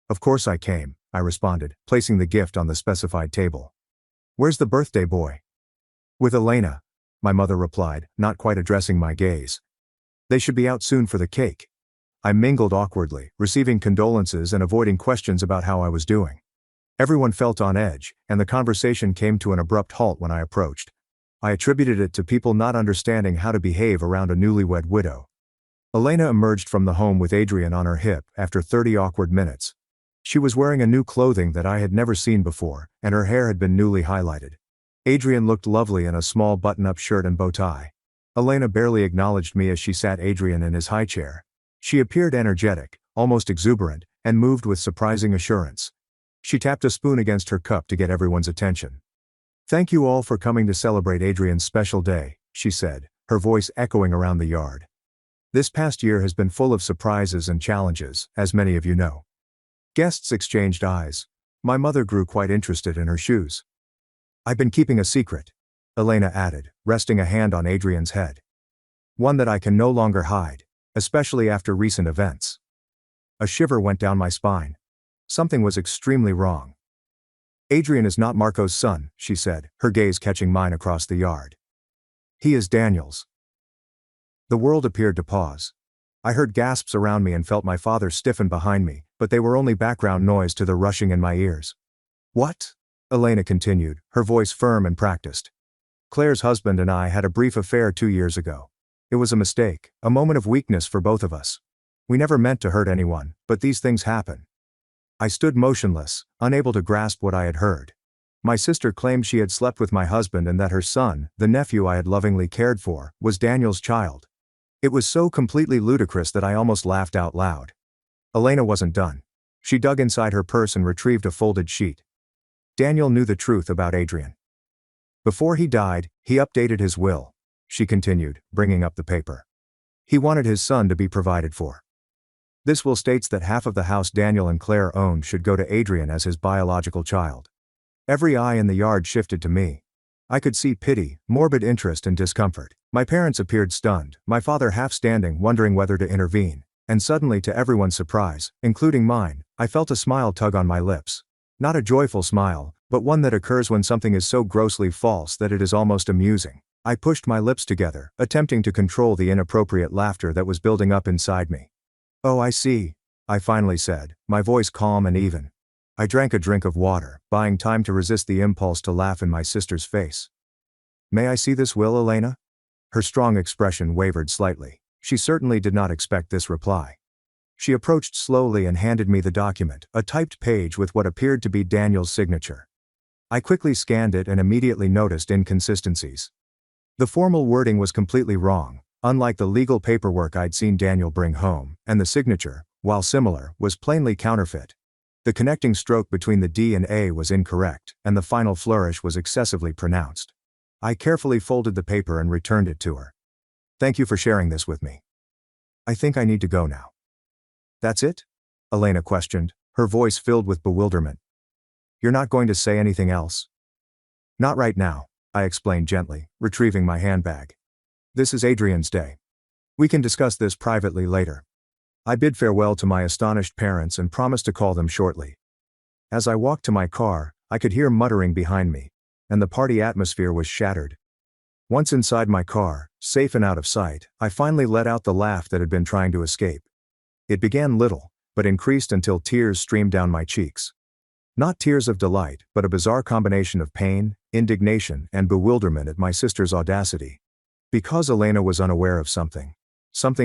"Of course I came," I responded, placing the gift on the specified table. "Where's the birthday boy?" "With Elena," my mother replied, not quite addressing my gaze. "They should be out soon for the cake." I mingled awkwardly, receiving condolences and avoiding questions about how I was doing. Everyone felt on edge, and the conversation came to an abrupt halt when I approached. I attributed it to people not understanding how to behave around a newlywed widow. Elena emerged from the home with Adrian on her hip after 30 awkward minutes. She was wearing a new clothing that I had never seen before, and her hair had been newly highlighted. Adrian looked lovely in a small button-up shirt and bow tie. Elena barely acknowledged me as she sat Adrian in his high chair. She appeared energetic, almost exuberant, and moved with surprising assurance. She tapped a spoon against her cup to get everyone's attention. "Thank you all for coming to celebrate Adrian's special day," she said, her voice echoing around the yard. "This past year has been full of surprises and challenges, as many of you know." Guests exchanged eyes. My mother grew quite interested in her shoes. "I've been keeping a secret," Elena added, resting a hand on Adrian's head. "One that I can no longer hide, especially after recent events." A shiver went down my spine. Something was extremely wrong. Adrian is not Marco's son, she said, her gaze catching mine across the yard. He is Daniel's. The world appeared to pause. I heard gasps around me and felt my father stiffen behind me, but they were only background noise to the rushing in my ears. What? Elena continued, her voice firm and practiced. Claire's husband and I had a brief affair 2 years ago. It was a mistake, a moment of weakness for both of us. We never meant to hurt anyone, but these things happen. I stood motionless, unable to grasp what I had heard. My sister claimed she had slept with my husband and that her son, the nephew I had lovingly cared for, was Daniel's child. It was so completely ludicrous that I almost laughed out loud. Elena wasn't done. She dug inside her purse and retrieved a folded sheet. Daniel knew the truth about Adrian. Before he died, he updated his will, she continued, bringing up the paper. He wanted his son to be provided for. This will states that half of the house Daniel and Claire owned should go to Adrian as his biological child. Every eye in the yard shifted to me. I could see pity, morbid interest and discomfort. My parents appeared stunned, my father half standing wondering whether to intervene, and suddenly to everyone's surprise, including mine, I felt a smile tug on my lips. Not a joyful smile, but one that occurs when something is so grossly false that it is almost amusing. I pushed my lips together, attempting to control the inappropriate laughter that was building up inside me. Oh, I see, I finally said, my voice calm and even. I drank a drink of water, buying time to resist the impulse to laugh in my sister's face. May I see this will, Elena? Her strong expression wavered slightly. She certainly did not expect this reply. She approached slowly and handed me the document, a typed page with what appeared to be Daniel's signature. I quickly scanned it and immediately noticed inconsistencies. The formal wording was completely wrong, unlike the legal paperwork I'd seen Daniel bring home, and the signature, while similar, was plainly counterfeit. The connecting stroke between the D and A was incorrect, and the final flourish was excessively pronounced. I carefully folded the paper and returned it to her. Thank you for sharing this with me. I think I need to go now. That's it? Elena questioned, her voice filled with bewilderment. You're not going to say anything else? Not right now, I explained gently, retrieving my handbag. This is Adrian's day. We can discuss this privately later. I bid farewell to my astonished parents and promised to call them shortly. As I walked to my car, I could hear muttering behind me, and the party atmosphere was shattered. Once inside my car, safe and out of sight, I finally let out the laugh that had been trying to escape. It began little, but increased until tears streamed down my cheeks. Not tears of delight, but a bizarre combination of pain, indignation, and bewilderment at my sister's audacity. Because Elena was unaware of something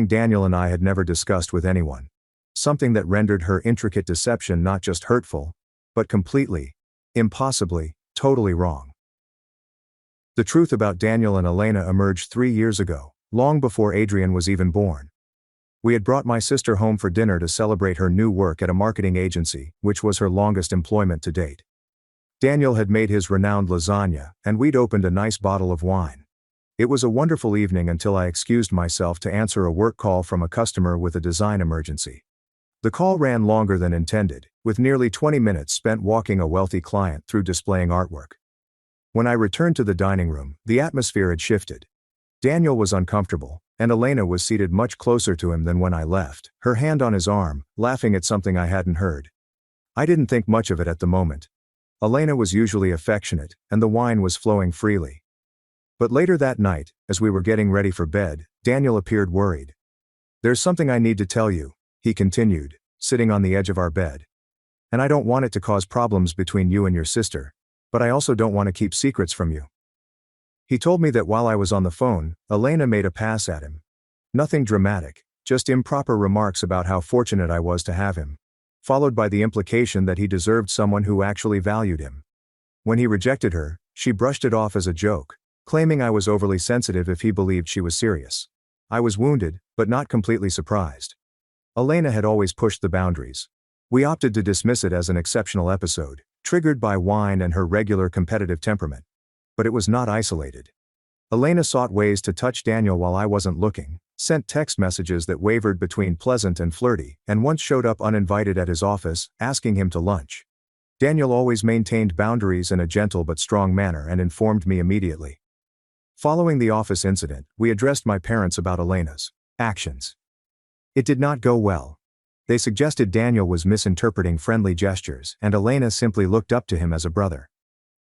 Daniel and I had never discussed with anyone. Something that rendered her intricate deception not just hurtful, but completely, impossibly, totally wrong. The truth about Daniel and Elena emerged 3 years ago, long before Adrian was even born. We had brought my sister home for dinner to celebrate her new work at a marketing agency, which was her longest employment to date. Daniel had made his renowned lasagna, and we'd opened a nice bottle of wine. It was a wonderful evening until I excused myself to answer a work call from a customer with a design emergency. The call ran longer than intended, with nearly 20 minutes spent walking a wealthy client through displaying artwork. When I returned to the dining room, the atmosphere had shifted. Daniel was uncomfortable, and Elena was seated much closer to him than when I left, her hand on his arm, laughing at something I hadn't heard. I didn't think much of it at the moment. Elena was usually affectionate, and the wine was flowing freely. But later that night, as we were getting ready for bed, Daniel appeared worried. There's something I need to tell you, he continued, sitting on the edge of our bed. And I don't want it to cause problems between you and your sister, but I also don't want to keep secrets from you. He told me that while I was on the phone, Elena made a pass at him. Nothing dramatic, just improper remarks about how fortunate I was to have him, followed by the implication that he deserved someone who actually valued him. When he rejected her, she brushed it off as a joke, claiming I was overly sensitive if he believed she was serious. I was wounded, but not completely surprised. Elena had always pushed the boundaries. We opted to dismiss it as an exceptional episode, triggered by wine and her regular competitive temperament. But it was not isolated. Elena sought ways to touch Daniel while I wasn't looking, sent text messages that wavered between pleasant and flirty, and once showed up uninvited at his office, asking him to lunch. Daniel always maintained boundaries in a gentle but strong manner and informed me immediately. Following the office incident, we addressed my parents about Elena's actions. It did not go well. They suggested Daniel was misinterpreting friendly gestures and Elena simply looked up to him as a brother.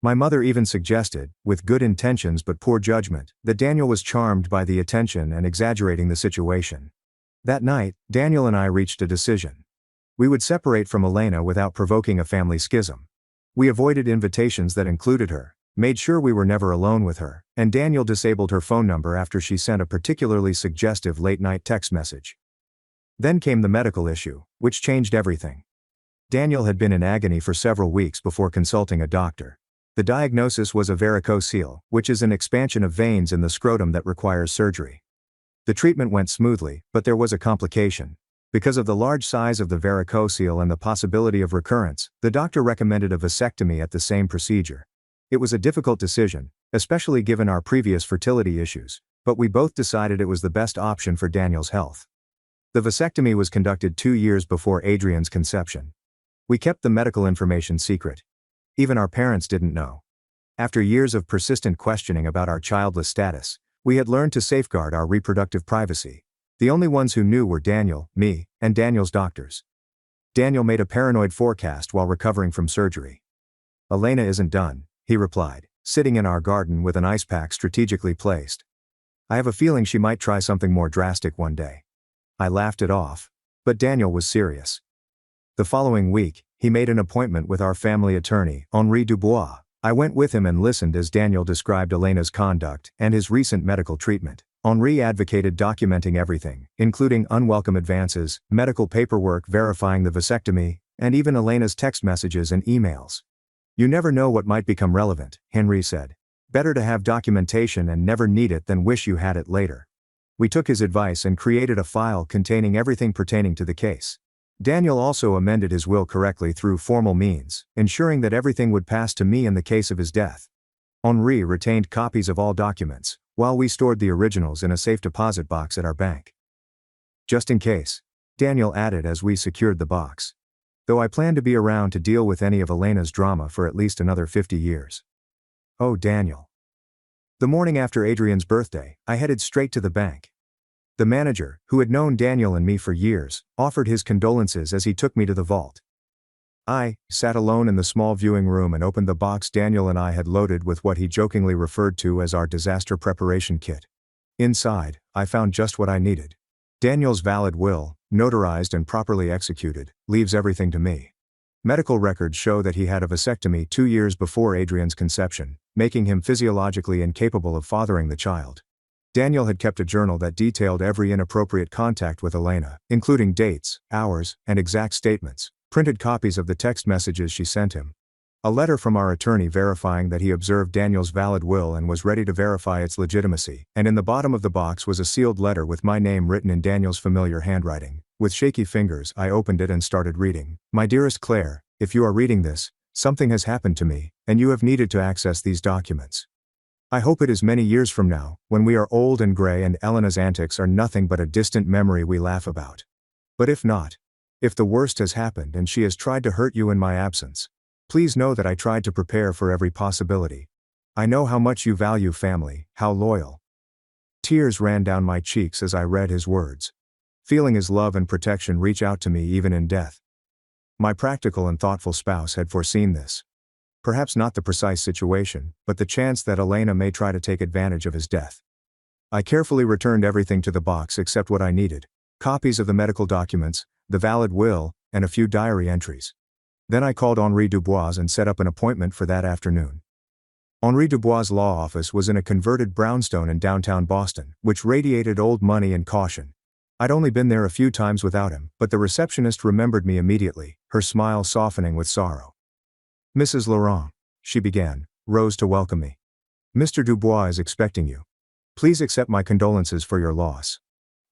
My mother even suggested, with good intentions but poor judgment, that Daniel was charmed by the attention and exaggerating the situation. That night, Daniel and I reached a decision. We would separate from Elena without provoking a family schism. We avoided invitations that included her, made sure we were never alone with her, and Daniel disabled her phone number after she sent a particularly suggestive late-night text message. Then came the medical issue, which changed everything. Daniel had been in agony for several weeks before consulting a doctor. The diagnosis was a varicocele, which is an expansion of veins in the scrotum that requires surgery. The treatment went smoothly, but there was a complication. Because of the large size of the varicocele and the possibility of recurrence, the doctor recommended a vasectomy at the same procedure. It was a difficult decision, especially given our previous fertility issues, but we both decided it was the best option for Daniel's health. The vasectomy was conducted 2 years before Adrian's conception. We kept the medical information secret. Even our parents didn't know. After years of persistent questioning about our childless status, we had learned to safeguard our reproductive privacy. The only ones who knew were Daniel, me, and Daniel's doctors. Daniel made a paranoid forecast while recovering from surgery. "Elena isn't done," he replied, sitting in our garden with an ice pack strategically placed. "I have a feeling she might try something more drastic one day." I laughed it off, but Daniel was serious. The following week, he made an appointment with our family attorney, Henri Dubois. I went with him and listened as Daniel described Elena's conduct and his recent medical treatment. Henri advocated documenting everything, including unwelcome advances, medical paperwork verifying the vasectomy, and even Elena's text messages and emails. "You never know what might become relevant," Henri said. "Better to have documentation and never need it than wish you had it later." We took his advice and created a file containing everything pertaining to the case. Daniel also amended his will correctly through formal means, ensuring that everything would pass to me in the case of his death. Henri retained copies of all documents, while we stored the originals in a safe deposit box at our bank. "Just in case," Daniel added as we secured the box. "Though I plan to be around to deal with any of Elena's drama for at least another 50 years. Oh, Daniel. The morning after Adrian's birthday, I headed straight to the bank. The manager, who had known Daniel and me for years, offered his condolences as he took me to the vault. I sat alone in the small viewing room and opened the box Daniel and I had loaded with what he jokingly referred to as our disaster preparation kit. Inside, I found just what I needed. Daniel's valid will, notarized and properly executed, leaves everything to me. Medical records show that he had a vasectomy 2 years before Adrian's conception, making him physiologically incapable of fathering the child. Daniel had kept a journal that detailed every inappropriate contact with Elena, including dates, hours, and exact statements, printed copies of the text messages she sent him. A letter from our attorney verifying that he observed Daniel's valid will and was ready to verify its legitimacy, and in the bottom of the box was a sealed letter with my name written in Daniel's familiar handwriting. With shaky fingers, I opened it and started reading. "My dearest Claire, if you are reading this, something has happened to me, and you have needed to access these documents. I hope it is many years from now, when we are old and gray and Elena's antics are nothing but a distant memory we laugh about. But if not, if the worst has happened and she has tried to hurt you in my absence, please know that I tried to prepare for every possibility. I know how much you value family, how loyal." Tears ran down my cheeks as I read his words. Feeling his love and protection reach out to me even in death. My practical and thoughtful spouse had foreseen this. Perhaps not the precise situation, but the chance that Elena may try to take advantage of his death. I carefully returned everything to the box except what I needed: copies of the medical documents, the valid will, and a few diary entries. Then I called Henri Dubois and set up an appointment for that afternoon. Henri Dubois' law office was in a converted brownstone in downtown Boston, which radiated old money and caution. I'd only been there a few times without him, but the receptionist remembered me immediately, her smile softening with sorrow. "Mrs. Laurent," she began, rose to welcome me. "Mr. Dubois is expecting you. Please accept my condolences for your loss."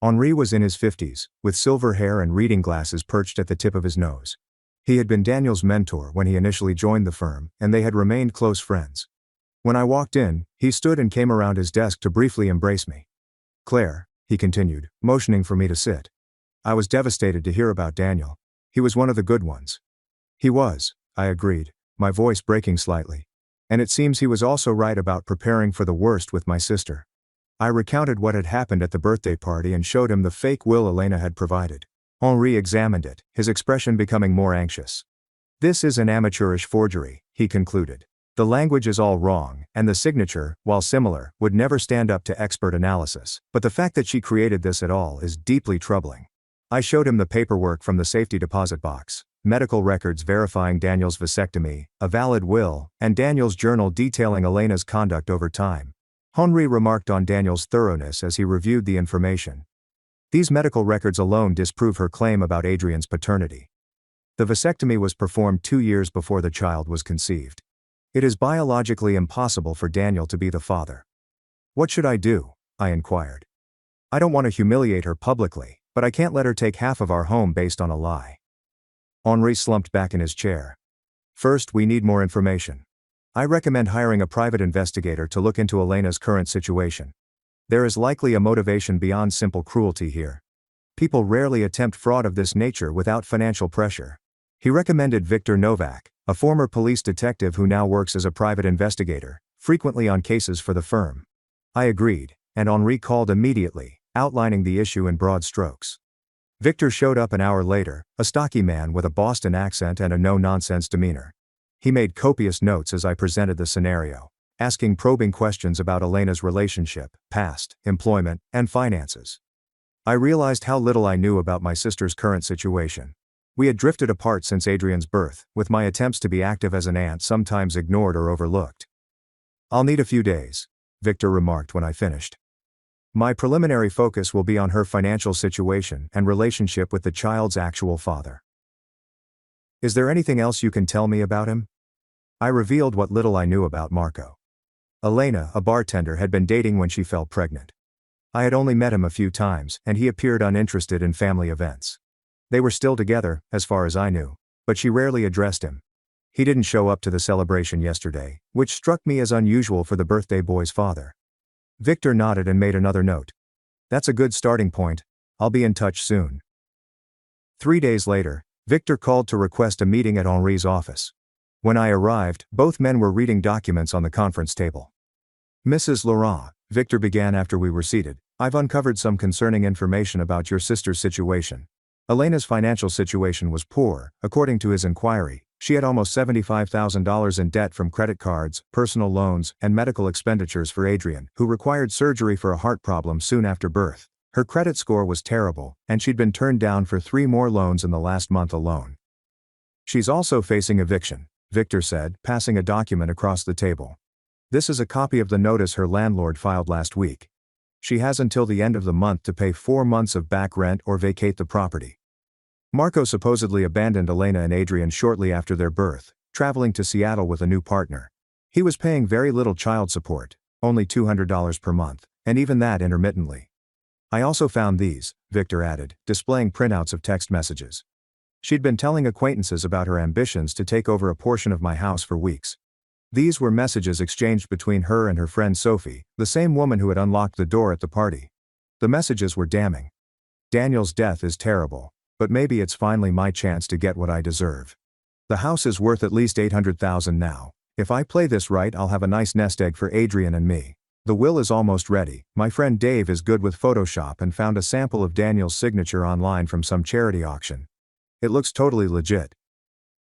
Henri was in his 50s, with silver hair and reading glasses perched at the tip of his nose. He had been Daniel's mentor when he initially joined the firm, and they had remained close friends. When I walked in, he stood and came around his desk to briefly embrace me. "Claire," he continued, motioning for me to sit. "I was devastated to hear about Daniel. He was one of the good ones." "He was," I agreed, my voice breaking slightly. "And it seems he was also right about preparing for the worst with my sister." I recounted what had happened at the birthday party and showed him the fake will Elena had provided. Henri examined it, his expression becoming more anxious. This is an amateurish forgery, he concluded. The language is all wrong, and the signature, while similar, would never stand up to expert analysis. But the fact that she created this at all is deeply troubling. I showed him the paperwork from the safety deposit box, medical records verifying Daniel's vasectomy, a valid will, and Daniel's journal detailing Elena's conduct over time. Henri remarked on Daniel's thoroughness as he reviewed the information. These medical records alone disprove her claim about Adrian's paternity. The vasectomy was performed 2 years before the child was conceived. It is biologically impossible for Daniel to be the father. What should I do? I inquired. I don't want to humiliate her publicly, but I can't let her take half of our home based on a lie. Henri slumped back in his chair. First, we need more information. I recommend hiring a private investigator to look into Elena's current situation. There is likely a motivation beyond simple cruelty here. People rarely attempt fraud of this nature without financial pressure. He recommended Victor Novak, a former police detective who now works as a private investigator, frequently on cases for the firm. I agreed, and Henri called immediately, outlining the issue in broad strokes. Victor showed up an hour later, a stocky man with a Boston accent and a no-nonsense demeanor. He made copious notes as I presented the scenario, asking probing questions about Elena's relationship, past, employment, and finances. I realized how little I knew about my sister's current situation. We had drifted apart since Adrian's birth, with my attempts to be active as an aunt sometimes ignored or overlooked. I'll need a few days, Victor remarked when I finished. My preliminary focus will be on her financial situation and relationship with the child's actual father. Is there anything else you can tell me about him? I revealed what little I knew about Marco. Elena, a bartender, had been dating when she fell pregnant. I had only met him a few times, and he appeared uninterested in family events. They were still together, as far as I knew, but she rarely addressed him. He didn't show up to the celebration yesterday, which struck me as unusual for the birthday boy's father. Victor nodded and made another note. That's a good starting point. I'll be in touch soon. 3 days later, Victor called to request a meeting at Henri's office. When I arrived, both men were reading documents on the conference table. Mrs. Laurent, Victor began after we were seated, I've uncovered some concerning information about your sister's situation. Elena's financial situation was poor, according to his inquiry. She had almost $75,000 in debt from credit cards, personal loans, and medical expenditures for Adrian, who required surgery for a heart problem soon after birth. Her credit score was terrible, and she'd been turned down for 3 more loans in the last month alone. She's also facing eviction, Victor said, passing a document across the table. This is a copy of the notice her landlord filed last week. She has until the end of the month to pay 4 months of back rent or vacate the property. Marco supposedly abandoned Elena and Adrian shortly after their birth, traveling to Seattle with a new partner. He was paying very little child support, only $200 per month, and even that intermittently. I also found these, Victor added, displaying printouts of text messages. She'd been telling acquaintances about her ambitions to take over a portion of my house for weeks. These were messages exchanged between her and her friend Sophie, the same woman who had unlocked the door at the party. The messages were damning. Daniel's death is terrible, but maybe it's finally my chance to get what I deserve. The house is worth at least $800,000 now. If I play this right, I'll have a nice nest egg for Adrian and me. The will is almost ready. My friend Dave is good with Photoshop and found a sample of Daniel's signature online from some charity auction. It looks totally legit.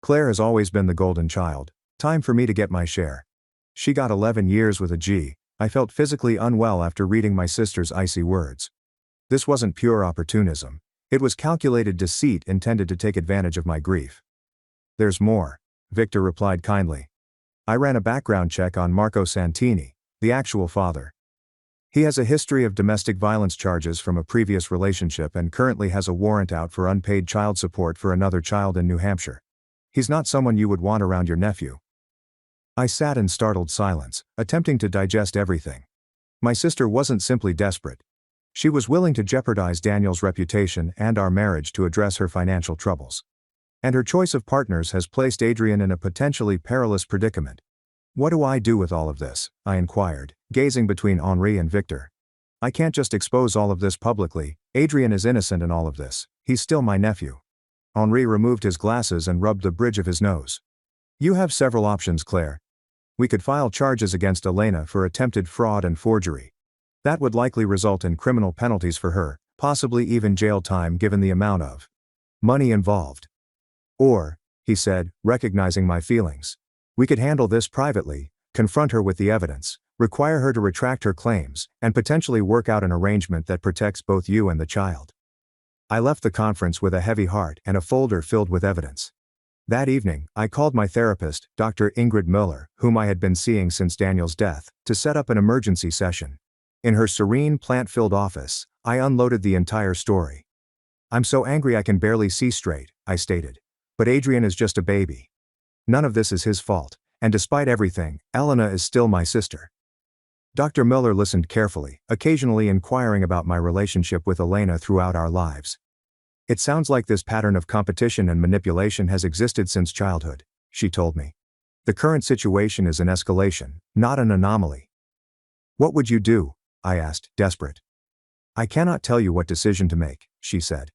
Claire has always been the golden child. Time for me to get my share. She got 11 years with a G. I felt physically unwell after reading my sister's icy words. This wasn't pure opportunism. It was calculated deceit intended to take advantage of my grief. There's more, Victor replied kindly. I ran a background check on Marco Santini, the actual father. He has a history of domestic violence charges from a previous relationship and currently has a warrant out for unpaid child support for another child in New Hampshire. He's not someone you would want around your nephew. I sat in startled silence, attempting to digest everything. My sister wasn't simply desperate. She was willing to jeopardize Daniel's reputation and our marriage to address her financial troubles. And her choice of partners has placed Adrian in a potentially perilous predicament. What do I do with all of this? I inquired, gazing between Henri and Victor. I can't just expose all of this publicly. Adrian is innocent in all of this. He's still my nephew. Henri removed his glasses and rubbed the bridge of his nose. You have several options, Claire. We could file charges against Elena for attempted fraud and forgery. That would likely result in criminal penalties for her, possibly even jail time given the amount of money involved. Or, he said, recognizing my feelings. We could handle this privately, confront her with the evidence, require her to retract her claims, and potentially work out an arrangement that protects both you and the child. I left the conference with a heavy heart and a folder filled with evidence. That evening, I called my therapist, Dr. Ingrid Miller, whom I had been seeing since Daniel's death, to set up an emergency session. In her serene, plant-filled office, I unloaded the entire story. I'm so angry I can barely see straight, I stated. But Adrian is just a baby. None of this is his fault, and despite everything, Elena is still my sister. Dr. Miller listened carefully, occasionally inquiring about my relationship with Elena throughout our lives. It sounds like this pattern of competition and manipulation has existed since childhood, she told me. The current situation is an escalation, not an anomaly. What would you do? I asked, desperate. I cannot tell you what decision to make, she said.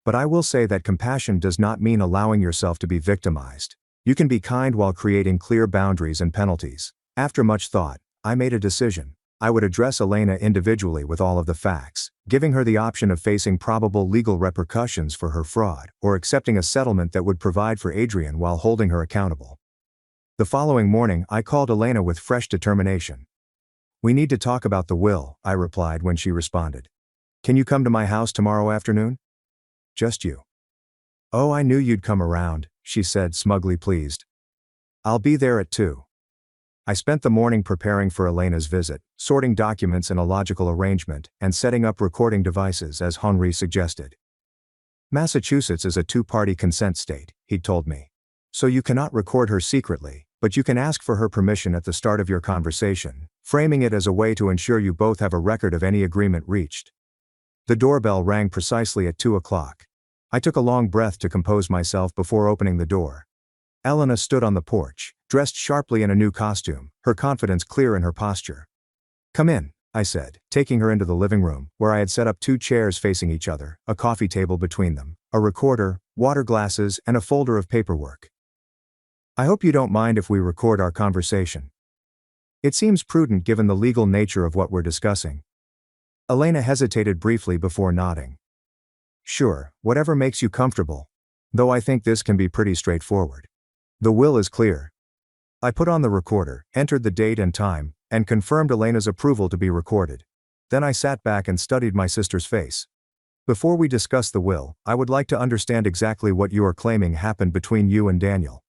But I will say that compassion does not mean allowing yourself to be victimized. You can be kind while creating clear boundaries and penalties. After much thought, I made a decision. I would address Elena individually with all of the facts, giving her the option of facing probable legal repercussions for her fraud, or accepting a settlement that would provide for Adrian while holding her accountable. The following morning, I called Elena with fresh determination. We need to talk about the will, I replied when she responded. Can you come to my house tomorrow afternoon? Just you. Oh, I knew you'd come around, she said, smugly pleased. I'll be there at 2. I spent the morning preparing for Elena's visit, sorting documents in a logical arrangement, and setting up recording devices as Henri suggested. Massachusetts is a 2-party consent state, he'd told me. So you cannot record her secretly, but you can ask for her permission at the start of your conversation, framing it as a way to ensure you both have a record of any agreement reached. The doorbell rang precisely at 2 o'clock. I took a long breath to compose myself before opening the door. Elena stood on the porch, dressed sharply in a new costume, her confidence clear in her posture. Come in, I said, taking her into the living room, where I had set up 2 chairs facing each other, a coffee table between them, a recorder, water glasses, and a folder of paperwork. I hope you don't mind if we record our conversation. It seems prudent given the legal nature of what we're discussing. Elena hesitated briefly before nodding. Sure, whatever makes you comfortable. Though I think this can be pretty straightforward. The will is clear. I put on the recorder, entered the date and time, and confirmed Elena's approval to be recorded. Then I sat back and studied my sister's face. Before we discuss the will, I would like to understand exactly what you are claiming happened between you and Daniel.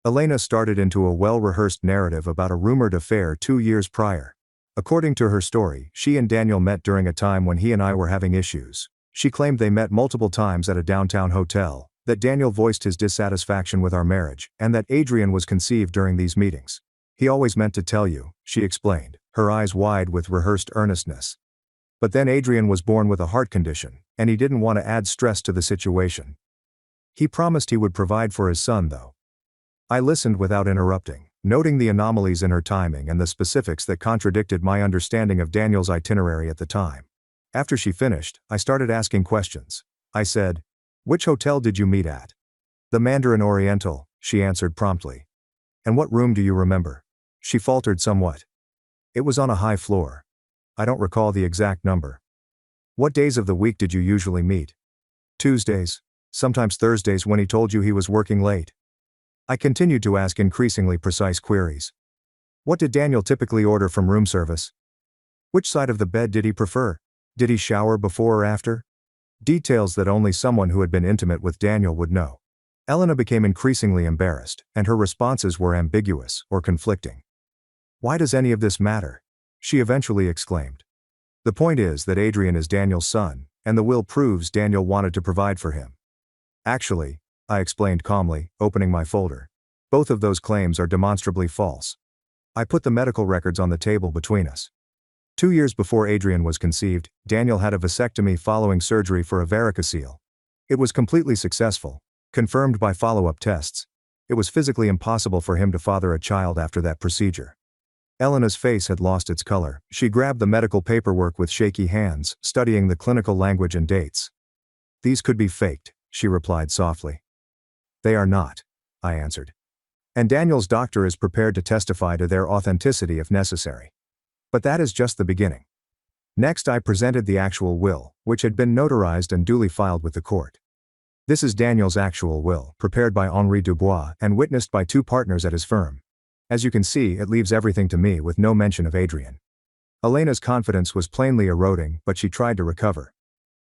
Elena started into a well-rehearsed narrative about a rumored affair 2 years prior. According to her story, she and Daniel met during a time when he and I were having issues. She claimed they met multiple times at a downtown hotel, that Daniel voiced his dissatisfaction with our marriage, and that Adrian was conceived during these meetings. He always meant to tell you, she explained, her eyes wide with rehearsed earnestness. But then Adrian was born with a heart condition, and he didn't want to add stress to the situation. He promised he would provide for his son, though. I listened without interrupting, noting the anomalies in her timing and the specifics that contradicted my understanding of Daniel's itinerary at the time. After she finished, I started asking questions. I said, which hotel did you meet at? The Mandarin Oriental, she answered promptly. And what room do you remember? She faltered somewhat. It was on a high floor. I don't recall the exact number. What days of the week did you usually meet? Tuesdays, sometimes Thursdays when he told you he was working late. I continued to ask increasingly precise queries. What did Daniel typically order from room service? Which side of the bed did he prefer? Did he shower before or after? Details that only someone who had been intimate with Daniel would know. Elena became increasingly embarrassed, and her responses were ambiguous or conflicting. Why does any of this matter? She eventually exclaimed. The point is that Adrian is Daniel's son, and the will proves Daniel wanted to provide for him. Actually, I explained calmly, opening my folder. Both of those claims are demonstrably false. I put the medical records on the table between us. 2 years before Adrian was conceived, Daniel had a vasectomy following surgery for a varicocele. It was completely successful, confirmed by follow-up tests. It was physically impossible for him to father a child after that procedure. Elena's face had lost its color. She grabbed the medical paperwork with shaky hands, studying the clinical language and dates. These could be faked, she replied softly. They are not, I answered. And Daniel's doctor is prepared to testify to their authenticity if necessary. But that is just the beginning. Next I presented the actual will, which had been notarized and duly filed with the court. This is Daniel's actual will, prepared by Henri Dubois and witnessed by 2 partners at his firm. As you can see, it leaves everything to me with no mention of Adrian. Elena's confidence was plainly eroding, but she tried to recover.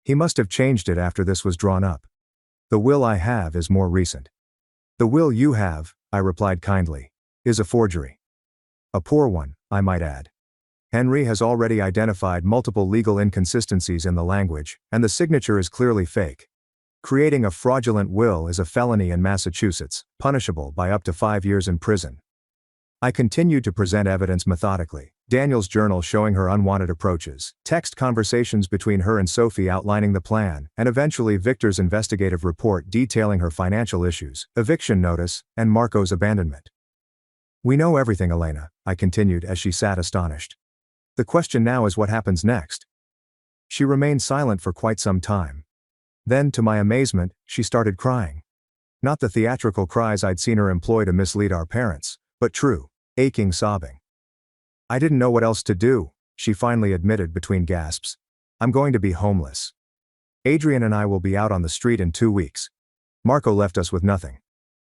He must have changed it after this was drawn up. The will I have is more recent. The will you have, I replied kindly, is a forgery. A poor one, I might add. Henry has already identified multiple legal inconsistencies in the language, and the signature is clearly fake. Creating a fraudulent will is a felony in Massachusetts, punishable by up to 5 years in prison. I continued to present evidence methodically, Daniel's journal showing her unwanted approaches, text conversations between her and Sophie outlining the plan, and eventually Victor's investigative report detailing her financial issues, eviction notice, and Marco's abandonment. We know everything, Elena, I continued as she sat astonished. The question now is what happens next. She remained silent for quite some time. Then, to my amazement, she started crying. Not the theatrical cries I'd seen her employ to mislead our parents, but true, aching sobbing. I didn't know what else to do, she finally admitted between gasps. I'm going to be homeless. Adrian and I will be out on the street in 2 weeks. Marco left us with nothing.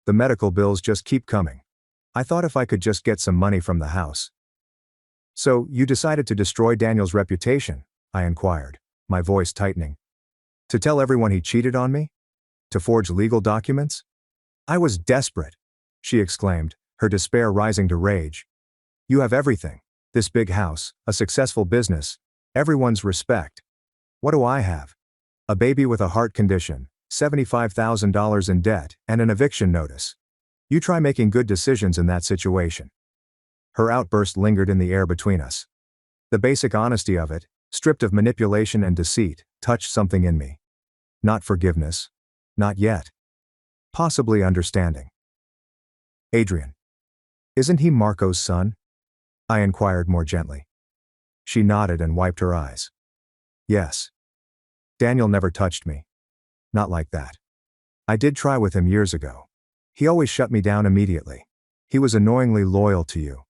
The medical bills just keep coming. I thought if I could just get some money from the house. So, you decided to destroy Daniel's reputation? I inquired, my voice tightening. To tell everyone he cheated on me? To forge legal documents? I was desperate, she exclaimed, her despair rising to rage. You have everything. This big house, a successful business, everyone's respect. What do I have? A baby with a heart condition, $75,000 in debt, and an eviction notice. You try making good decisions in that situation. Her outburst lingered in the air between us. The basic honesty of it, stripped of manipulation and deceit, touched something in me. Not forgiveness. Not yet. Possibly understanding. Adrian. Isn't he Marco's son? I inquired more gently. She nodded and wiped her eyes. Yes. Daniel never touched me. Not like that. I did try with him years ago. He always shut me down immediately. He was annoyingly loyal to you.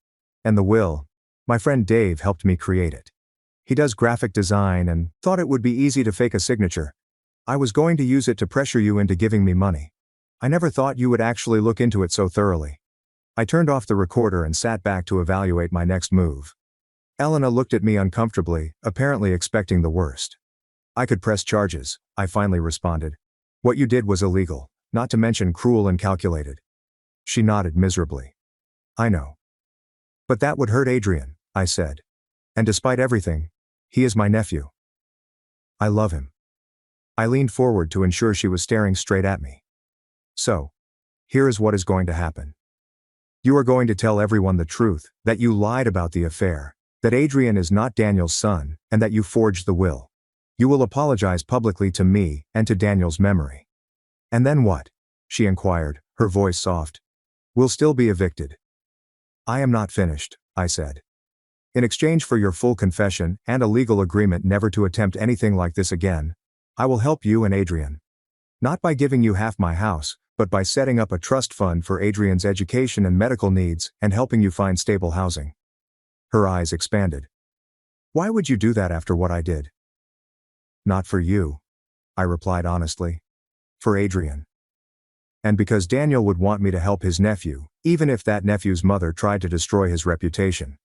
And the will, my friend Dave helped me create it. He does graphic design and thought it would be easy to fake a signature. I was going to use it to pressure you into giving me money. I never thought you would actually look into it so thoroughly. I turned off the recorder and sat back to evaluate my next move. Elena looked at me uncomfortably, apparently expecting the worst. I could press charges, I finally responded. What you did was illegal, not to mention cruel and calculated. She nodded miserably. I know. But that would hurt Adrian, I said. And despite everything, he is my nephew. I love him. I leaned forward to ensure she was staring straight at me. So, here is what is going to happen. You are going to tell everyone the truth, that you lied about the affair, that Adrian is not Daniel's son, and that you forged the will. You will apologize publicly to me and to Daniel's memory. And then what? She inquired, her voice soft. We'll still be evicted. I am not finished, I said. In exchange for your full confession and a legal agreement never to attempt anything like this again, I will help you and Adrian. Not by giving you half my house, but by setting up a trust fund for Adrian's education and medical needs and helping you find stable housing. Her eyes expanded. Why would you do that after what I did? Not for you, I replied honestly. For Adrian. And because Daniel would want me to help his nephew, even if that nephew's mother tried to destroy his reputation.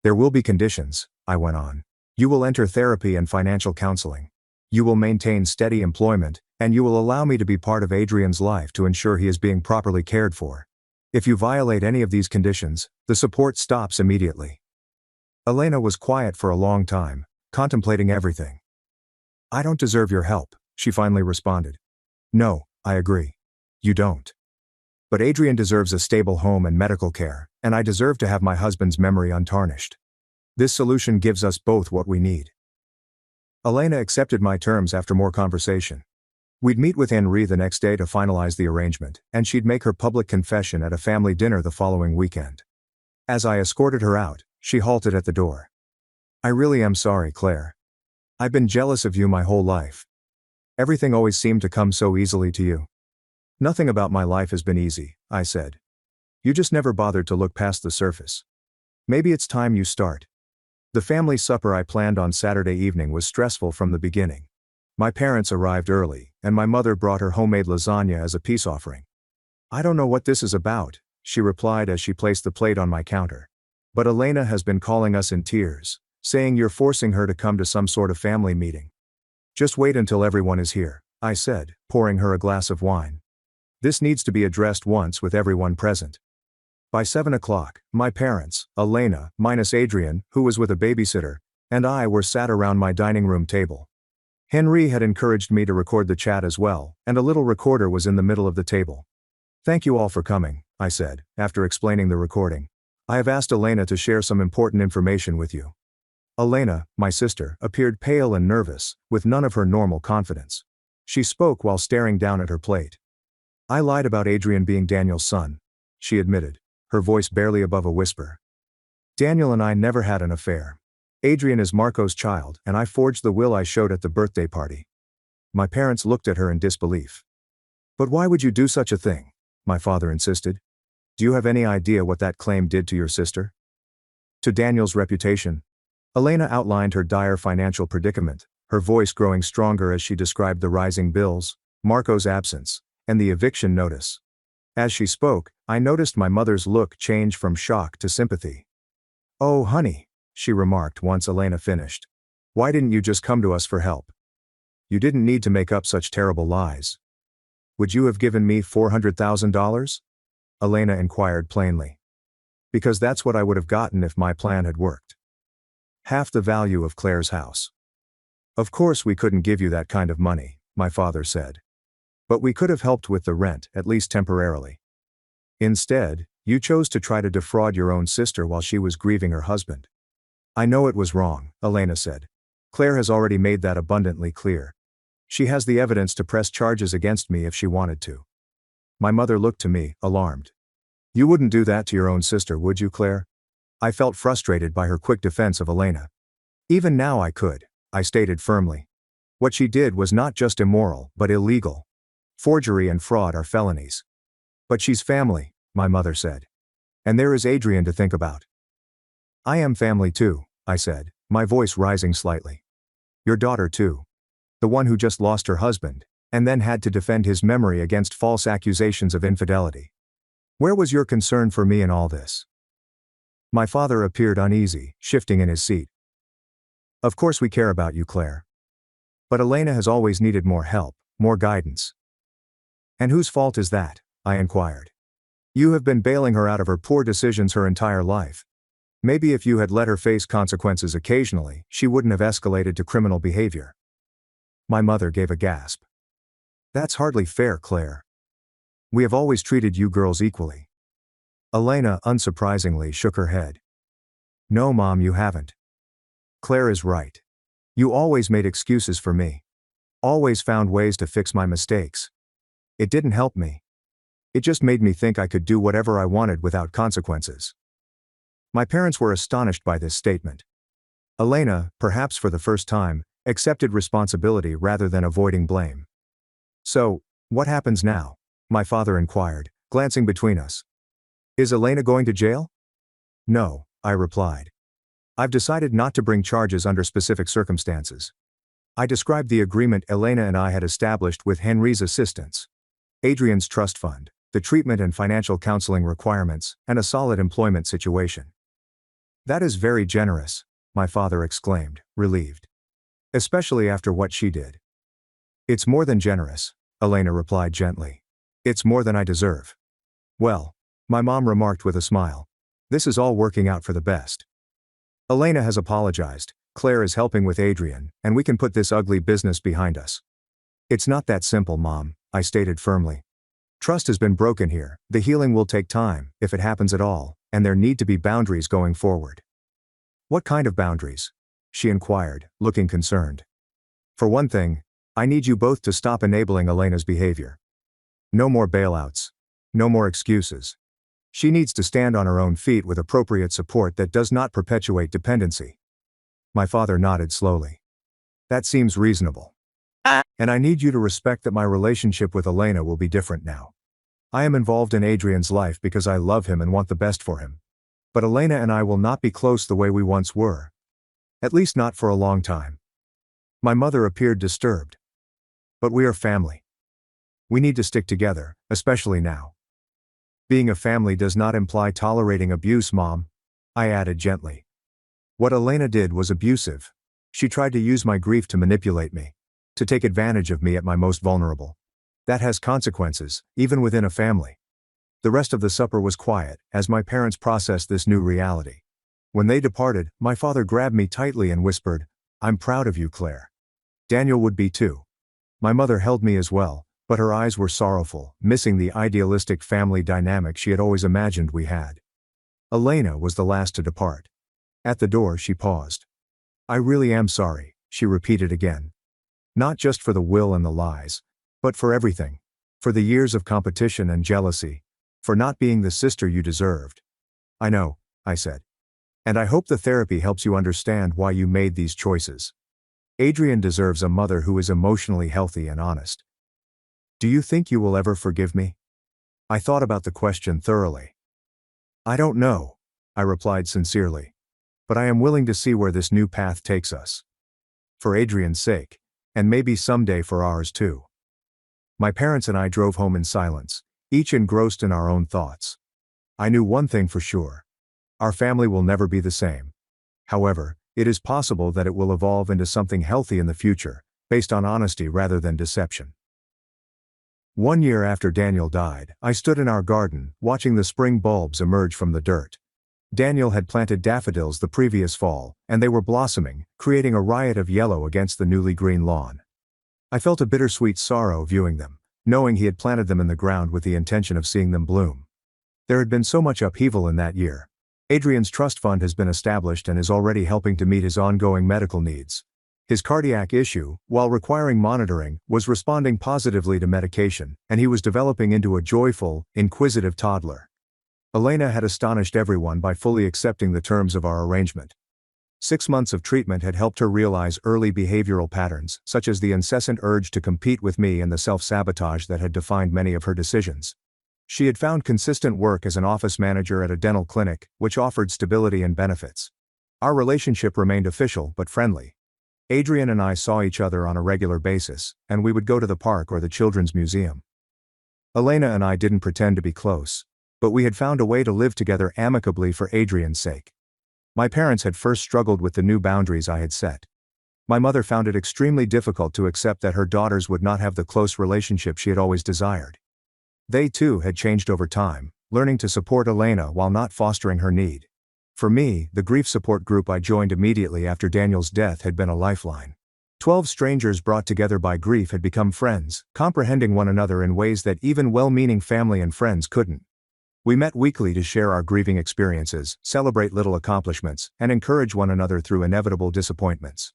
There will be conditions, I went on. You will enter therapy and financial counseling. You will maintain steady employment, and you will allow me to be part of Adrian's life to ensure he is being properly cared for. If you violate any of these conditions, the support stops immediately. Elena was quiet for a long time, contemplating everything. I don't deserve your help, she finally responded. No, I agree. You don't. But Adrian deserves a stable home and medical care, and I deserve to have my husband's memory untarnished. This solution gives us both what we need. Elena accepted my terms after more conversation. We'd meet with Henri the next day to finalize the arrangement, and she'd make her public confession at a family dinner the following weekend. As I escorted her out, she halted at the door. I really am sorry, Claire. I've been jealous of you my whole life. Everything always seemed to come so easily to you. Nothing about my life has been easy, I said. You just never bothered to look past the surface. Maybe it's time you start. The family supper I planned on Saturday evening was stressful from the beginning. My parents arrived early, and my mother brought her homemade lasagna as a peace offering. I don't know what this is about, she replied as she placed the plate on my counter. But Elena has been calling us in tears, saying you're forcing her to come to some sort of family meeting. Just wait until everyone is here, I said, pouring her a glass of wine. This needs to be addressed once with everyone present. By 7 o'clock, my parents, Elena, minus Adrian, who was with a babysitter, and I were sat around my dining room table. Henry had encouraged me to record the chat as well, and a little recorder was in the middle of the table. Thank you all for coming, I said, after explaining the recording. I have asked Elena to share some important information with you. Elena, my sister, appeared pale and nervous, with none of her normal confidence. She spoke while staring down at her plate. I lied about Adrian being Daniel's son, she admitted, her voice barely above a whisper. Daniel and I never had an affair. Adrian is Marco's child, and I forged the will I showed at the birthday party. My parents looked at her in disbelief. But why would you do such a thing? My father insisted. Do you have any idea what that claim did to your sister? To Daniel's reputation? Elena outlined her dire financial predicament, her voice growing stronger as she described the rising bills, Marco's absence, and the eviction notice. As she spoke, I noticed my mother's look change from shock to sympathy. Oh, honey, she remarked once Elena finished. Why didn't you just come to us for help? You didn't need to make up such terrible lies. Would you have given me $400,000? Elena inquired plainly. Because that's what I would have gotten if my plan had worked. Half the value of Claire's house. Of course we couldn't give you that kind of money, my father said. But we could have helped with the rent, at least temporarily. Instead, you chose to try to defraud your own sister while she was grieving her husband. I know it was wrong, Elena said. Claire has already made that abundantly clear. She has the evidence to press charges against me if she wanted to. My mother looked to me, alarmed. You wouldn't do that to your own sister, would you, Claire? I felt frustrated by her quick defense of Elena. Even now I could, I stated firmly. What she did was not just immoral, but illegal. Forgery and fraud are felonies. But she's family, my mother said. And there is Adrian to think about. I am family too, I said, my voice rising slightly. Your daughter too. The one who just lost her husband, and then had to defend his memory against false accusations of infidelity. Where was your concern for me in all this? My father appeared uneasy, shifting in his seat. Of course we care about you, Claire. But Elena has always needed more help, more guidance. And whose fault is that? I inquired. You have been bailing her out of her poor decisions her entire life. Maybe if you had let her face consequences occasionally, she wouldn't have escalated to criminal behavior. My mother gave a gasp. That's hardly fair, Claire. We have always treated you girls equally. Elena, unsurprisingly, shook her head. No, Mom, you haven't. Claire is right. You always made excuses for me. Always found ways to fix my mistakes. It didn't help me. It just made me think I could do whatever I wanted without consequences. My parents were astonished by this statement. Elena, perhaps for the first time, accepted responsibility rather than avoiding blame. So, what happens now? My father inquired, glancing between us. Is Elena going to jail? No, I replied. I've decided not to bring charges under specific circumstances. I described the agreement Elena and I had established with Henry's assistance. Adrian's trust fund, the treatment and financial counseling requirements, and a solid employment situation. That is very generous, my father exclaimed, relieved. Especially after what she did. It's more than generous, Elena replied gently. It's more than I deserve. Well, my mom remarked with a smile. This is all working out for the best. Elena has apologized, Claire is helping with Adrian, and we can put this ugly business behind us. It's not that simple, Mom, I stated firmly. Trust has been broken here, the healing will take time, if it happens at all, and there need to be boundaries going forward. What kind of boundaries? She inquired, looking concerned. For one thing, I need you both to stop enabling Elena's behavior. No more bailouts. No more excuses. She needs to stand on her own feet with appropriate support that does not perpetuate dependency. My father nodded slowly. That seems reasonable. And I need you to respect that my relationship with Elena will be different now. I am involved in Adrian's life because I love him and want the best for him. But Elena and I will not be close the way we once were. At least not for a long time. My mother appeared disturbed, But we are family. We need to stick together, especially now. Being a family does not imply tolerating abuse, Mom, I added gently. What Elena did was abusive. She tried to use my grief to manipulate me, to take advantage of me at my most vulnerable. That has consequences, even within a family. The rest of the supper was quiet, as my parents processed this new reality. When they departed, my father grabbed me tightly and whispered, "I'm proud of you, Claire. Daniel would be too." My mother held me as well, but her eyes were sorrowful, missing the idealistic family dynamic she had always imagined we had. Elena was the last to depart. At the door she paused. "I really am sorry," she repeated again. "Not just for the will and the lies, but for everything. For the years of competition and jealousy. For not being the sister you deserved." "I know," I said. "And I hope the therapy helps you understand why you made these choices. Adrian deserves a mother who is emotionally healthy and honest." "Do you think you will ever forgive me?" I thought about the question thoroughly. "I don't know," I replied sincerely. "But I am willing to see where this new path takes us. For Adrian's sake, and maybe someday for ours too." My parents and I drove home in silence, each engrossed in our own thoughts. I knew one thing for sure. Our family will never be the same. However, it is possible that it will evolve into something healthy in the future, based on honesty rather than deception. 1 year after Daniel died, I stood in our garden, watching the spring bulbs emerge from the dirt. Daniel had planted daffodils the previous fall, and they were blossoming, creating a riot of yellow against the newly green lawn. I felt a bittersweet sorrow viewing them, knowing he had planted them in the ground with the intention of seeing them bloom. There had been so much upheaval in that year. Adrian's trust fund has been established and is already helping to meet his ongoing medical needs. His cardiac issue, while requiring monitoring, was responding positively to medication, and he was developing into a joyful, inquisitive toddler. Elena had astonished everyone by fully accepting the terms of our arrangement. 6 months of treatment had helped her realize early behavioral patterns, such as the incessant urge to compete with me and the self-sabotage that had defined many of her decisions. She had found consistent work as an office manager at a dental clinic, which offered stability and benefits. Our relationship remained official but friendly. Adrian and I saw each other on a regular basis, and we would go to the park or the children's museum. Elena and I didn't pretend to be close, but we had found a way to live together amicably for Adrian's sake. My parents had first struggled with the new boundaries I had set. My mother found it extremely difficult to accept that her daughters would not have the close relationship she had always desired. They too had changed over time, learning to support Elena while not fostering her need. For me, the grief support group I joined immediately after Daniel's death had been a lifeline. 12 strangers brought together by grief had become friends, comprehending one another in ways that even well-meaning family and friends couldn't. We met weekly to share our grieving experiences, celebrate little accomplishments, and encourage one another through inevitable disappointments.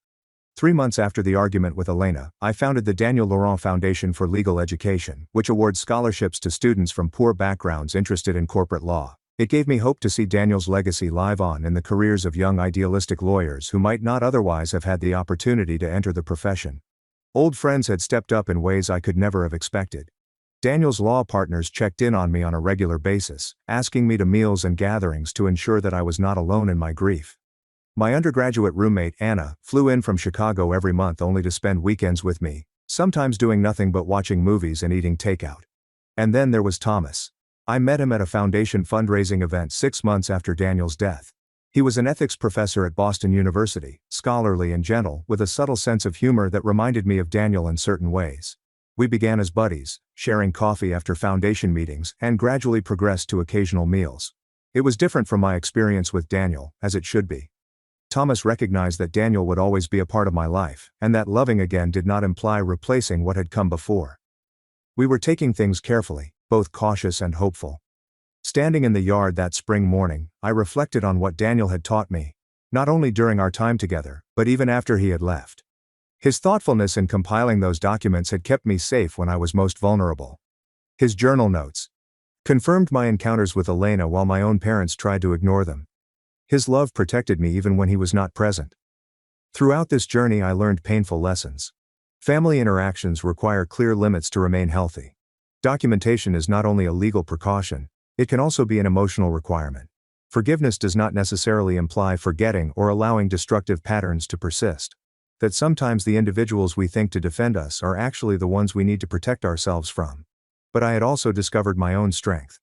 3 months after the argument with Elena, I founded the Daniel Laurent Foundation for Legal Education, which awards scholarships to students from poor backgrounds interested in corporate law. It gave me hope to see Daniel's legacy live on in the careers of young idealistic lawyers who might not otherwise have had the opportunity to enter the profession. Old friends had stepped up in ways I could never have expected. Daniel's law partners checked in on me on a regular basis, asking me to meals and gatherings to ensure that I was not alone in my grief. My undergraduate roommate, Anna, flew in from Chicago every month only to spend weekends with me, sometimes doing nothing but watching movies and eating takeout. And then there was Thomas. I met him at a foundation fundraising event 6 months after Daniel's death. He was an ethics professor at Boston University, scholarly and gentle, with a subtle sense of humor that reminded me of Daniel in certain ways. We began as buddies, sharing coffee after foundation meetings, and gradually progressed to occasional meals. It was different from my experience with Daniel, as it should be. Thomas recognized that Daniel would always be a part of my life, and that loving again did not imply replacing what had come before. We were taking things carefully, both cautious and hopeful. Standing in the yard that spring morning, I reflected on what Daniel had taught me, not only during our time together, but even after he had left. His thoughtfulness in compiling those documents had kept me safe when I was most vulnerable. His journal notes confirmed my encounters with Elena while my own parents tried to ignore them. His love protected me even when he was not present. Throughout this journey I learned painful lessons. Family interactions require clear limits to remain healthy. Documentation is not only a legal precaution, it can also be an emotional requirement. Forgiveness does not necessarily imply forgetting or allowing destructive patterns to persist. That sometimes the individuals we think to defend us are actually the ones we need to protect ourselves from. But I had also discovered my own strength.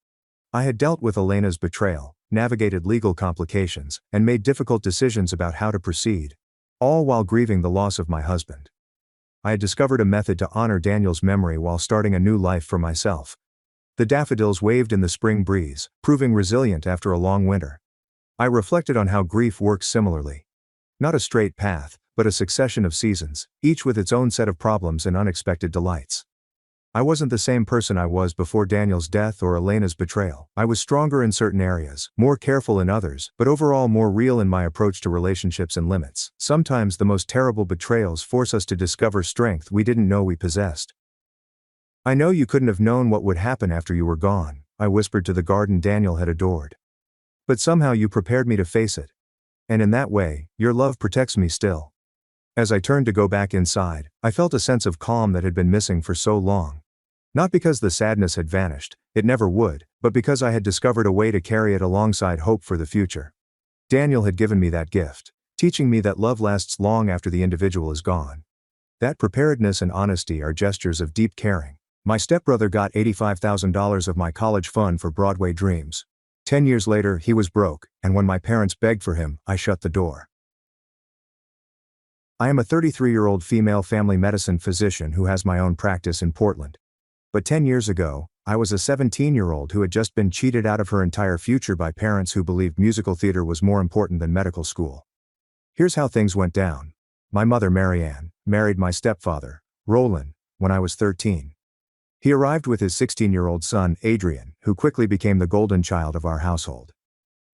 I had dealt with Elena's betrayal, navigated legal complications, and made difficult decisions about how to proceed, all while grieving the loss of my husband. I had discovered a method to honor Daniel's memory while starting a new life for myself. The daffodils waved in the spring breeze, proving resilient after a long winter. I reflected on how grief works similarly. Not a straight path, but a succession of seasons, each with its own set of problems and unexpected delights. I wasn't the same person I was before Daniel's death or Elena's betrayal. I was stronger in certain areas, more careful in others, but overall more real in my approach to relationships and limits. Sometimes the most terrible betrayals force us to discover strength we didn't know we possessed. I know you couldn't have known what would happen after you were gone, I whispered to the garden Daniel had adored. But somehow you prepared me to face it. And in that way, your love protects me still. As I turned to go back inside, I felt a sense of calm that had been missing for so long. Not because the sadness had vanished, it never would, but because I had discovered a way to carry it alongside hope for the future. Daniel had given me that gift, teaching me that love lasts long after the individual is gone. That preparedness and honesty are gestures of deep caring. My stepbrother got $85,000 of my college fund for Broadway dreams. 10 years later, he was broke, and when my parents begged for him, I shut the door. I am a 33-year-old female family medicine physician who has my own practice in Portland. But 10 years ago, I was a 17-year-old who had just been cheated out of her entire future by parents who believed musical theater was more important than medical school. Here's how things went down. My mother, Marianne, married my stepfather, Roland, when I was 13. He arrived with his 16-year-old son, Adrian, who quickly became the golden child of our household.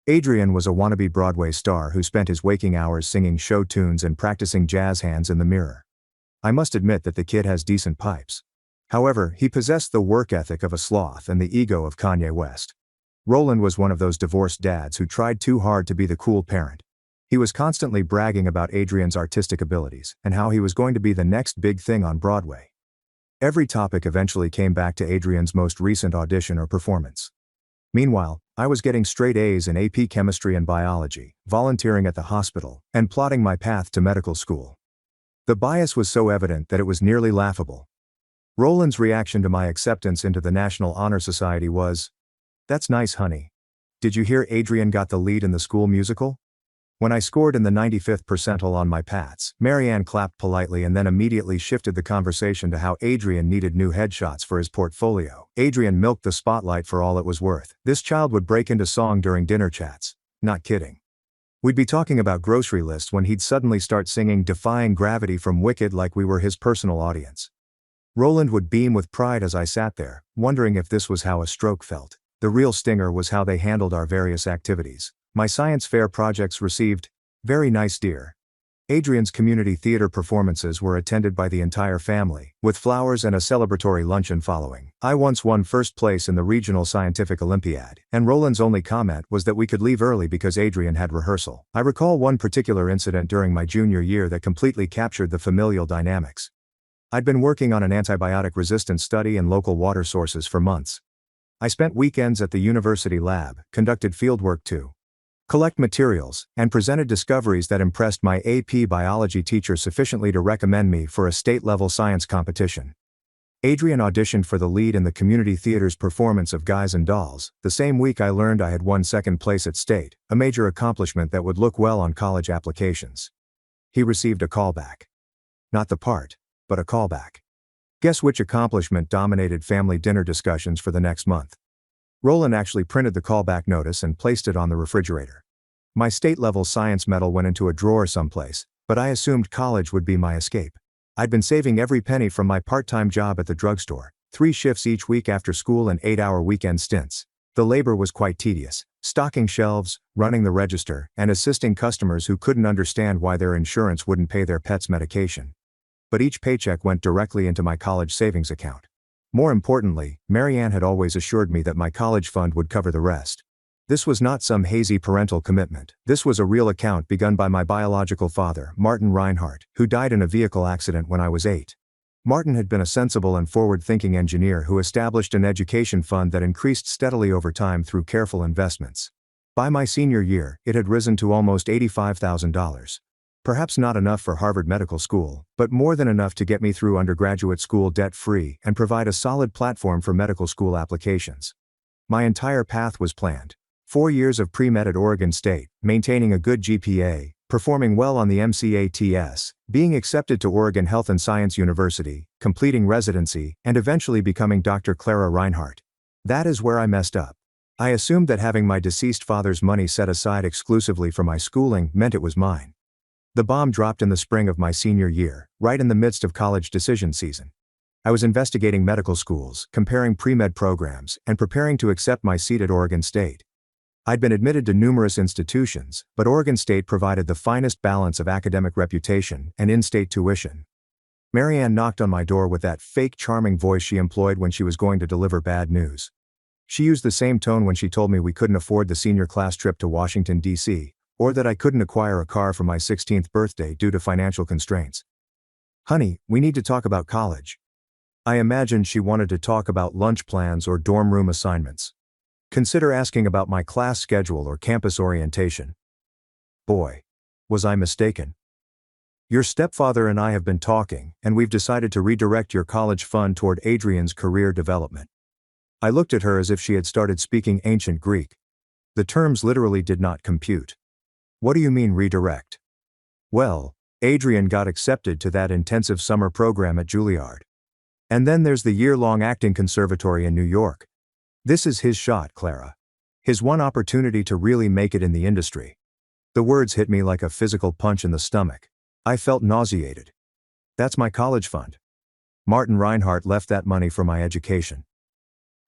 Adrian was a wannabe Broadway star who spent his waking hours singing show tunes and practicing jazz hands in the mirror. I must admit that the kid has decent pipes. However, he possessed the work ethic of a sloth and the ego of Kanye West. Roland was one of those divorced dads who tried too hard to be the cool parent. He was constantly bragging about Adrian's artistic abilities and how he was going to be the next big thing on Broadway. Every topic eventually came back to Adrian's most recent audition or performance. Meanwhile, I was getting straight A's in AP chemistry and biology, volunteering at the hospital, and plotting my path to medical school. The bias was so evident that it was nearly laughable. Roland's reaction to my acceptance into the National Honor Society was, "That's nice, honey. Did you hear Adrian got the lead in the school musical?" When I scored in the 95th percentile on my PATs, Marianne clapped politely and then immediately shifted the conversation to how Adrian needed new headshots for his portfolio. Adrian milked the spotlight for all it was worth. This child would break into song during dinner chats. Not kidding. We'd be talking about grocery lists when he'd suddenly start singing Defying Gravity from Wicked like we were his personal audience. Roland would beam with pride as I sat there, wondering if this was how a stroke felt. The real stinger was how they handled our various activities. My science fair projects received, "Very nice, dear." Adrian's community theater performances were attended by the entire family, with flowers and a celebratory luncheon following. I once won first place in the regional scientific Olympiad, and Roland's only comment was that we could leave early because Adrian had rehearsal. I recall one particular incident during my junior year that completely captured the familial dynamics. I'd been working on an antibiotic resistance study and local water sources for months. I spent weekends at the university lab, conducted fieldwork to collect materials, and presented discoveries that impressed my AP biology teacher sufficiently to recommend me for a state-level science competition. Adrian auditioned for the lead in the community theater's performance of Guys and Dolls. The same week I learned I had won second place at state, a major accomplishment that would look well on college applications. He received a callback. Not the part, but a callback. Guess which accomplishment dominated family dinner discussions for the next month? Roland actually printed the callback notice and placed it on the refrigerator. My state-level science medal went into a drawer someplace, but I assumed college would be my escape. I'd been saving every penny from my part-time job at the drugstore, 3 shifts each week after school and 8-hour weekend stints. The labor was quite tedious, stocking shelves, running the register, and assisting customers who couldn't understand why their insurance wouldn't pay their pet's medication. But each paycheck went directly into my college savings account. More importantly, Marianne had always assured me that my college fund would cover the rest. This was not some hazy parental commitment. This was a real account begun by my biological father, Martin Reinhardt, who died in a vehicle accident when I was 8. Martin had been a sensible and forward-thinking engineer who established an education fund that increased steadily over time through careful investments. By my senior year, it had risen to almost $85,000. Perhaps not enough for Harvard Medical School, but more than enough to get me through undergraduate school debt-free and provide a solid platform for medical school applications. My entire path was planned. 4 years of pre-med at Oregon State, maintaining a good GPA, performing well on the MCATs, being accepted to Oregon Health and Science University, completing residency, and eventually becoming Dr. Clara Reinhardt. That is where I messed up. I assumed that having my deceased father's money set aside exclusively for my schooling meant it was mine. The bomb dropped in the spring of my senior year, right in the midst of college decision season. I was investigating medical schools, comparing pre-med programs, and preparing to accept my seat at Oregon State. I'd been admitted to numerous institutions, but Oregon State provided the finest balance of academic reputation and in-state tuition. Marianne knocked on my door with that fake charming voice she employed when she was going to deliver bad news. She used the same tone when she told me we couldn't afford the senior class trip to Washington, D.C., or that I couldn't acquire a car for my 16th birthday due to financial constraints. "Honey, we need to talk about college." I imagined she wanted to talk about lunch plans or dorm room assignments. Consider asking about my class schedule or campus orientation. Boy, was I mistaken. "Your stepfather and I have been talking, and we've decided to redirect your college fund toward Adrian's career development." I looked at her as if she had started speaking ancient Greek. The terms literally did not compute. "What do you mean redirect?" "Well, Adrian got accepted to that intensive summer program at Juilliard. And then there's the year-long acting conservatory in New York. This is his shot, Clara. His one opportunity to really make it in the industry." The words hit me like a physical punch in the stomach. I felt nauseated. "That's my college fund. Martin Reinhardt left that money for my education."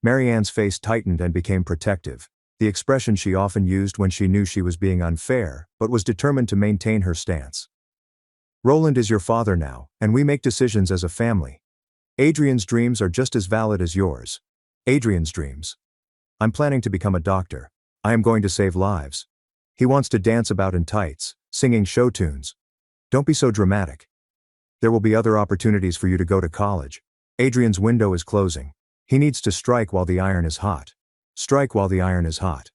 Marianne's face tightened and became protective, the expression she often used when she knew she was being unfair, but was determined to maintain her stance. "Roland is your father now, and we make decisions as a family. Adrian's dreams are just as valid as yours." "Adrian's dreams? I'm planning to become a doctor. I am going to save lives. He wants to dance about in tights, singing show tunes." "Don't be so dramatic. There will be other opportunities for you to go to college. Adrian's window is closing. He needs to strike while the iron is hot. Strike while the iron is hot."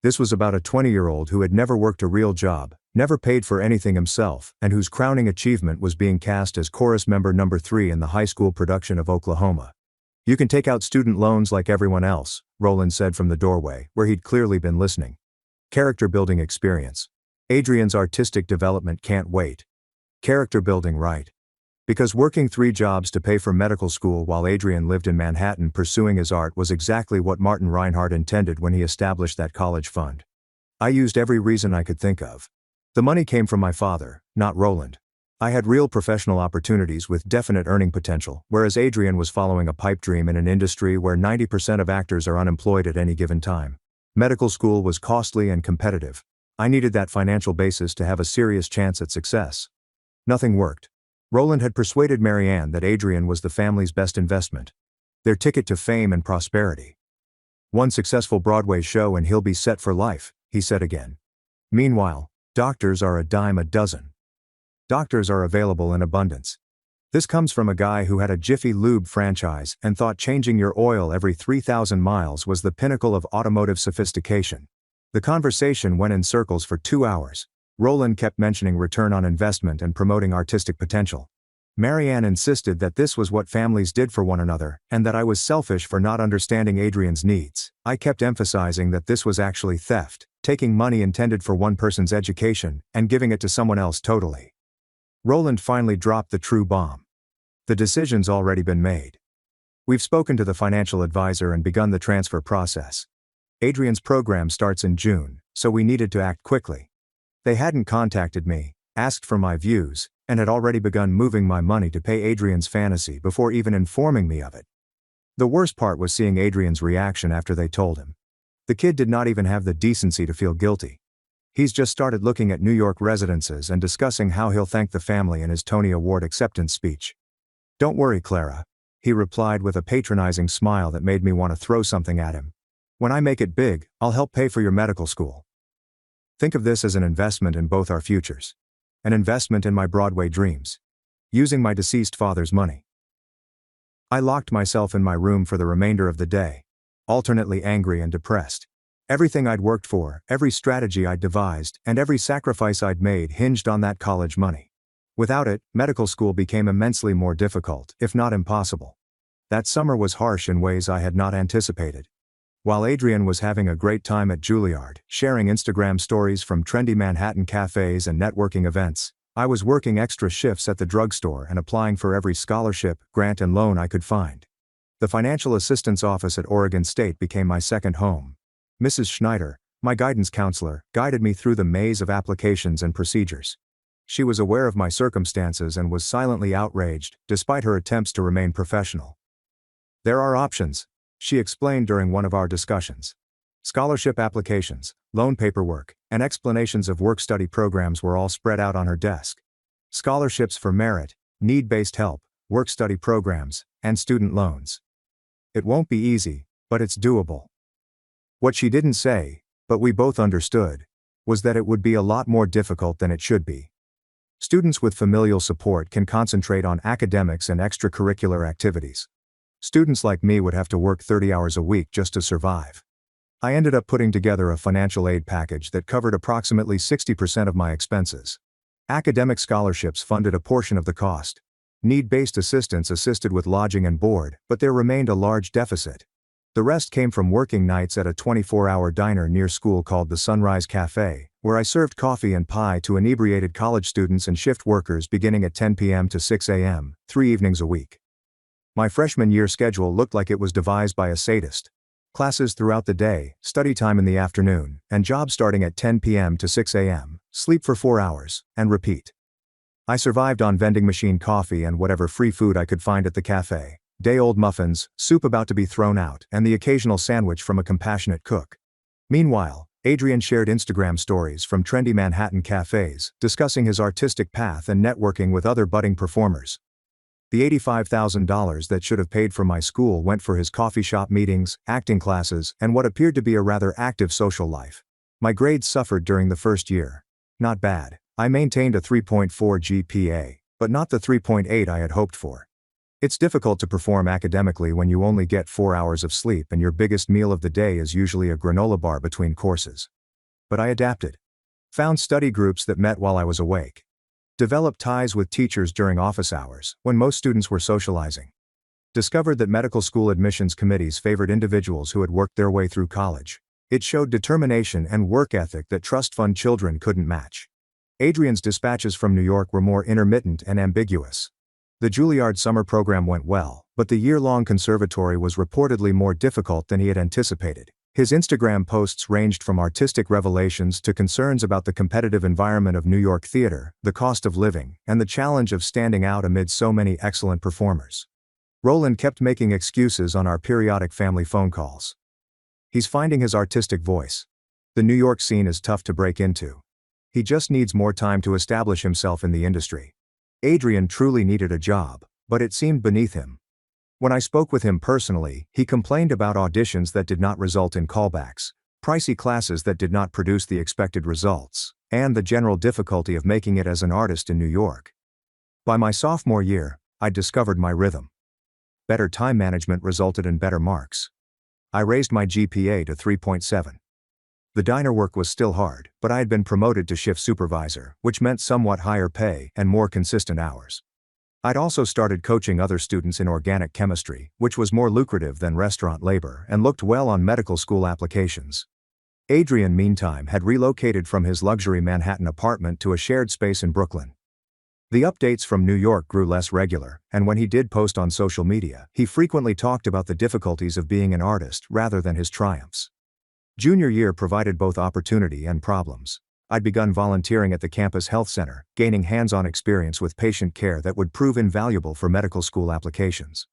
This was about a 20-year-old who had never worked a real job, never paid for anything himself, and whose crowning achievement was being cast as chorus member number 3 in the high school production of Oklahoma. "You can take out student loans like everyone else," Roland said from the doorway, where he'd clearly been listening. "Character building experience. Adrian's artistic development can't wait." Character building, right? Because working 3 jobs to pay for medical school while Adrian lived in Manhattan pursuing his art was exactly what Martin Reinhardt intended when he established that college fund. I used every reason I could think of. The money came from my father, not Roland. I had real professional opportunities with definite earning potential, whereas Adrian was following a pipe dream in an industry where 90% of actors are unemployed at any given time. Medical school was costly and competitive. I needed that financial basis to have a serious chance at success. Nothing worked. Roland had persuaded Marianne that Adrian was the family's best investment. Their ticket to fame and prosperity. "One successful Broadway show and he'll be set for life," he said again. Meanwhile, doctors are a dime a dozen. Doctors are available in abundance. This comes from a guy who had a Jiffy Lube franchise and thought changing your oil every 3,000 miles was the pinnacle of automotive sophistication. The conversation went in circles for 2 hours. Roland kept mentioning return on investment and promoting artistic potential. Marianne insisted that this was what families did for one another, and that I was selfish for not understanding Adrian's needs. I kept emphasizing that this was actually theft, taking money intended for one person's education, and giving it to someone else totally. Roland finally dropped the true bomb. "The decision's already been made. We've spoken to the financial advisor and begun the transfer process. Adrian's program starts in June, so we needed to act quickly. They hadn't contacted me, asked for my views, and had already begun moving my money to pay Adrian's fantasy before even informing me of it. The worst part was seeing Adrian's reaction after they told him. The kid did not even have the decency to feel guilty. He's just started looking at New York residences and discussing how he'll thank the family in his Tony Award acceptance speech. "Don't worry, Clara," he replied with a patronizing smile that made me want to throw something at him. "When I make it big, I'll help pay for your medical school. Think of this as an investment in both our futures. An investment in my Broadway dreams. Using my deceased father's money." I locked myself in my room for the remainder of the day, alternately angry and depressed. Everything I'd worked for, every strategy I'd devised, and every sacrifice I'd made hinged on that college money. Without it, medical school became immensely more difficult, if not impossible. That summer was harsh in ways I had not anticipated. While Adrian was having a great time at Juilliard, sharing Instagram stories from trendy Manhattan cafes and networking events, I was working extra shifts at the drugstore and applying for every scholarship, grant and loan I could find. The financial assistance office at Oregon State became my second home. Mrs. Schneider, my guidance counselor, guided me through the maze of applications and procedures. She was aware of my circumstances and was silently outraged, despite her attempts to remain professional. There are options, she explained during one of our discussions. Scholarship applications, loan paperwork, and explanations of work-study programs were all spread out on her desk. Scholarships for merit, need-based help, work-study programs, and student loans. It won't be easy, but it's doable. What she didn't say, but we both understood, was that it would be a lot more difficult than it should be. Students with familial support can concentrate on academics and extracurricular activities. Students like me would have to work 30 hours a week just to survive. I ended up putting together a financial aid package that covered approximately 60% of my expenses. Academic scholarships funded a portion of the cost. Need-based assistance assisted with lodging and board, but there remained a large deficit. The rest came from working nights at a 24-hour diner near school called the Sunrise Cafe, where I served coffee and pie to inebriated college students and shift workers beginning at 10 p.m. to 6 a.m., 3 evenings a week. My freshman year schedule looked like it was devised by a sadist. Classes throughout the day, study time in the afternoon, and jobs starting at 10 p.m. to 6 a.m., sleep for 4 hours, and repeat. I survived on vending machine coffee and whatever free food I could find at the cafe. Day-old muffins, soup about to be thrown out, and the occasional sandwich from a compassionate cook. Meanwhile, Adrian shared Instagram stories from trendy Manhattan cafes, discussing his artistic path and networking with other budding performers. The $85,000 that should have paid for my school went for his coffee shop meetings, acting classes, and what appeared to be a rather active social life. My grades suffered during the first year. Not bad. I maintained a 3.4 GPA, but not the 3.8 I had hoped for. It's difficult to perform academically when you only get 4 hours of sleep and your biggest meal of the day is usually a granola bar between courses. But I adapted. Found study groups that met while I was awake. Developed ties with teachers during office hours, when most students were socializing. Discovered that medical school admissions committees favored individuals who had worked their way through college. It showed determination and work ethic that trust fund children couldn't match. Adrian's dispatches from New York were more intermittent and ambiguous. The Juilliard summer program went well, but the year-long conservatory was reportedly more difficult than he had anticipated. His Instagram posts ranged from artistic revelations to concerns about the competitive environment of New York theater, the cost of living, and the challenge of standing out amid so many excellent performers. Roland kept making excuses on our periodic family phone calls. He's finding his artistic voice. The New York scene is tough to break into. He just needs more time to establish himself in the industry. Adrian truly needed a job, but it seemed beneath him. When I spoke with him personally, he complained about auditions that did not result in callbacks, pricey classes that did not produce the expected results, and the general difficulty of making it as an artist in New York. By my sophomore year, I discovered my rhythm. Better time management resulted in better marks. I raised my GPA to 3.7. The diner work was still hard, but I had been promoted to shift supervisor, which meant somewhat higher pay and more consistent hours. I'd also started coaching other students in organic chemistry, which was more lucrative than restaurant labor and looked well on medical school applications. Adrian, meantime, had relocated from his luxury Manhattan apartment to a shared space in Brooklyn. The updates from New York grew less regular, and when he did post on social media, he frequently talked about the difficulties of being an artist rather than his triumphs. Junior year provided both opportunity and problems. I'd begun volunteering at the campus health center, gaining hands-on experience with patient care that would prove invaluable for medical school applications.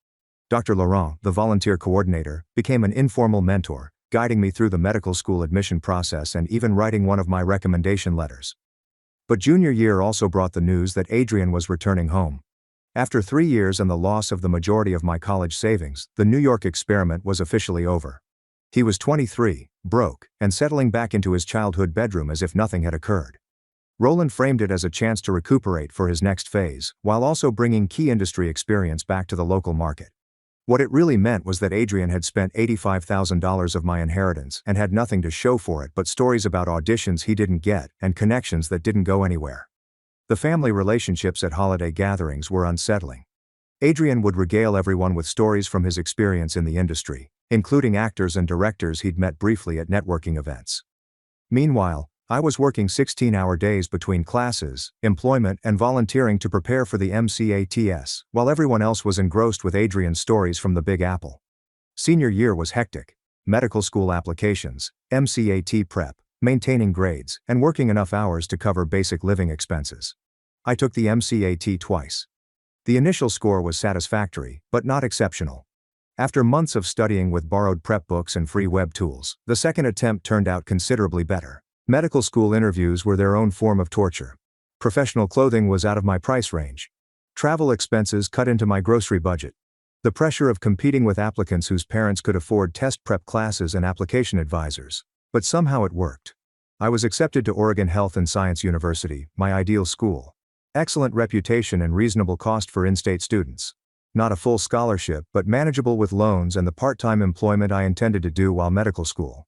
Dr. Laurent, the volunteer coordinator, became an informal mentor, guiding me through the medical school admission process and even writing one of my recommendation letters. But junior year also brought the news that Adrian was returning home. After 3 years and the loss of the majority of my college savings, the New York experiment was officially over. He was 23, broke, and settling back into his childhood bedroom as if nothing had occurred. Roland framed it as a chance to recuperate for his next phase, while also bringing key industry experience back to the local market. What it really meant was that Adrian had spent $85,000 of my inheritance and had nothing to show for it but stories about auditions he didn't get and connections that didn't go anywhere. The family relationships at holiday gatherings were unsettling. Adrian would regale everyone with stories from his experience in the industry, including actors and directors he'd met briefly at networking events. Meanwhile, I was working 16-hour days between classes, employment, and volunteering to prepare for the MCATs, while everyone else was engrossed with Adrian's stories from the Big Apple. Senior year was hectic. Medical school applications, MCAT prep, maintaining grades, and working enough hours to cover basic living expenses. I took the MCAT twice. The initial score was satisfactory, but not exceptional. After months of studying with borrowed prep books and free web tools, the second attempt turned out considerably better. Medical school interviews were their own form of torture. Professional clothing was out of my price range. Travel expenses cut into my grocery budget. The pressure of competing with applicants whose parents could afford test prep classes and application advisors. But somehow it worked. I was accepted to Oregon Health and Science University, my ideal school. Excellent reputation and reasonable cost for in-state students. Not a full scholarship, but manageable with loans and the part-time employment I intended to do while medical school.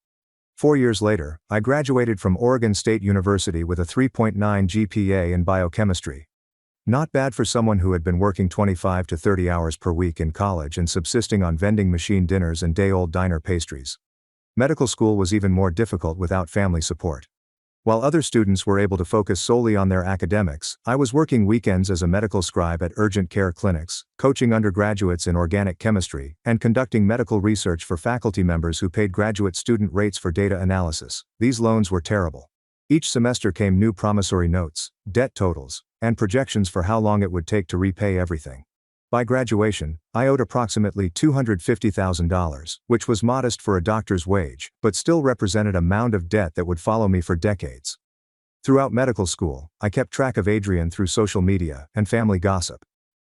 4 years later, I graduated from Oregon State University with a 3.9 GPA in biochemistry. Not bad for someone who had been working 25 to 30 hours per week in college and subsisting on vending machine dinners and day-old diner pastries. Medical school was even more difficult without family support. While other students were able to focus solely on their academics, I was working weekends as a medical scribe at urgent care clinics, coaching undergraduates in organic chemistry, and conducting medical research for faculty members who paid graduate student rates for data analysis. These loans were terrible. Each semester came new promissory notes, debt totals, and projections for how long it would take to repay everything. By graduation, I owed approximately $250,000, which was modest for a doctor's wage, but still represented a mound of debt that would follow me for decades. Throughout medical school, I kept track of Adrian through social media and family gossip.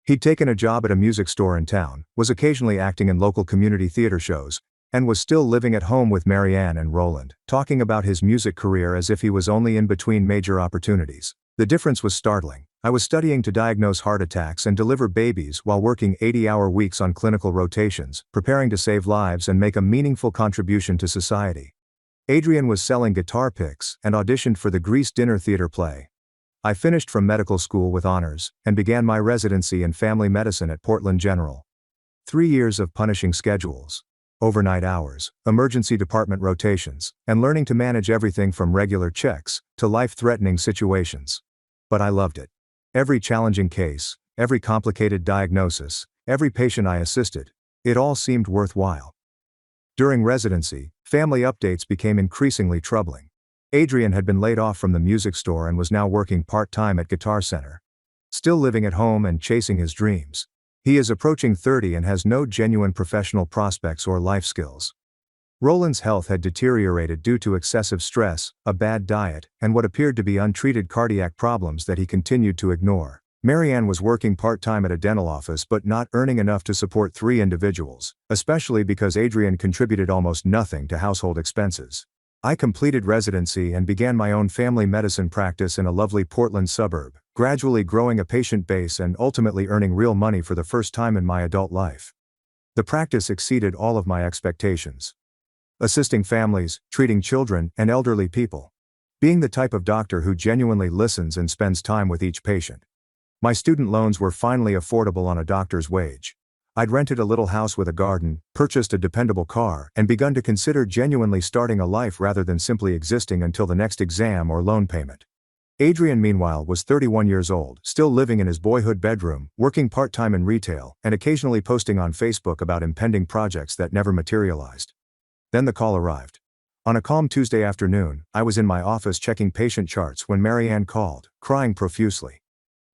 He'd taken a job at a music store in town, was occasionally acting in local community theater shows, and was still living at home with Marianne and Roland, talking about his music career as if he was only in between major opportunities. The difference was startling. I was studying to diagnose heart attacks and deliver babies while working 80-hour weeks on clinical rotations, preparing to save lives and make a meaningful contribution to society. Adrian was selling guitar picks and auditioned for the Grease dinner theater play. I finished from medical school with honors and began my residency in family medicine at Portland General. 3 years of punishing schedules, overnight hours, emergency department rotations, and learning to manage everything from regular checks to life-threatening situations. But I loved it. Every challenging case, every complicated diagnosis, every patient I assisted, it all seemed worthwhile. During residency, family updates became increasingly troubling. Adrian had been laid off from the music store and was now working part-time at Guitar Center. Still living at home and chasing his dreams. He is approaching 30 and has no genuine professional prospects or life skills. Roland's health had deteriorated due to excessive stress, a bad diet, and what appeared to be untreated cardiac problems that he continued to ignore. Marianne was working part-time at a dental office but not earning enough to support 3 individuals, especially because Adrian contributed almost nothing to household expenses. I completed residency and began my own family medicine practice in a lovely Portland suburb, gradually growing a patient base and ultimately earning real money for the first time in my adult life. The practice exceeded all of my expectations. Assisting families, treating children, and elderly people. Being the type of doctor who genuinely listens and spends time with each patient. My student loans were finally affordable on a doctor's wage. I'd rented a little house with a garden, purchased a dependable car, and begun to consider genuinely starting a life rather than simply existing until the next exam or loan payment. Adrian, meanwhile, was 31 years old, still living in his boyhood bedroom, working part-time in retail, and occasionally posting on Facebook about impending projects that never materialized. Then the call arrived. On a calm Tuesday afternoon, I was in my office checking patient charts when Marianne called, crying profusely.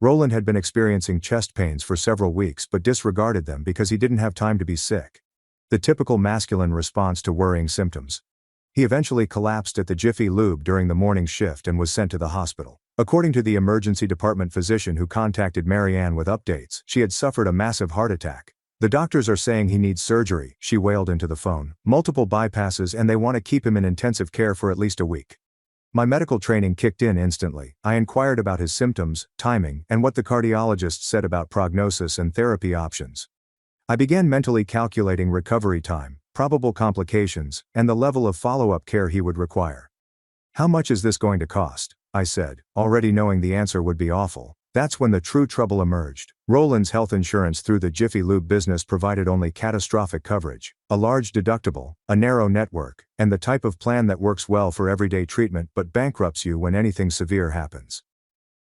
Roland had been experiencing chest pains for several weeks but disregarded them because he didn't have time to be sick. The typical masculine response to worrying symptoms. He eventually collapsed at the Jiffy Lube during the morning shift and was sent to the hospital. According to the emergency department physician who contacted Marianne with updates, she had suffered a massive heart attack. The doctors are saying he needs surgery, she wailed into the phone, multiple bypasses, and they want to keep him in intensive care for at least a week. My medical training kicked in instantly. I inquired about his symptoms, timing, and what the cardiologist said about prognosis and therapy options. I began mentally calculating recovery time, probable complications, and the level of follow-up care he would require. "How much is this going to cost?" I said, already knowing the answer would be awful. That's when the true trouble emerged. Roland's health insurance through the Jiffy Lube business provided only catastrophic coverage, a large deductible, a narrow network, and the type of plan that works well for everyday treatment but bankrupts you when anything severe happens.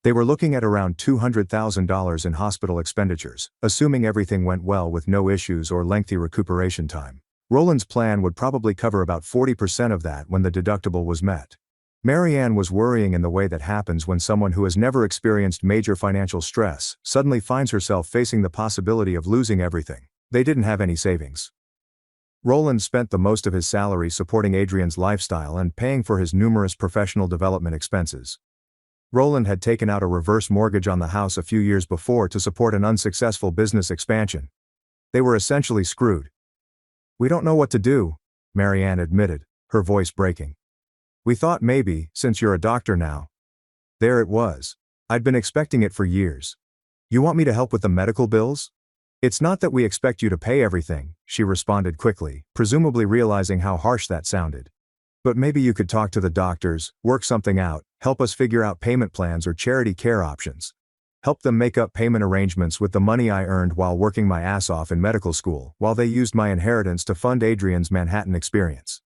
They were looking at around $200,000 in hospital expenditures, assuming everything went well with no issues or lengthy recuperation time. Roland's plan would probably cover about 40% of that when the deductible was met. Marianne was worrying in the way that happens when someone who has never experienced major financial stress suddenly finds herself facing the possibility of losing everything. They didn't have any savings. Roland spent the most of his salary supporting Adrian's lifestyle and paying for his numerous professional development expenses. Roland had taken out a reverse mortgage on the house a few years before to support an unsuccessful business expansion. They were essentially screwed. "We don't know what to do," Marianne admitted, her voice breaking. "We thought maybe, since you're a doctor now." There it was. I'd been expecting it for years. "You want me to help with the medical bills?" "It's not that we expect you to pay everything," she responded quickly, presumably realizing how harsh that sounded. "But maybe you could talk to the doctors, work something out, help us figure out payment plans or charity care options. Help them make up payment arrangements with the money I earned while working my ass off in medical school, while they used my inheritance to fund Adrian's Manhattan experience."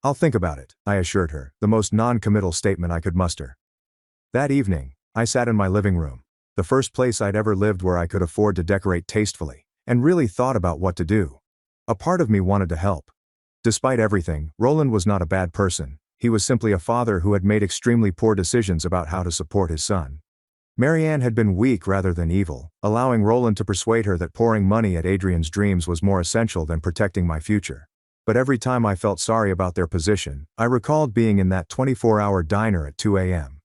"I'll think about it," I assured her, the most non-committal statement I could muster. That evening, I sat in my living room, the first place I'd ever lived where I could afford to decorate tastefully, and really thought about what to do. A part of me wanted to help. Despite everything, Roland was not a bad person. He was simply a father who had made extremely poor decisions about how to support his son. Marianne had been weak rather than evil, allowing Roland to persuade her that pouring money at Adrian's dreams was more essential than protecting my future. But every time I felt sorry about their position, I recalled being in that 24-hour diner at 2 a.m.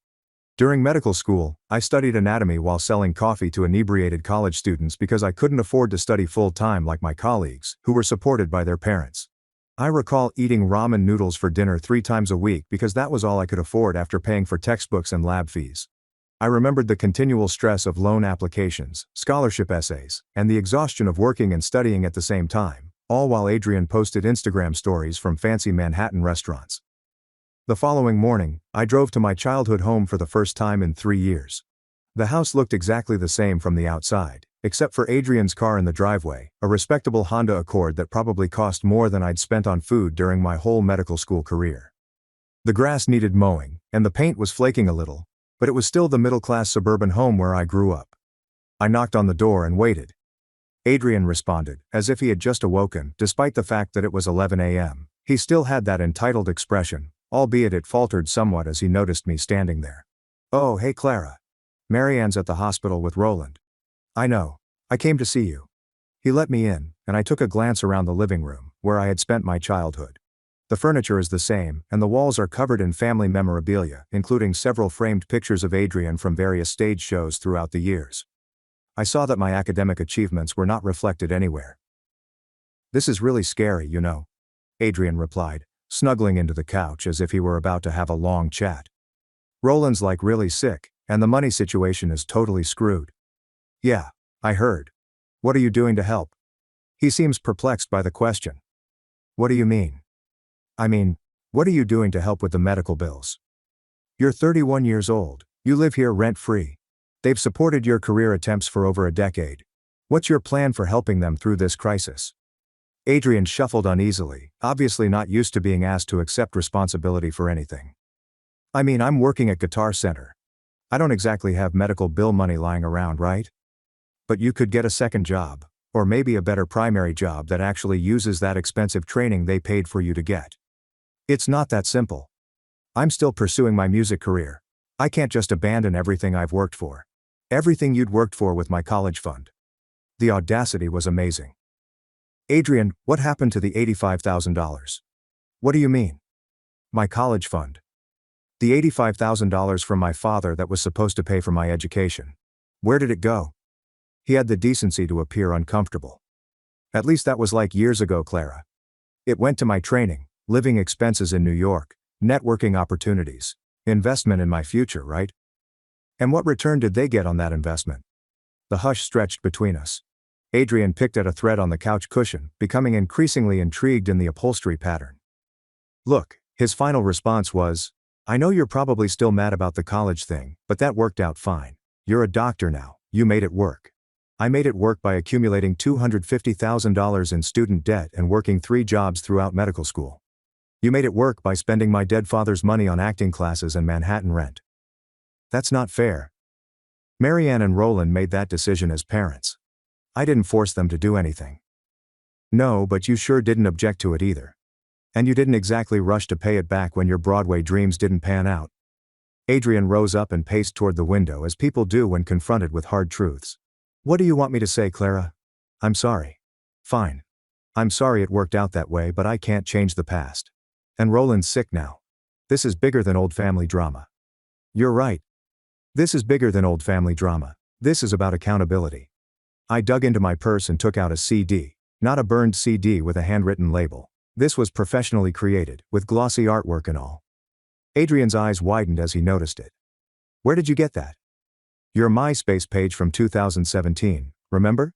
During medical school, I studied anatomy while selling coffee to inebriated college students because I couldn't afford to study full-time like my colleagues, who were supported by their parents. I recall eating ramen noodles for dinner 3 times a week because that was all I could afford after paying for textbooks and lab fees. I remembered the continual stress of loan applications, scholarship essays, and the exhaustion of working and studying at the same time, all while Adrian posted Instagram stories from fancy Manhattan restaurants. The following morning, I drove to my childhood home for the first time in 3 years. The house looked exactly the same from the outside, except for Adrian's car in the driveway, a respectable Honda Accord that probably cost more than I'd spent on food during my whole medical school career. The grass needed mowing, and the paint was flaking a little, but it was still the middle-class suburban home where I grew up. I knocked on the door and waited. Adrian responded, as if he had just awoken, despite the fact that it was 11 a.m. He still had that entitled expression, albeit it faltered somewhat as he noticed me standing there. "Oh, hey Clara. Marianne's at the hospital with Roland." "I know. I came to see you." He let me in, and I took a glance around the living room, where I had spent my childhood. The furniture is the same, and the walls are covered in family memorabilia, including several framed pictures of Adrian from various stage shows throughout the years. I saw that my academic achievements were not reflected anywhere. "This is really scary, you know," Adrian replied, snuggling into the couch as if he were about to have a long chat. "Roland's like really sick, and the money situation is totally screwed." "Yeah, I heard. What are you doing to help?" He seems perplexed by the question. "What do you mean?" "I mean, what are you doing to help with the medical bills? You're 31 years old, you live here rent-free. They've supported your career attempts for over a decade. What's your plan for helping them through this crisis?" Adrian shuffled uneasily, obviously not used to being asked to accept responsibility for anything. "I mean, I'm working at Guitar Center. I don't exactly have medical bill money lying around, right? But you could get a second job, or maybe a better primary job that actually uses that expensive training they paid for you to get. It's not that simple. I'm still pursuing my music career. I can't just abandon everything I've worked for. Everything you'd worked for with my college fund." The audacity was amazing. "Adrian, what happened to the $85,000? "What do you mean?" "My college fund. The $85,000 from my father that was supposed to pay for my education. Where did it go?" He had the decency to appear uncomfortable. "At least that was like years ago, Clara. It went to my training, living expenses in New York, networking opportunities, investment in my future, right? And what return did they get on that investment?" The hush stretched between us. Adrian picked at a thread on the couch cushion, becoming increasingly intrigued in the upholstery pattern. Look, his final response was, I know you're probably still mad about the college thing, but that worked out fine. You're a doctor now, you made it work. I made it work by accumulating $250,000 in student debt and working 3 jobs throughout medical school. You made it work by spending my dead father's money on acting classes and Manhattan rent. That's not fair. Marianne and Roland made that decision as parents. I didn't force them to do anything. No, but you sure didn't object to it either. And you didn't exactly rush to pay it back when your Broadway dreams didn't pan out. Adrian rose up and paced toward the window as people do when confronted with hard truths. What do you want me to say, Clara? I'm sorry. Fine. I'm sorry it worked out that way, but I can't change the past. And Roland's sick now. This is bigger than old family drama. You're right. This is bigger than old family drama. This is about accountability. I dug into my purse and took out a CD, not a burned CD with a handwritten label. This was professionally created, with glossy artwork and all. Adrian's eyes widened as he noticed it. Where did you get that? Your MySpace page from 2017, remember?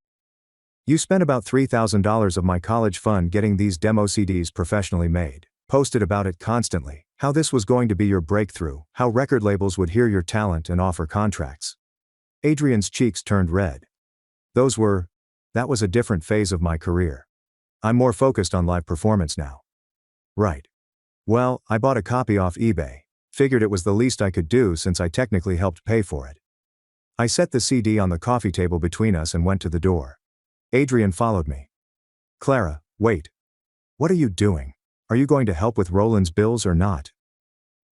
You spent about $3,000 of my college fund getting these demo CDs professionally made, posted about it constantly, how this was going to be your breakthrough, how record labels would hear your talent and offer contracts. Adrian's cheeks turned red. That was a different phase of my career. I'm more focused on live performance now. Right. Well, I bought a copy off eBay. Figured it was the least I could do since I technically helped pay for it. I set the CD on the coffee table between us and went to the door. Adrian followed me. Clara, wait. What are you doing? Are you going to help with Roland's bills or not?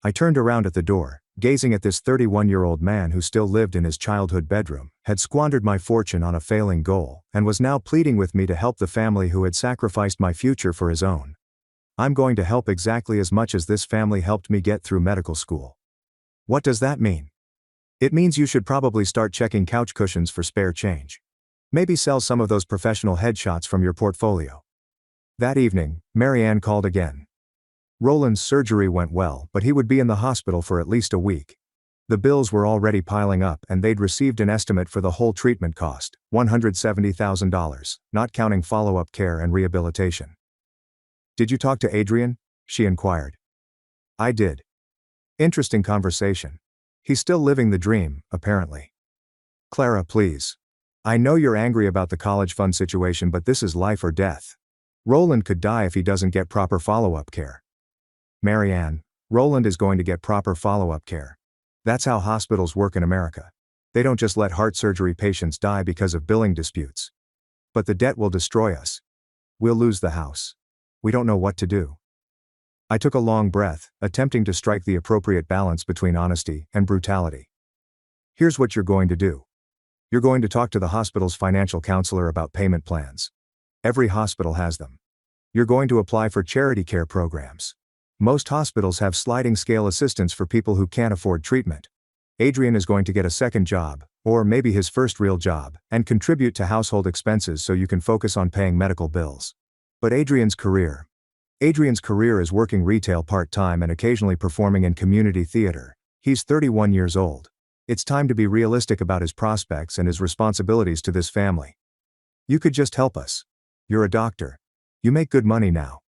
I turned around at the door, gazing at this 31-year-old man who still lived in his childhood bedroom, had squandered my fortune on a failing goal, and was now pleading with me to help the family who had sacrificed my future for his own. I'm going to help exactly as much as this family helped me get through medical school. What does that mean? It means you should probably start checking couch cushions for spare change. Maybe sell some of those professional headshots from your portfolio. That evening, Marianne called again. Roland's surgery went well, but he would be in the hospital for at least a week. The bills were already piling up and they'd received an estimate for the whole treatment cost, $170,000, not counting follow-up care and rehabilitation. Did you talk to Adrian? She inquired. I did. Interesting conversation. He's still living the dream, apparently. Clara, please. I know you're angry about the college fund situation, but this is life or death. Roland could die if he doesn't get proper follow-up care. Marianne, Roland is going to get proper follow-up care. That's how hospitals work in America. They don't just let heart surgery patients die because of billing disputes. But the debt will destroy us. We'll lose the house. We don't know what to do. I took a long breath, attempting to strike the appropriate balance between honesty and brutality. Here's what you're going to do. You're going to talk to the hospital's financial counselor about payment plans. Every hospital has them. You're going to apply for charity care programs. Most hospitals have sliding scale assistance for people who can't afford treatment. Adrian is going to get a second job, or maybe his first real job, and contribute to household expenses so you can focus on paying medical bills. But Adrian's career is working retail part-time and occasionally performing in community theater. He's 31 years old. It's time to be realistic about his prospects and his responsibilities to this family. You could just help us. You're a doctor. You make good money now.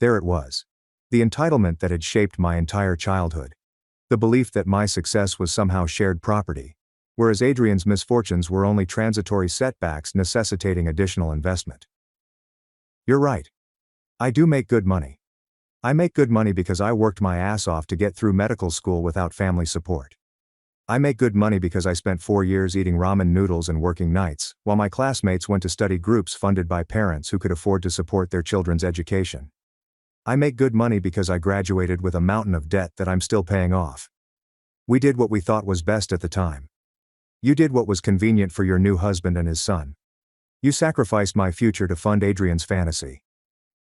There it was. The entitlement that had shaped my entire childhood. The belief that my success was somehow shared property, whereas Adrian's misfortunes were only transitory setbacks necessitating additional investment. You're right. I do make good money. I make good money because I worked my ass off to get through medical school without family support. I make good money because I spent 4 years eating ramen noodles and working nights, while my classmates went to study groups funded by parents who could afford to support their children's education. I make good money because I graduated with a mountain of debt that I'm still paying off. We did what we thought was best at the time. You did what was convenient for your new husband and his son. You sacrificed my future to fund Adrian's fantasy.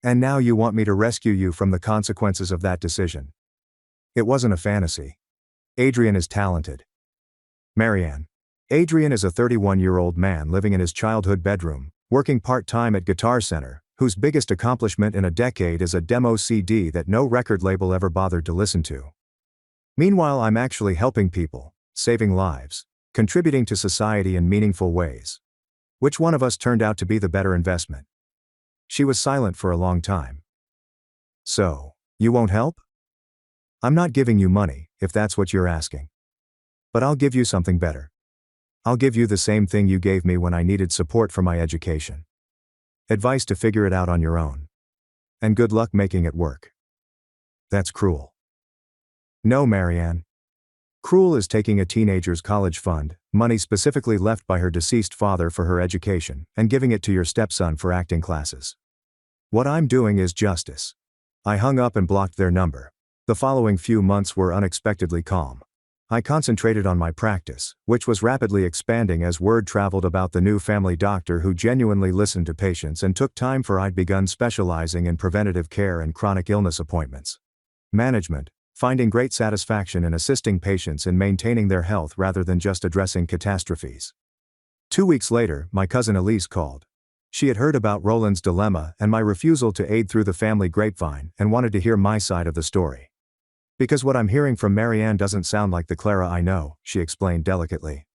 And now you want me to rescue you from the consequences of that decision. It wasn't a fantasy. Adrian is talented. Marianne. Adrian is a 31-year-old man living in his childhood bedroom, working part-time at Guitar Center, whose biggest accomplishment in a decade is a demo CD that no record label ever bothered to listen to. Meanwhile, I'm actually helping people, saving lives, contributing to society in meaningful ways. Which one of us turned out to be the better investment? She was silent for a long time. So, you won't help? I'm not giving you money, if that's what you're asking. But I'll give you something better. I'll give you the same thing you gave me when I needed support for my education. Advice to figure it out on your own. And good luck making it work. That's cruel. No, Marianne. Cruel is taking a teenager's college fund, money specifically left by her deceased father for her education, and giving it to your stepson for acting classes. What I'm doing is justice. I hung up and blocked their number. The following few months were unexpectedly calm. I concentrated on my practice, which was rapidly expanding as word traveled about the new family doctor who genuinely listened to patients and took time for I'd begun specializing in preventative care and chronic illness appointments. Management, finding great satisfaction in assisting patients in maintaining their health rather than just addressing catastrophes. 2 weeks later, my cousin Elise called. She had heard about Roland's dilemma and my refusal to aid through the family grapevine and wanted to hear my side of the story. Because what I'm hearing from Marianne doesn't sound like the Clara I know, she explained delicately.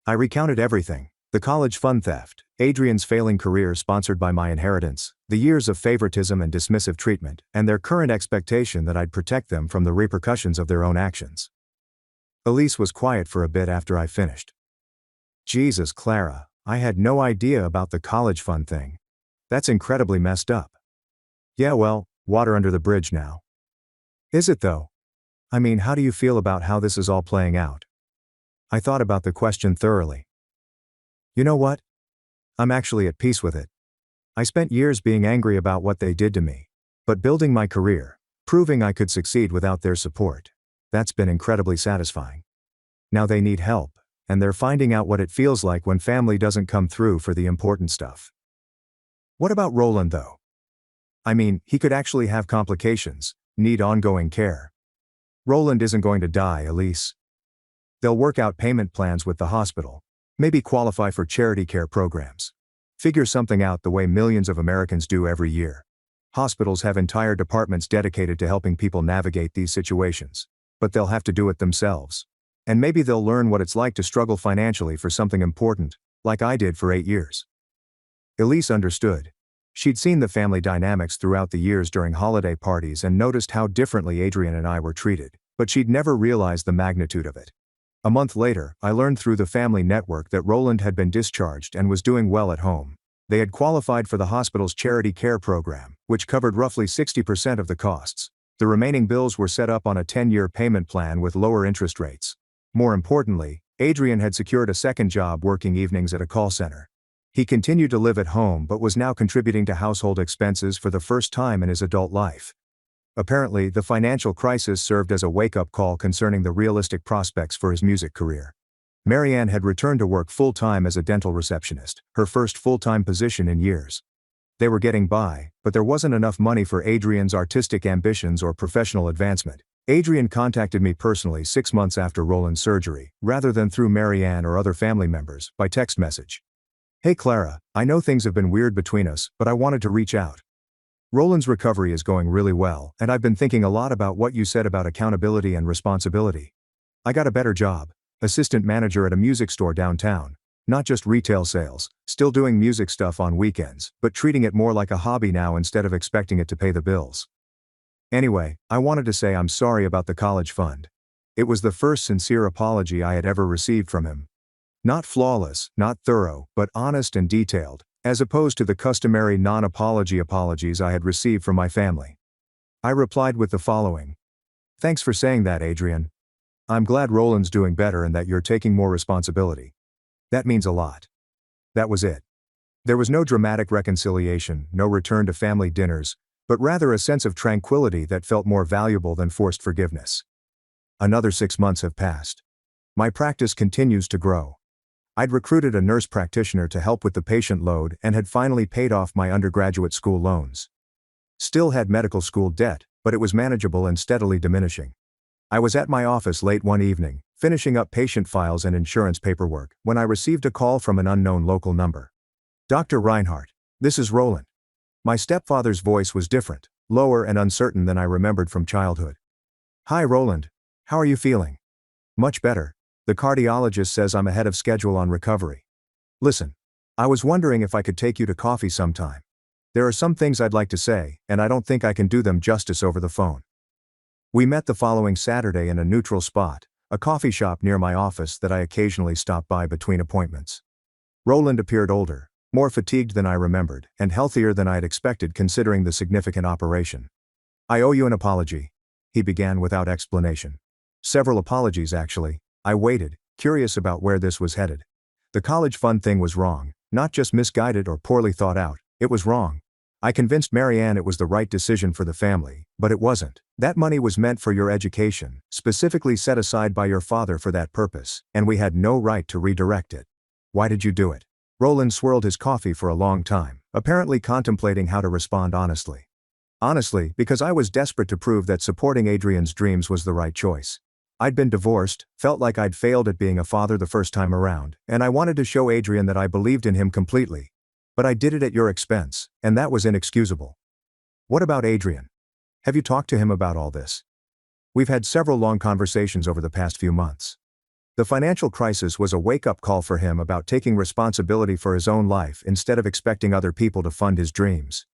I recounted everything: the college fund theft, Adrian's failing career sponsored by my inheritance, the years of favoritism and dismissive treatment, and their current expectation that I'd protect them from the repercussions of their own actions. Elise was quiet for a bit after I finished. Jesus, Clara, I had no idea about the college fund thing. That's incredibly messed up. Yeah, well, water under the bridge now. Is it though? I mean, how do you feel about how this is all playing out? I thought about the question thoroughly. You know what? I'm actually at peace with it. I spent years being angry about what they did to me. But building my career, proving I could succeed without their support, that's been incredibly satisfying. Now they need help, and they're finding out what it feels like when family doesn't come through for the important stuff. What about Roland though? I mean, he could actually have complications, need ongoing care. Roland isn't going to die, Elise. They'll work out payment plans with the hospital, maybe qualify for charity care programs. Figure something out the way millions of Americans do every year. Hospitals have entire departments dedicated to helping people navigate these situations, but they'll have to do it themselves. And maybe they'll learn what it's like to struggle financially for something important, like I did for 8 years. Elise understood. She'd seen the family dynamics throughout the years during holiday parties and noticed how differently Adrian and I were treated, but she'd never realized the magnitude of it. A month later, I learned through the family network that Roland had been discharged and was doing well at home. They had qualified for the hospital's charity care program, which covered roughly 60% of the costs. The remaining bills were set up on a 10-year payment plan with lower interest rates. More importantly, Adrian had secured a second job working evenings at a call center. He continued to live at home but was now contributing to household expenses for the first time in his adult life. Apparently, the financial crisis served as a wake-up call concerning the realistic prospects for his music career. Marianne had returned to work full-time as a dental receptionist, her first full-time position in years. They were getting by, but there wasn't enough money for Adrian's artistic ambitions or professional advancement. Adrian contacted me personally 6 months after Roland's surgery, rather than through Marianne or other family members, by text message. Hey Clara, I know things have been weird between us, but I wanted to reach out. Roland's recovery is going really well, and I've been thinking a lot about what you said about accountability and responsibility. I got a better job, assistant manager at a music store downtown. Not just retail sales, still doing music stuff on weekends, but treating it more like a hobby now instead of expecting it to pay the bills. Anyway, I wanted to say I'm sorry about the college fund. It was the first sincere apology I had ever received from him. Not flawless, not thorough, but honest and detailed, as opposed to the customary non-apology apologies I had received from my family. I replied with the following. Thanks for saying that, Adrian. I'm glad Roland's doing better and that you're taking more responsibility. That means a lot. That was it. There was no dramatic reconciliation, no return to family dinners, but rather a sense of tranquility that felt more valuable than forced forgiveness. Another 6 months have passed. My practice continues to grow. I'd recruited a nurse practitioner to help with the patient load and had finally paid off my undergraduate school loans. Still had medical school debt, but it was manageable and steadily diminishing. I was at my office late one evening, finishing up patient files and insurance paperwork, when I received a call from an unknown local number. Dr. Reinhardt, this is Roland. My stepfather's voice was different, lower and uncertain than I remembered from childhood. Hi Roland. How are you feeling? Much better. The cardiologist says I'm ahead of schedule on recovery. Listen. I was wondering if I could take you to coffee sometime. There are some things I'd like to say, and I don't think I can do them justice over the phone. We met the following Saturday in a neutral spot, a coffee shop near my office that I occasionally stop by between appointments. Roland appeared older, more fatigued than I remembered, and healthier than I had expected considering the significant operation. I owe you an apology, he began without explanation. Several apologies actually. I waited, curious about where this was headed. The college fund thing was wrong, not just misguided or poorly thought out, it was wrong. I convinced Marianne it was the right decision for the family, but it wasn't. That money was meant for your education, specifically set aside by your father for that purpose, and we had no right to redirect it. Why did you do it? Roland swirled his coffee for a long time, apparently contemplating how to respond honestly. Honestly, because I was desperate to prove that supporting Adrian's dreams was the right choice. I'd been divorced, felt like I'd failed at being a father the first time around, and I wanted to show Adrian that I believed in him completely. But I did it at your expense, and that was inexcusable. What about Adrian? Have you talked to him about all this? We've had several long conversations over the past few months. The financial crisis was a wake-up call for him about taking responsibility for his own life instead of expecting other people to fund his dreams.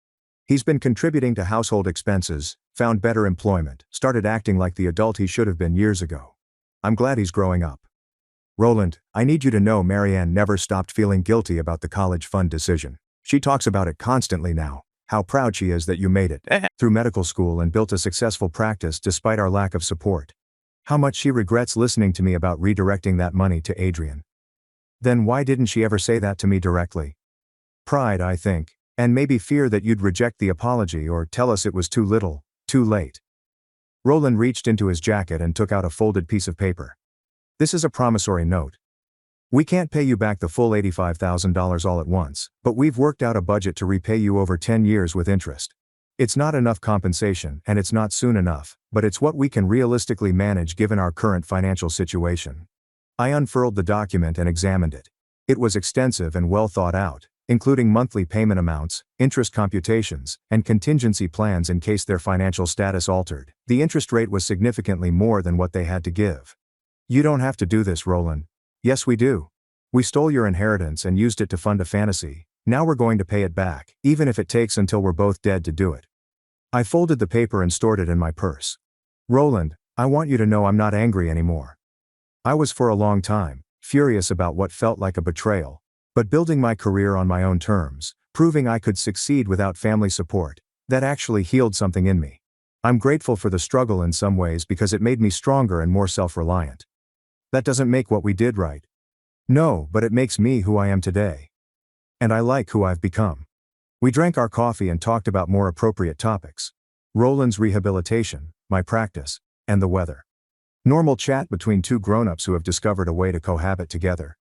He's been contributing to household expenses, found better employment, started acting like the adult he should have been years ago. I'm glad he's growing up. Roland, I need you to know Marianne never stopped feeling guilty about the college fund decision. She talks about it constantly now, how proud she is that you made it through medical school and built a successful practice despite our lack of support. How much she regrets listening to me about redirecting that money to Adrian. Then why didn't she ever say that to me directly? Pride, I think, and maybe fear that you'd reject the apology or tell us it was too little, too late. Roland reached into his jacket and took out a folded piece of paper. This is a promissory note. We can't pay you back the full $85,000 all at once, but we've worked out a budget to repay you over 10 years with interest. It's not enough compensation and it's not soon enough, but it's what we can realistically manage given our current financial situation. I unfurled the document and examined it. It was extensive and well thought out, including monthly payment amounts, interest computations, and contingency plans in case their financial status altered. The interest rate was significantly more than what they had to give. You don't have to do this, Roland. Yes, we do. We stole your inheritance and used it to fund a fantasy. Now we're going to pay it back, even if it takes until we're both dead to do it. I folded the paper and stored it in my purse. Roland, I want you to know I'm not angry anymore. I was for a long time, furious about what felt like a betrayal, but building my career on my own terms, proving I could succeed without family support, that actually healed something in me. I'm grateful for the struggle in some ways because it made me stronger and more self-reliant. That doesn't make what we did right. No, but it makes me who I am today. And I like who I've become. We drank our coffee and talked about more appropriate topics. Roland's rehabilitation, my practice, and the weather. Normal chat between two grown-ups who have discovered a way to cohabit together.